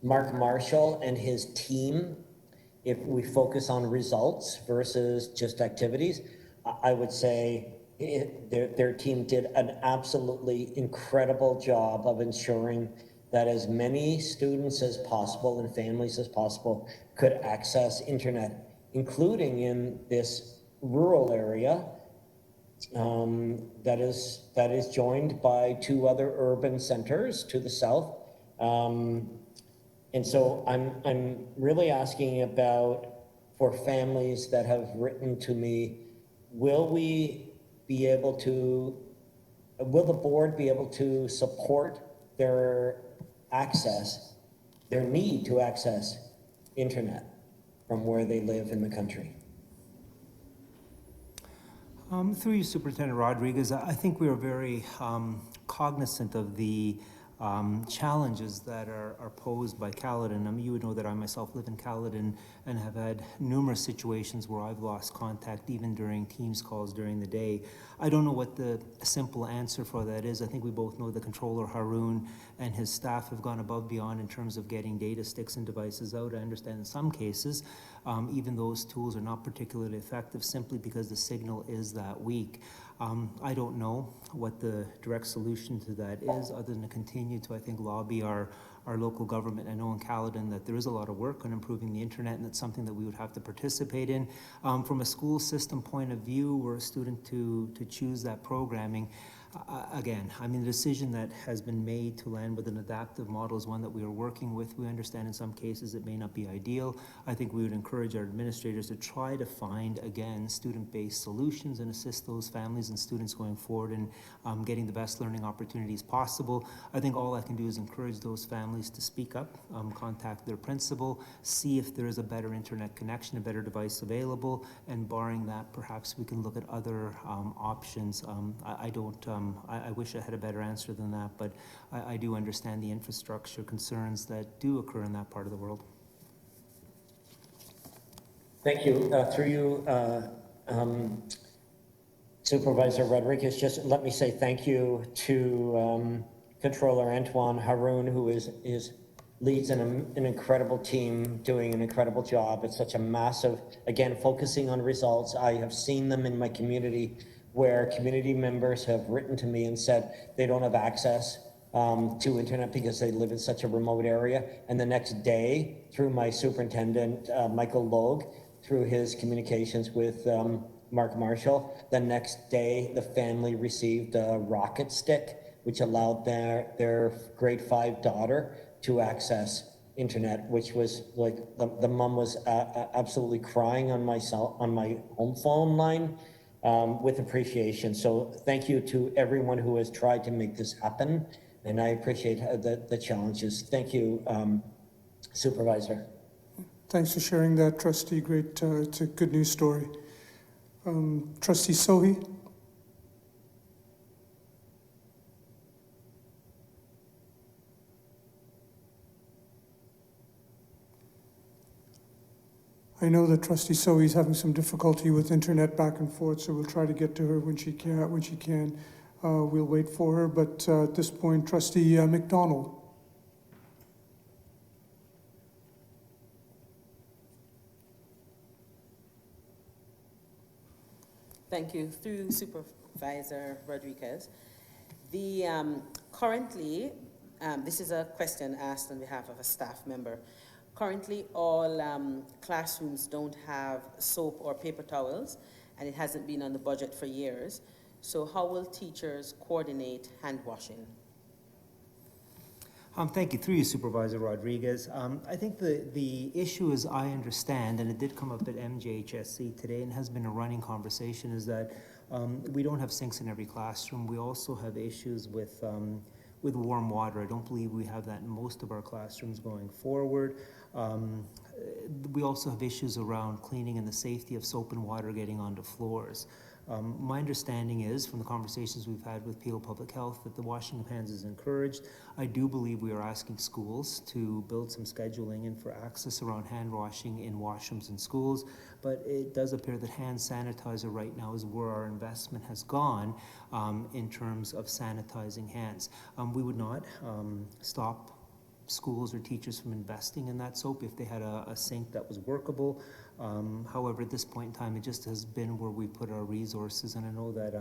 Mark Marshall and his team, if we focus on results versus just activities, I would say their team did an absolutely incredible job of ensuring that as many students as possible and families as possible could access internet, including in this rural area that is joined by 2 other urban centers to the south. And so I'm really asking about, for families that have written to me, will the board be able to support their need to access internet from where they live in the country? Through you, Superintendent Rodriguez, I think we are very cognizant of the challenges that are posed by Caledon. I mean, you would know that I myself live in Caledon and have had numerous situations where I've lost contact even during Teams calls during the day. I don't know what the simple answer for that is. I think we both know the controller, Haroon, and his staff have gone above beyond in terms of getting data sticks and devices out. I understand in some cases, even those tools are not particularly effective simply because the signal is that weak. I don't know what the direct solution to that is, other than to continue to, I think, lobby our local government. I know in Caledon that there is a lot of work on improving the internet, and that's something that we would have to participate in. From a school system point of view, or a student to choose that programming, again, I mean, the decision that has been made to land with an adaptive model is one that we are working with. We understand in some cases it may not be ideal. I think we would encourage our administrators to try to find, again, student-based solutions and assist those families and students going forward in getting the best learning opportunities possible. I think all I can do is encourage those families to speak up, contact their principal, see if there is a better internet connection, a better device available, and barring that, perhaps we can look at other options. I wish I had a better answer than that, but I do understand the infrastructure concerns that do occur in that part of the world. Thank you. Through you, Supervisor Rodriguez, just let me say thank you to Controller Antoine Haroon, who leads an incredible team, doing an incredible job. It's such a massive, again, focusing on results. I have seen them in my community where community members have written to me and said they don't have access to internet because they live in such a remote area. And the next day, through my superintendent, Michael Logue, through his communications with Mark Marshall, the next day the family received a rocket stick, which allowed their grade 5 daughter to access internet, which was like, the mom was absolutely crying on my home phone line. With appreciation. So thank you to everyone who has tried to make this happen, and I appreciate the challenges. Thank you, Supervisor. Thanks for sharing that, Trustee. Great, it's a good news story. Trustee Sohi? I know that Trustee Sohi is having some difficulty with internet back and forth, so we'll try to get to her when she can. We'll wait for her, but at this point, Trustee McDonald. Thank you. Through Supervisor Rodriguez. Currently, this is a question asked on behalf of a staff member. currently all classrooms don't have soap or paper towels, and it hasn't been on the budget for years. So how will teachers coordinate hand washing? Thank you. Through you, Supervisor Rodriguez. I think the issue, as I understand, and it did come up at MJHSC today and has been a running conversation, is that we don't have sinks in every classroom. We also have issues with warm water. I don't believe we have that in most of our classrooms going forward. We also have issues around cleaning and the safety of soap and water getting onto floors. My understanding is, from the conversations we've had with Peel Public Health, that the washing of hands is encouraged. I do believe we are asking schools to build some scheduling in for access around hand washing in washrooms in schools, but it does appear that hand sanitizer right now is where our investment has gone in terms of sanitizing hands. We would not stop schools or teachers from investing in that soap if they had a sink that was workable. However, at this point in time, it just has been where we put our resources, and I know that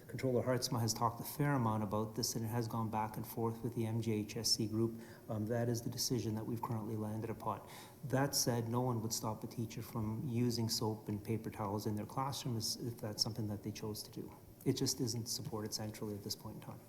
Controller Hartzma has talked a fair amount about this, and it has gone back and forth with the MJHSC group. That is the decision that we've currently landed upon. That said, no one would stop a teacher from using soap and paper towels in their classrooms if that's something that they chose to do. It just isn't supported centrally at this point in time.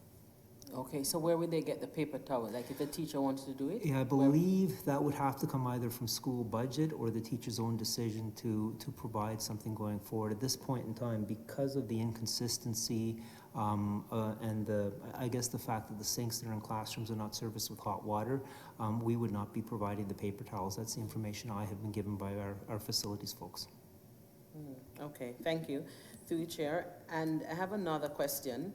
Okay, so where would they get the paper towel? Like if the teacher wanted to do it? Yeah, I believe that would have to come either from school budget or the teacher's own decision to provide something going forward. At this point in time, because of the inconsistency and I guess the fact that the sinks that are in classrooms are not serviced with hot water, we would not be providing the paper towels. That's the information I have been given by our facilities folks. Okay, thank you. Through the chair. And I have another question.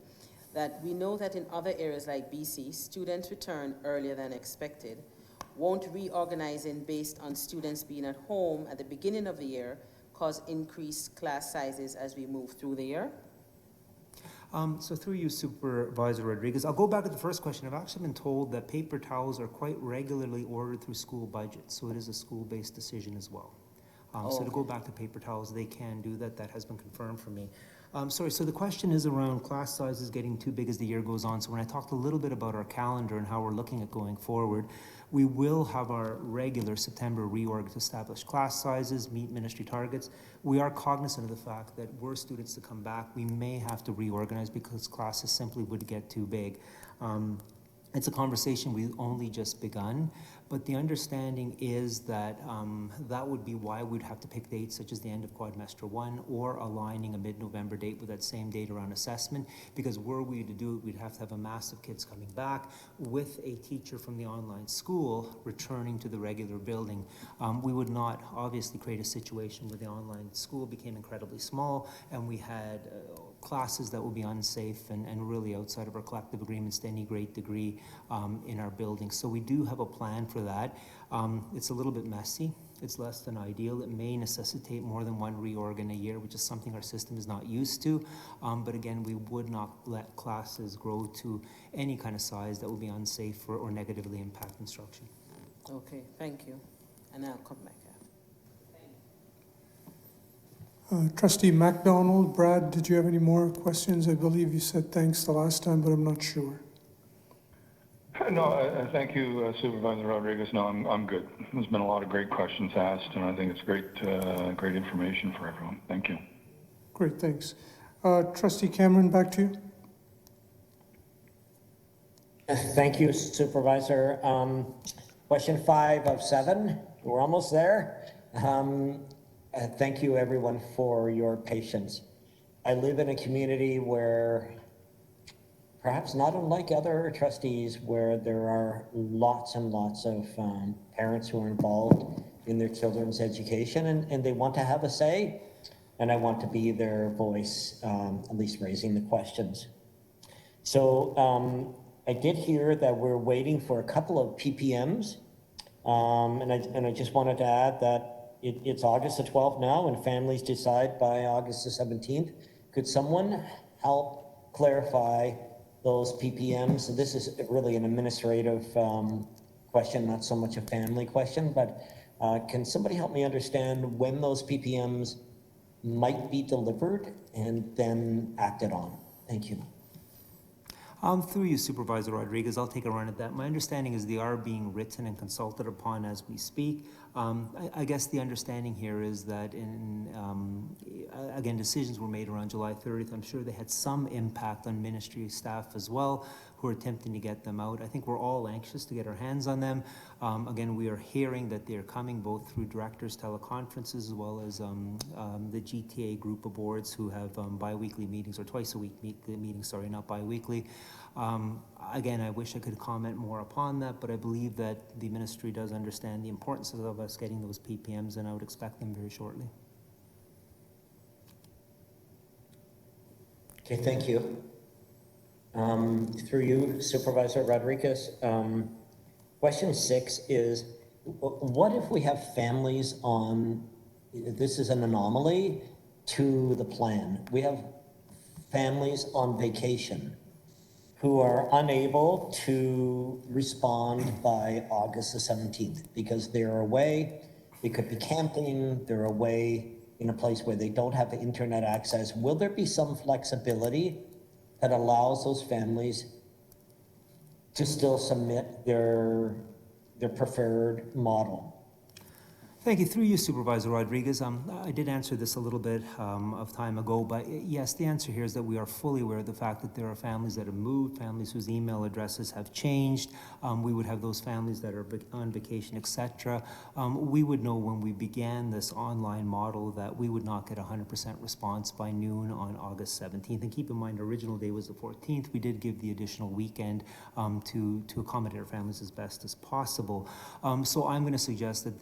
That we know that in other areas like BC, students return earlier than expected. Won't reorganizing based on students being at home at the beginning of the year cause increased class sizes as we move through the year? So through you, Supervisor Rodriguez, I'll go back to the first question. I've actually been told that paper towels are quite regularly ordered through school budgets, so it is a school-based decision as well. So to go back to paper towels, they can do that. That has been confirmed for me. Sorry, so the question is around class sizes getting too big as the year goes on. So when I talked a little bit about our calendar and how we're looking at going forward, we will have our regular September reorg to establish class sizes, meet ministry targets. We are cognizant of the fact that were students to come back, we may have to reorganize because classes simply would get too big. It's a conversation we've only just begun, but the understanding is that that would be why we'd have to pick dates such as the end of quadrimester 1 or aligning a mid-November date with that same date around assessment, because were we to do it, we'd have to have a mass of kids coming back with a teacher from the online school returning to the regular building. We would not obviously create a situation where the online school became incredibly small and we had classes that would be unsafe and really outside of our collective agreements to any great degree in our building. So we do have a plan for that. It's a little bit messy. It's less than ideal. It may necessitate more than one reorg in a year, which is something our system is not used to. But again, we would not let classes grow to any kind of size that would be unsafe or negatively impact instruction. Okay, thank you. And I'll come back. Trustee MacDonald, Brad, did you have any more questions? I believe you said thanks the last time, but I'm not sure. No, thank you, Supervisor Rodriguez. No, I'm good. There's been a lot of great questions asked, and I think it's great information for everyone. Thank you. Great, thanks. Trustee Cameron, back to you. Thank you, Supervisor. Question 5 of 7. We're almost there. Thank you, everyone, for your patience. I live in a community where, perhaps not unlike other trustees, where there are lots and lots of parents who are involved in their children's education, and they want to have a say, and I want to be their voice, at least raising the questions. So I did hear that we're waiting for a couple of PPMs, and I just wanted to add that it's August the 12th now, and families decide by August the 17th. Could someone help clarify those PPMs? So this is really an administrative question, not so much a family question, but can somebody help me understand when those PPMs might be delivered and then acted on? Thank you. Through you, Supervisor Rodriguez, I'll take a run at that. My understanding is they are being written and consulted upon as we speak. I guess the understanding here is that again, decisions were made around July 30th. I'm sure they had some impact on ministry staff as well, who are attempting to get them out. I think we're all anxious to get our hands on them. Again, we are hearing that they're coming both through directors' teleconferences as well as the GTA group of boards who have bi-weekly meetings, or twice a week meetings, sorry, not bi-weekly. Again, I wish I could comment more upon that, but I believe that the ministry does understand the importance of us getting those PPMs, and I would expect them very shortly. Okay, thank you. Through you, Supervisor Rodriguez. Question 6 is, what if we have families on, this is an anomaly to the plan. We have families on vacation who are unable to respond by August the 17th because they're away. They could be camping, they're away in a place where they don't have internet access. Will there be some flexibility that allows those families to still submit their preferred model? Thank you. Through you, Supervisor Rodriguez. I did answer this a little bit of time ago, but yes, the answer here is that we are fully aware of the fact that there are families that have moved, families whose email addresses have changed. We would have those families that are on vacation, etc. We would know when we began this online model that we would not get 100% response by noon on August 17th. And keep in mind, original day was the 14th. We did give the additional weekend to accommodate our families as best as possible. So I'm going to suggest that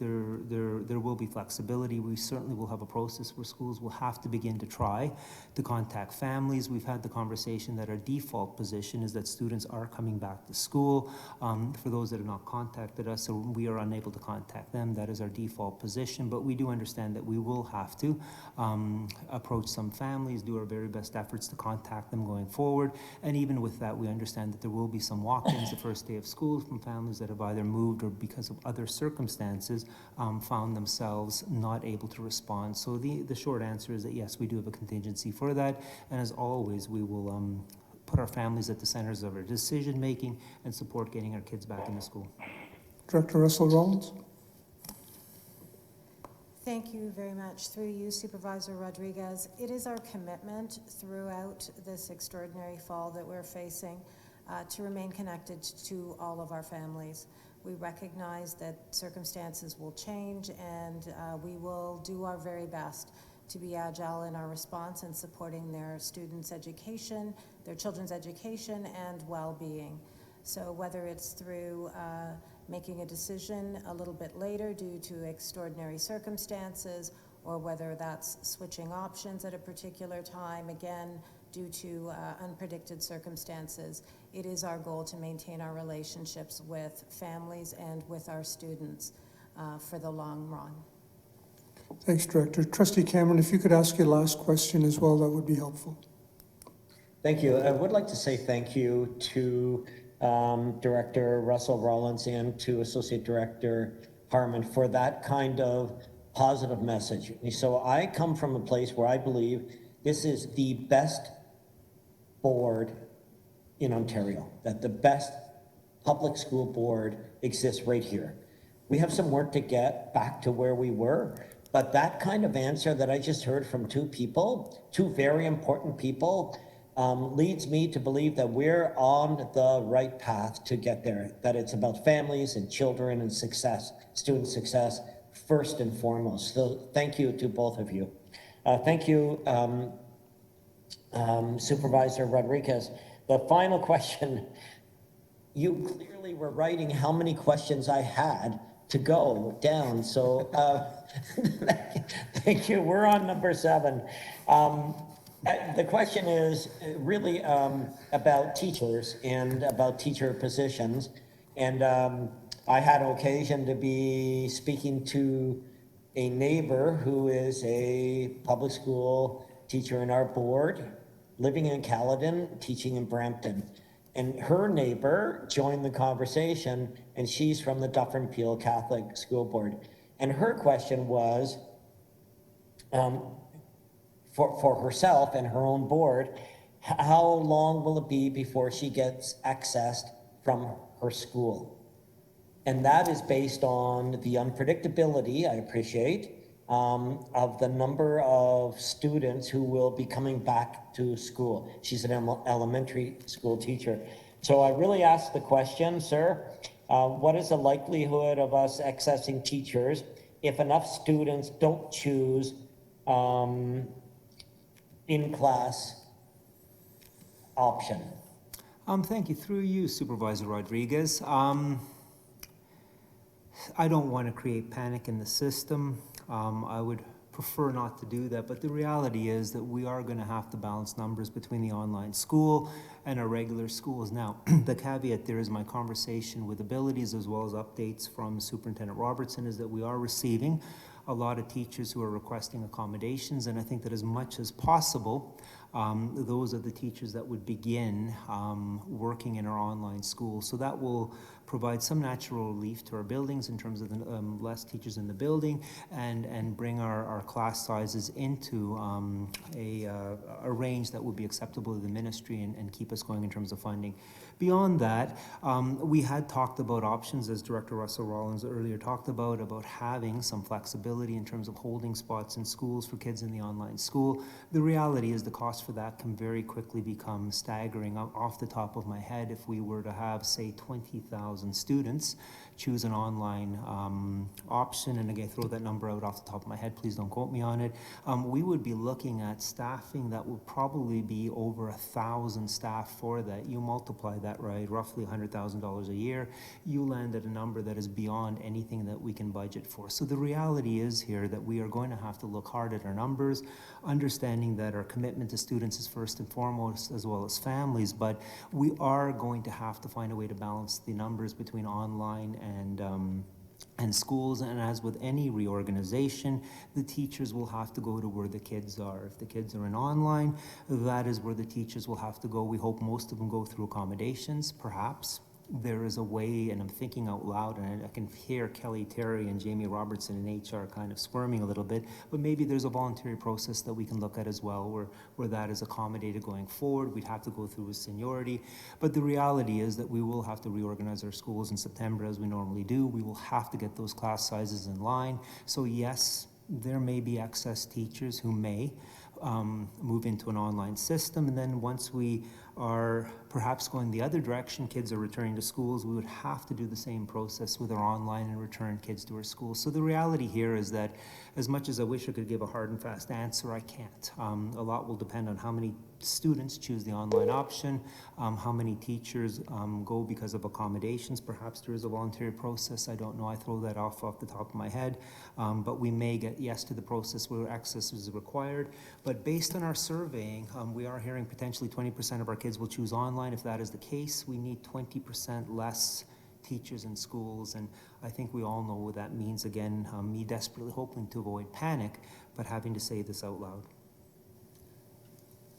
there will be flexibility. We certainly will have a process where schools will have to begin to try to contact families. We've had the conversation that our default position is that students are coming back to school. For those that have not contacted us, so we are unable to contact them, that is our default position. But we do understand that we will have to approach some families, do our very best efforts to contact them going forward. And even with that, we understand that there will be some walk-ins the first day of school from families that have either moved or because of other circumstances found themselves not able to respond. So the short answer is that yes, we do have a contingency for that. And as always, we will put our families at the centers of our decision making and support getting our kids back into school. Director Russell Rollins. Thank you very much. Through you, Supervisor Rodriguez. It is our commitment throughout this extraordinary fall that we're facing to remain connected to all of our families. We recognize that circumstances will change, and we will do our very best to be agile in our response and supporting their students' education, their children's education and well-being. So whether it's through making a decision a little bit later due to extraordinary circumstances, or whether that's switching options at a particular time, again, due to unpredicted circumstances, it is our goal to maintain our relationships with families and with our students for the long run. Thanks, Director. Trustee Cameron, if you could ask your last question as well, that would be helpful. Thank you. I would like to say thank you to Director Russell Rollins and to Associate Director Harmon for that kind of positive message. So I come from a place where I believe this is the best board in Ontario, that the best public school board exists right here. We have some work to get back to where we were, but that kind of answer that I just heard from two people, two very important people, leads me to believe that we're on the right path to get there, that it's about families and children and success, student success, first and foremost. So thank you to both of you. Thank you, Supervisor Rodriguez. The final question, you clearly were writing how many questions I had to go down. So thank you. We're on number 7. The question is really about teachers and about teacher positions. And I had an occasion to be speaking to a neighbor who is a public school teacher in our board, living in Caledon, teaching in Brampton. And her neighbor joined the conversation, and she's from the Dufferin Peel Catholic School Board. And her question was, for herself and her own board, how long will it be before she gets accessed from her school? And that is based on the unpredictability, I appreciate, of the number of students who will be coming back to school. She's an elementary school teacher. So I really asked the question, sir, what is the likelihood of us accessing teachers if enough students don't choose in-class option? Thank you. Through you, Supervisor Rodriguez. I don't want to create panic in the system. I would prefer not to do that, but the reality is that we are going to have to balance numbers between the online school and our regular schools. Now, the caveat there is my conversation with Abilities as well as updates from Superintendent Robertson is that we are receiving a lot of teachers who are requesting accommodations, and I think that as much as possible, those are the teachers that would begin working in our online school. So that will provide some natural relief to our buildings in terms of the, less teachers in the building and bring our class sizes into a range that would be acceptable to the ministry and keep us going in terms of funding. Beyond that, we had talked about options, as Director Russell Rollins earlier talked about having some flexibility in terms of holding spots in schools for kids in the online school. The reality is the cost for that can very quickly become staggering. Off the top of my head, if we were to have, say, 20,000 students choose an online option, and again, throw that number out off the top of my head, please don't quote me on it, we would be looking at staffing that would probably be over 1,000 staff for that. You multiply that, right, roughly $100,000 a year, you land at a number that is beyond anything that we can budget for. So the reality is here that we are going to have to look hard at our numbers, understanding that our commitment to students is first and foremost, as well as families, but we are going to have to find a way to balance the numbers between online and schools. And as with any reorganization, the teachers will have to go to where the kids are. If the kids are in online, that is where the teachers will have to go. We hope most of them go through accommodations, perhaps. There is a way, and I'm thinking out loud, and I can hear Kelly Terry and Jamie Robertson in HR kind of squirming a little bit, but maybe there's a voluntary process that we can look at as well where that is accommodated going forward. We'd have to go through with seniority, but the reality is that we will have to reorganize our schools in September as we normally do. We will have to get those class sizes in line. So yes, there may be excess teachers who may move into an online system, and then once we are perhaps going the other direction, kids are returning to schools, we would have to do the same process with our online and return kids to our schools. So the reality here is that as much as I wish I could give a hard and fast answer, I can't. A lot will depend on how many students choose the online option, how many teachers go because of accommodations. Perhaps there is a voluntary process. I don't know. I throw that off the top of my head. But we may get yes to the process where access is required. But based on our surveying, we are hearing potentially 20% of our kids will choose online. If that is the case, we need 20% less teachers in schools, and I think we all know what that means. Again, me desperately hoping to avoid panic, but having to say this out loud.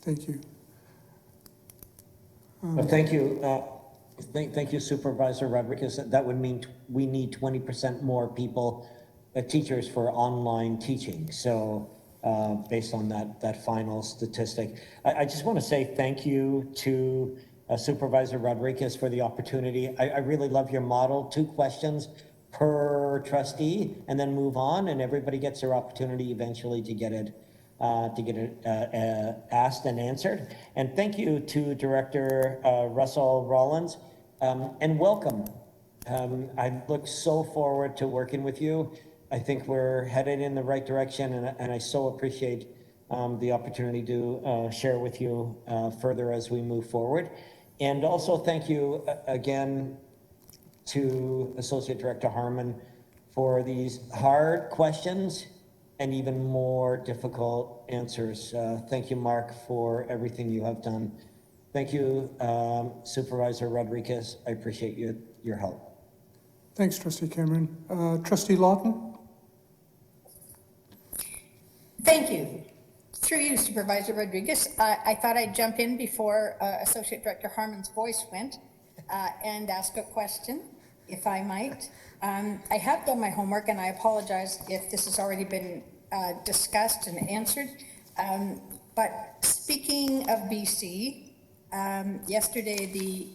Thank you. Thank you. Thank you, Supervisor Rodriguez. That would mean we need 20% more people, teachers for online teaching. So based on that final statistic, I just want to say thank you to Supervisor Rodriguez for the opportunity. I really love your model. 2 questions per trustee and then move on, and everybody gets their opportunity eventually to get it asked and answered. And thank you to Director Russell Rollins, and welcome. I look so forward to working with you. I think we're headed in the right direction, and I so appreciate the opportunity to share with you further as we move forward. And also thank you again to Associate Director Harmon for these hard questions and even more difficult answers. Thank you, Mark, for everything you have done. Thank you, Supervisor Rodriguez. I appreciate your help. Thanks, Trustee Cameron. Trustee Lawton? Thank you. Through you, Supervisor Rodriguez. I thought I'd jump in before Associate Director Harmon's voice went and ask a question, if I might. I have done my homework, and I apologize if this has already been discussed and answered. But speaking of BC, yesterday the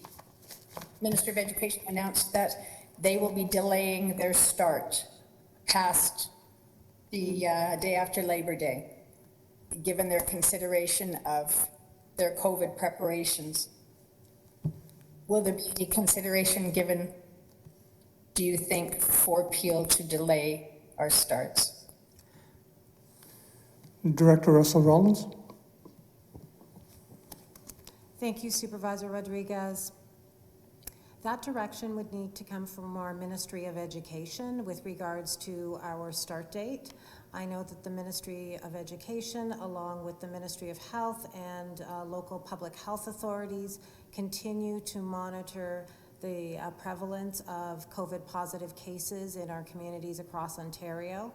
Minister of Education announced that they will be delaying their start past the day after Labor Day, given their consideration of their COVID preparations. Will there be any consideration given, do you think, for Peel to delay our starts? Director Russell Rollins. Thank you, Supervisor Rodriguez. That direction would need to come from our Ministry of Education with regards to our start date. I know that the Ministry of Education, along with the Ministry of Health and local public health authorities, continue to monitor the prevalence of COVID positive cases in our communities across Ontario.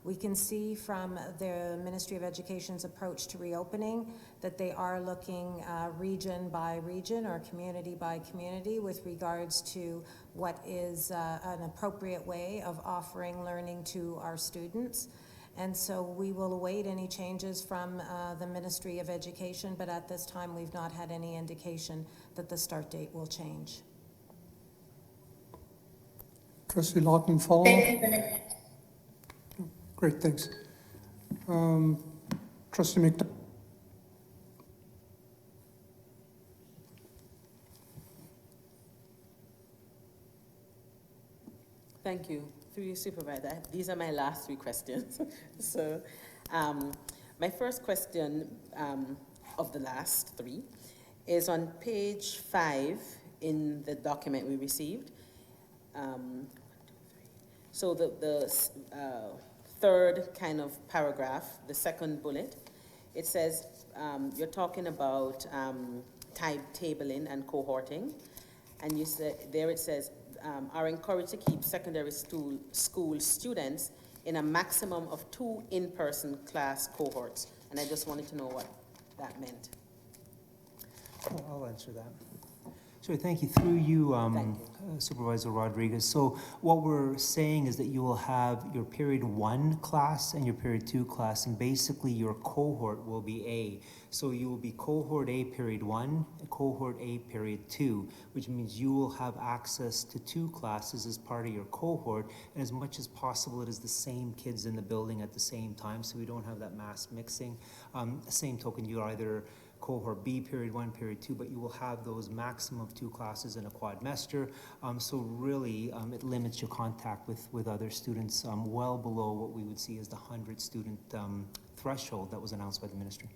We can see from the Ministry of Education's approach to reopening that they are looking region by region or community by community with regards to what is an appropriate way of offering learning to our students. And so we will await any changes from the Ministry of Education, but at this time we've not had any indication that the start date will change. Trustee Lawton, follow up? Great, thanks. Trustee McDonald. Thank you. Through you, Supervisor. These are my last three questions. So my first question of the last three is on page 5 in the document we received. So the third kind of paragraph, the second bullet, it says you're talking about timetabling and cohorting, and you said there it says are encouraged to keep secondary school students in a maximum of 2 in-person class cohorts, and I just wanted to know what that meant. I'll answer that. Sure, thank you. Through you, Supervisor Rodriguez. So what we're saying is that you will have your period 1 class and your period 2 class, and basically your cohort will be A. So you will be cohort A period 1, cohort A period 2, which means you will have access to 2 classes as part of your cohort, and as much as possible it is the same kids in the building at the same time, so we don't have that mass mixing. Same token, you either cohort B, period 1, period 2, but you will have those maximum of 2 classes in a quadmester. So really, it limits your contact with other students well below what we would see as the 100 student threshold that was announced by the ministry.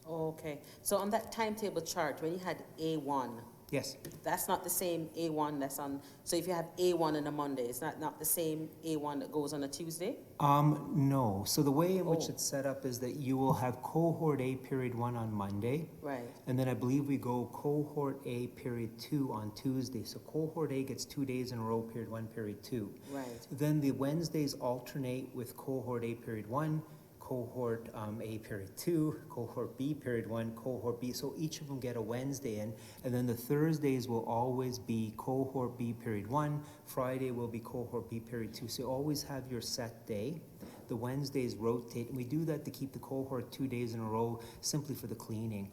Okay, so on that timetable chart, when you had A1, yes, that's not the same A1 that's on, so if you have A1 on a Monday, it's not the same A1 that goes on a Tuesday? No. So the way in which it's set up is that you will have cohort A period 1 on Monday. Right. And then I believe we go cohort A period 2 on Tuesday. So cohort A gets 2 days in a row, period 1, period 2. Right. Then the Wednesdays alternate with cohort A period 1, cohort A period 2, cohort B period 1, cohort B. So each of them get a Wednesday in, and then the Thursdays will always be cohort B period 1, Friday will be cohort B period 2. So you always have your set day. The Wednesdays rotate, and we do that to keep the cohort 2 days in a row simply for the cleaning.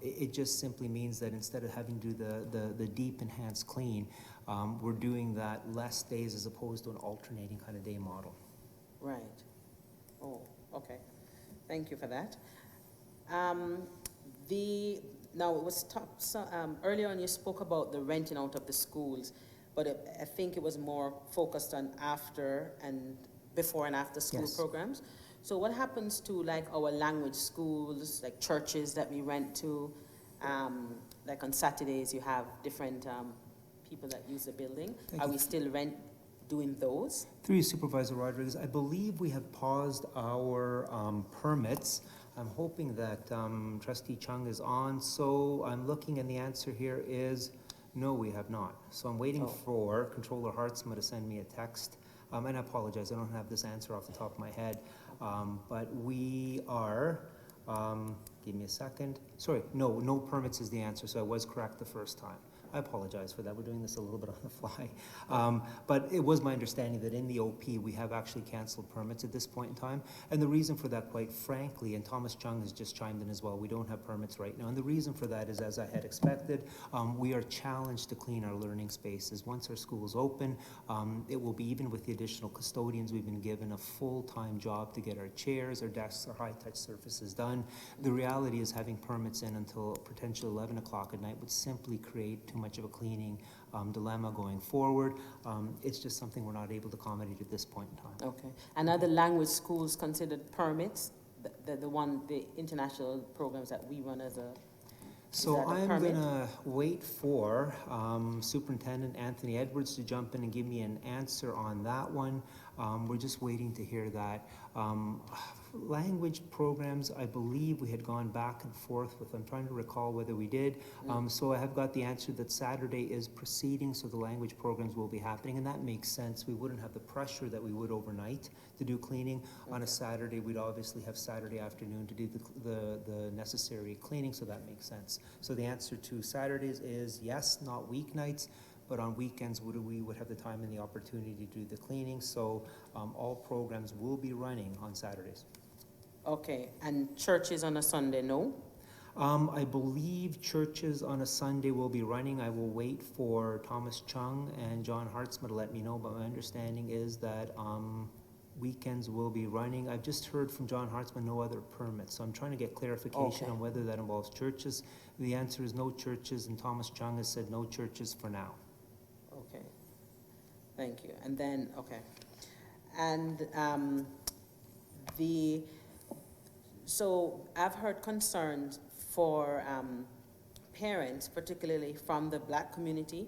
It just simply means that instead of having to do the deep enhanced clean, we're doing that less days as opposed to an alternating kind of day model. Right. Oh, okay. Thank you for that. Now it was earlier on you spoke about the renting out of the schools, but I think it was more focused on before and after school programs. So what happens to like our language schools, like churches that we rent to? Like on Saturdays you have different people that use the building. Are we still doing those? Through you, Supervisor Rodriguez, I believe we have paused our permits. I'm hoping that Trustee Chung is on, so I'm looking, and the answer here is no, we have not. So I'm waiting for Controller Hartzma to send me a text, and I apologize, I don't have this answer off the top of my head, but we are, give me a second. Sorry, no permits is the answer, so I was correct the first time. I apologize for that. We're doing this a little bit on the fly. But it was my understanding that in the OP, we have actually canceled permits at this point in time. And the reason for that, quite frankly, and Thomas Chung has just chimed in as well, we don't have permits right now. And the reason for that is, as I had expected, we are challenged to clean our learning spaces. Once our schools open, it will be, even with the additional custodians, we've been given a full-time job to get our chairs, our desks, our high-touch surfaces done. The reality is having permits in until potentially 11 o'clock at night would simply create too much of a cleaning dilemma going forward. It's just something we're not able to accommodate at this point in time. Okay. And are the language schools considered permits? The international programs that we run as a... So I'm going to wait for Superintendent Anthony Edwards to jump in and give me an answer on that one. We're just waiting to hear that. Language programs, I believe we had gone back and forth with, I'm trying to recall whether we did. So I have got the answer that Saturday is proceeding, so the language programs will be happening, and that makes sense. We wouldn't have the pressure that we would overnight to do cleaning. On a Saturday, we'd obviously have Saturday afternoon to do the necessary cleaning, so that makes sense. So the answer to Saturdays is yes, not weeknights, but on weekends we would have the time and the opportunity to do the cleaning. So all programs will be running on Saturdays. Okay, and churches on a Sunday, no? I believe churches on a Sunday will be running. I will wait for Thomas Chung and John Hartzman to let me know, but my understanding is that weekends will be running. I've just heard from John Hartzman no other permits, so I'm trying to get clarification on whether that involves churches. The answer is no churches, and Thomas Chung has said no churches for now. Okay, thank you. And then, okay. And so I've heard concerns for parents, particularly from the Black community,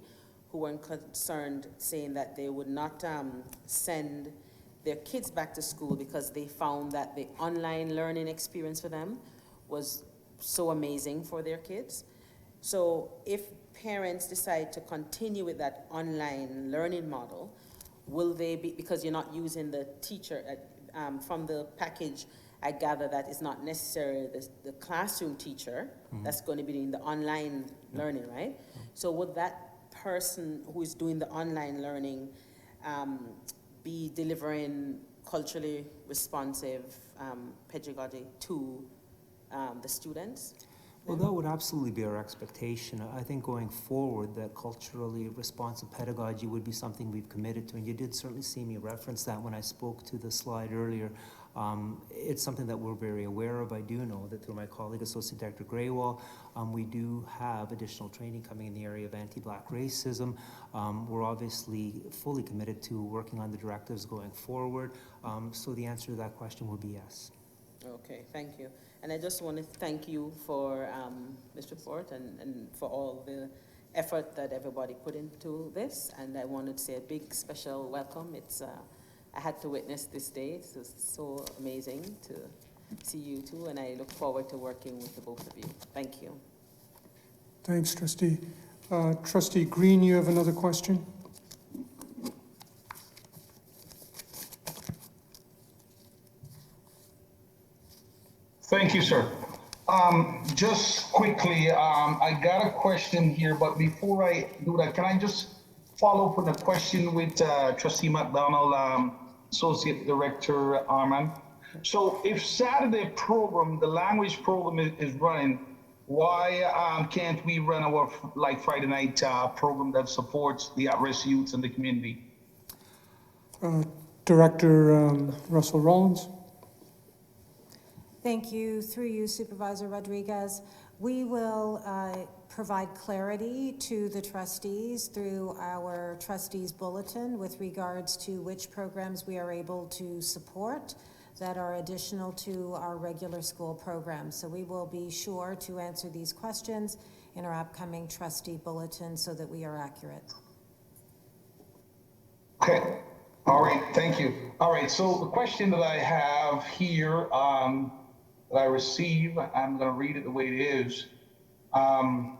who were concerned, saying that they would not send their kids back to school because they found that the online learning experience for them was so amazing for their kids. So if parents decide to continue with that online learning model, will they be, because you're not using the teacher from the package, I gather that it's not necessarily the classroom teacher that's going to be doing the online learning, right? So would that person who is doing the online learning be delivering culturally responsive pedagogy to the students? Well, that would absolutely be our expectation. I think going forward that culturally responsive pedagogy would be something we've committed to, and you did certainly see me reference that when I spoke to the slide earlier. It's something that we're very aware of. I do know that through my colleague, Associate Director Graywall, we do have additional training coming in the area of anti-Black racism. We're obviously fully committed to working on the directives going forward. So the answer to that question would be yes. Okay, thank you. And I just want to thank you for this report and for all the effort that everybody put into this. And I wanted to say a big special welcome. I had to witness this day. It was so amazing to see you two, and I look forward to working with the both of you. Thank you. Thanks, Trustee. Trustee Green, you have another question? Thank you, sir. Just quickly, I got a question here, but before I do that, can I just follow up with a question with Trustee McDonald, Associate Director Arman? So if Saturday program, the language program is running, why can't we run our Friday night program that supports the at-risk youths in the community? Director Russell Rollins. Thank you. Through you, Supervisor Rodriguez. We will provide clarity to the trustees through our trustees bulletin with regards to which programs we are able to support that are additional to our regular school programs. So we will be sure to answer these questions in our upcoming trustee bulletin so that we are accurate. Okay. All right. Thank you. All right. So the question that I have here that I receive, I'm going to read it the way it is. How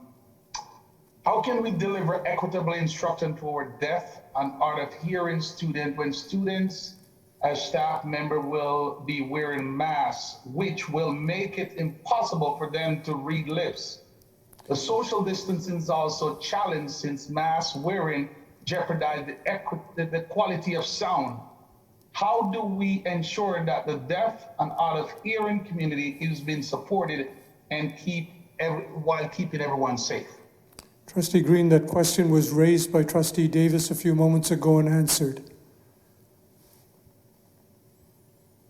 can we deliver equitable instruction to our deaf and hard of hearing students when students as staff member will be wearing masks, which will make it impossible for them to read lips? The social distancing is also a challenge since mask wearing jeopardizes the quality of sound. How do we ensure that the deaf and hard of hearing community is being supported and while keeping everyone safe? Trustee Green, that question was raised by Trustee Davis a few moments ago and answered.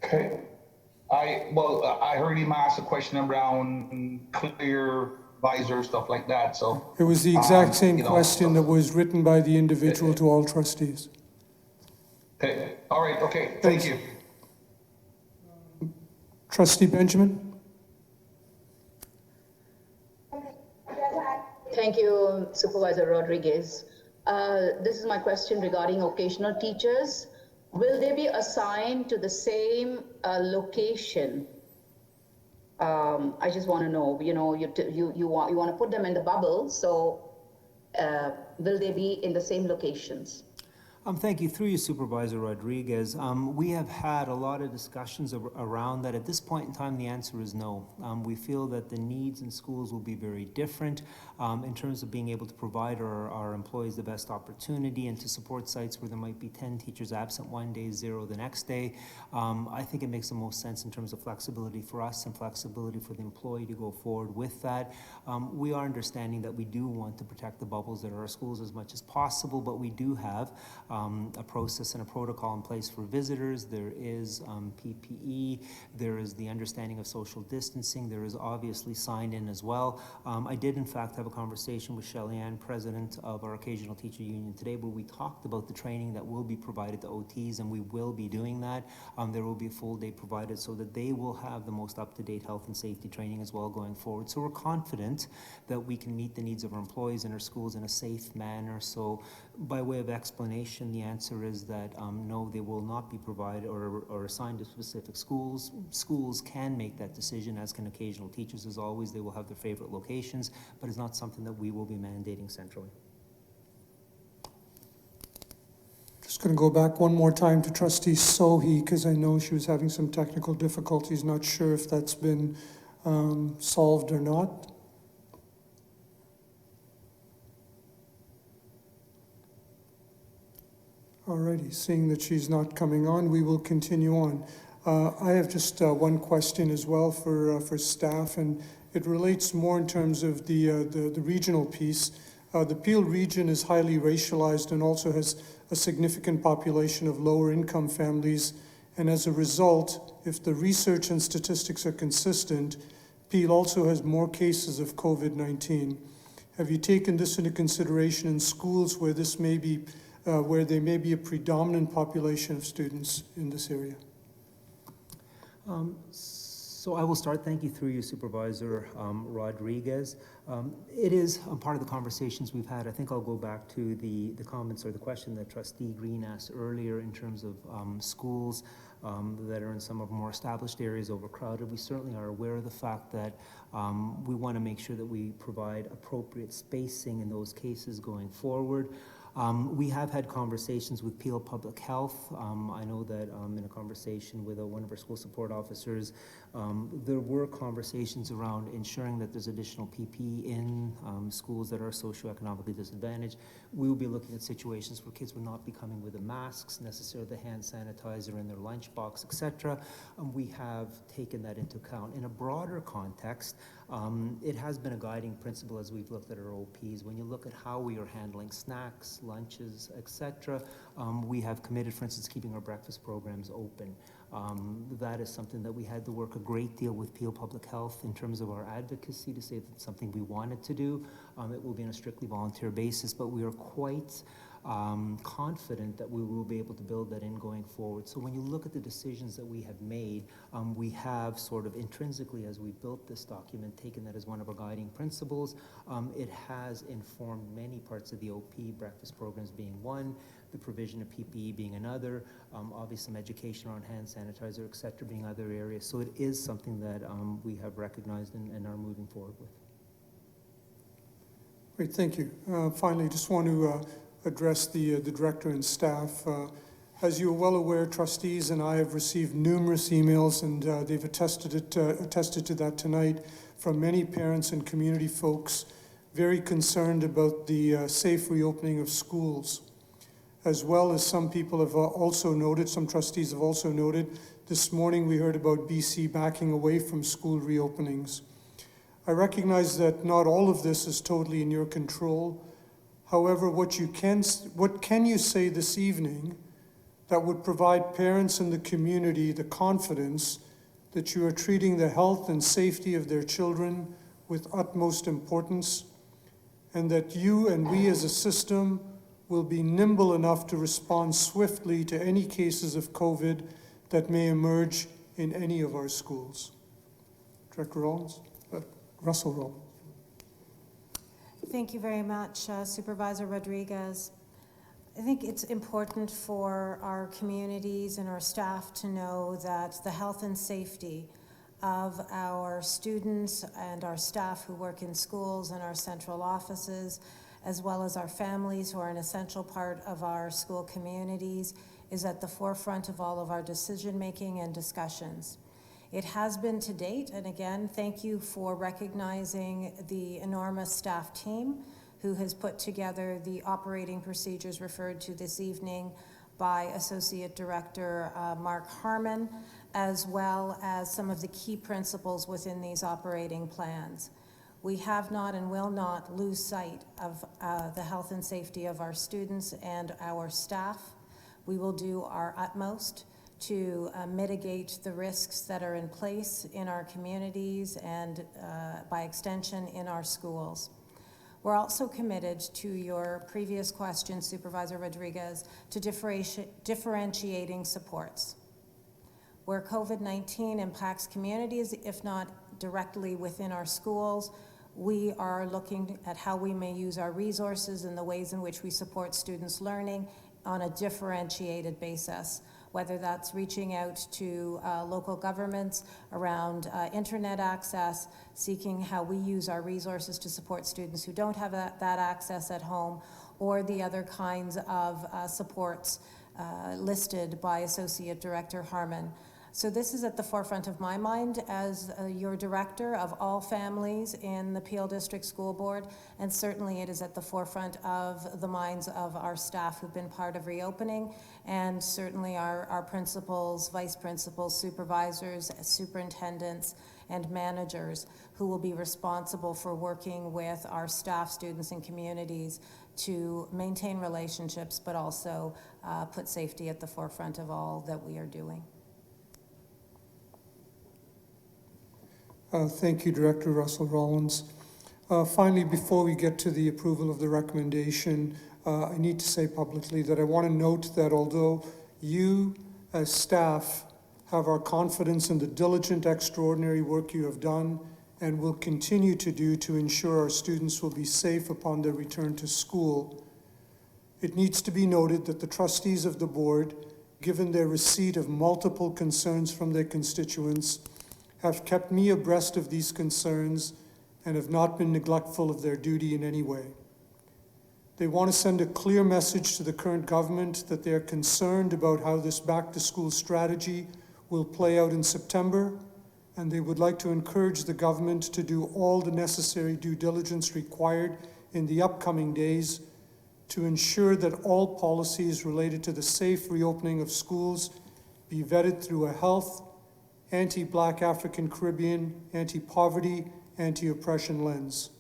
Okay. I heard him ask a question around clear visor, stuff like that, so. It was the exact same question that was written by the individual to all trustees. Okay, all right, okay, thank you. Trustee Benjamin? Thank you, Supervisor Rodriguez. This is my question regarding occasional teachers. Will they be assigned to the same location? I just want to know, you want to put them in the bubble, so will they be in the same locations? Thank you. Through you, Supervisor Rodriguez. We have had a lot of discussions around that. At this point in time, the answer is no. We feel that the needs in schools will be very different in terms of being able to provide our employees the best opportunity and to support sites where there might be 10 teachers absent one day, 0 the next day. I think it makes the most sense in terms of flexibility for us and flexibility for the employee to go forward with that. We are understanding that we do want to protect the bubbles that are our schools as much as possible, but we do have a process and a protocol in place for visitors. There is PPE, there is the understanding of social distancing, there is obviously sign-in as well. I did in fact have a conversation with Shelley Ann, president of our Occasional Teacher Union today, where we talked about the training that will be provided to OTs, and we will be doing that. There will be a full day provided so that they will have the most up-to-date health and safety training as well going forward. So we're confident that we can meet the needs of our employees in our schools in a safe manner. So by way of explanation, the answer is that no, they will not be provided or assigned to specific schools. Schools can make that decision, as can occasional teachers. As always, they will have their favorite locations, but it's not something that we will be mandating centrally. Just going to go back one more time to Trustee Sohi, because I know she was having some technical difficulties. Not sure if that's been solved or not. Alrighty, seeing that she's not coming on, we will continue on. I have just one question as well for staff, and it relates more in terms of the regional piece. The Peel region is highly racialized and also has a significant population of lower income families, and as a result, if the research and statistics are consistent, Peel also has more cases of COVID-19. Have you taken this into consideration in schools where this may be where there may be a predominant population of students in this area? So I will start. Thank you through you, Supervisor Rodriguez. It is part of the conversations we've had. I think I'll go back to the comments or the question that Trustee Green asked earlier in terms of schools that are in some of more established areas overcrowded. We certainly are aware of the fact that we want to make sure that we provide appropriate spacing in those cases going forward. We have had conversations with Peel Public Health. I know that in a conversation with one of our school support officers, there were conversations around ensuring that there's additional PPE in schools that are socioeconomically disadvantaged. We will be looking at situations where kids will not be coming with the masks, necessarily the hand sanitizer in their lunchbox, etc. We have taken that into account. In a broader context, it has been a guiding principle as we've looked at our OPs. When you look at how we are handling snacks, lunches, etc., we have committed, for instance, keeping our breakfast programs open. That is something that we had to work a great deal with Peel Public Health in terms of our advocacy to say that it's something we wanted to do. It will be on a strictly volunteer basis, but we are quite confident that we will be able to build that in going forward. So when you look at the decisions that we have made, we have sort of intrinsically, as we built this document, taken that as one of our guiding principles. It has informed many parts of the OP, breakfast programs being one, the provision of PPE being another, obviously some education around hand sanitizer, et cetera, being other areas. So it is something that we have recognized and are moving forward with. Great, thank you. Finally, just want to address the director and staff. As you are well aware, trustees and I have received numerous emails, and they've attested to that tonight, from many parents and community folks very concerned about the safe reopening of schools. As well as some people have also noted, some trustees have also noted, this morning we heard about BC backing away from school reopenings. I recognize that not all of this is totally in your control. However, what can you say this evening that would provide parents in the community the confidence that you are treating the health and safety of their children with utmost importance, and that you and we as a system will be nimble enough to respond swiftly to any cases of COVID that may emerge in any of our schools? Director Rollins? Russell Rollins. Thank you very much, Supervisor Rodriguez. I think it's important for our communities and our staff to know that the health and safety of our students and our staff who work in schools and our central offices, as well as our families who are an essential part of our school communities, is at the forefront of all of our decision-making and discussions. It has been to date, and again, thank you for recognizing the enormous staff team who has put together the operating procedures referred to this evening by Associate Director Mark Harmon, as well as some of the key principles within these operating plans. We have not and will not lose sight of the health and safety of our students and our staff. We will do our utmost to mitigate the risks that are in place in our communities and by extension in our schools. We're also committed to your previous question, Supervisor Rodriguez, to differentiating supports. Where COVID-19 impacts communities, if not directly within our schools, we are looking at how we may use our resources and the ways in which we support students' learning on a differentiated basis, whether that's reaching out to local governments around internet access, seeking how we use our resources to support students who don't have that access at home, or the other kinds of supports listed by Associate Director Harmon. So this is at the forefront of my mind as your director of all families in the Peel District School Board, and certainly it is at the forefront of the minds of our staff who've been part of reopening, and certainly our principals, vice principals, supervisors, superintendents, and managers who will be responsible for working with our staff, students, and communities to maintain relationships, but also put safety at the forefront of all that we are doing. Thank you, Director Russell Rollins. Finally, before we get to the approval of the recommendation, I need to say publicly that I want to note that although you as staff have our confidence in the diligent, extraordinary work you have done and will continue to do to ensure our students will be safe upon their return to school, it needs to be noted that the trustees of the board, given their receipt of multiple concerns from their constituents, have kept me abreast of these concerns and have not been neglectful of their duty in any way. They want to send a clear message to the current government that they are concerned about how this back-to-school strategy will play out in September, and they would like to encourage the government to do all the necessary due diligence required in the upcoming days to ensure that all policies related to the safe reopening of schools be vetted through a health, anti-Black African Caribbean, anti-poverty, anti-oppression lens.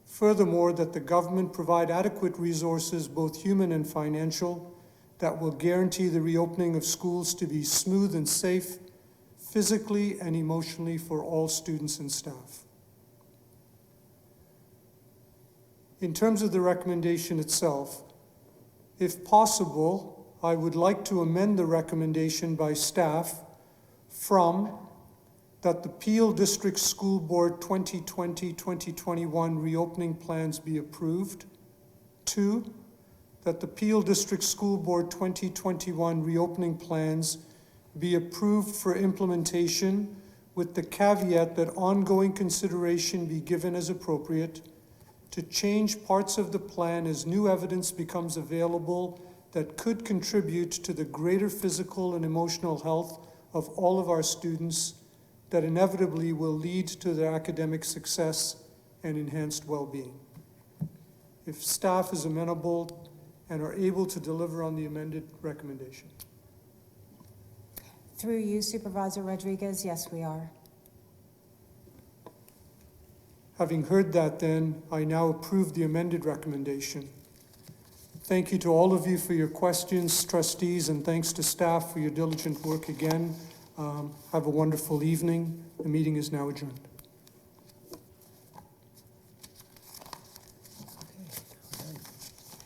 Furthermore, that the government provide adequate resources, both human and financial, that will guarantee the reopening of schools to be smooth and safe, physically and emotionally for all students and staff. In terms of the recommendation itself, if possible, I would like to amend the recommendation by staff from that the Peel District School Board 2020-2021 reopening plans be approved, to that the Peel District School Board 2021 reopening plans be approved for implementation with the caveat that ongoing consideration be given as appropriate to change parts of the plan as new evidence becomes available that could contribute to the greater physical and emotional health of all of our students that inevitably will lead to their academic success and enhanced well-being. If staff is amenable and are able to deliver on the amended recommendation. Through you, Supervisor Rodriguez, yes, we are. Having heard that then, I now approve the amended recommendation. Thank you to all of you for your questions, trustees, and thanks to staff for your diligent work again. Have a wonderful evening. The meeting is now adjourned.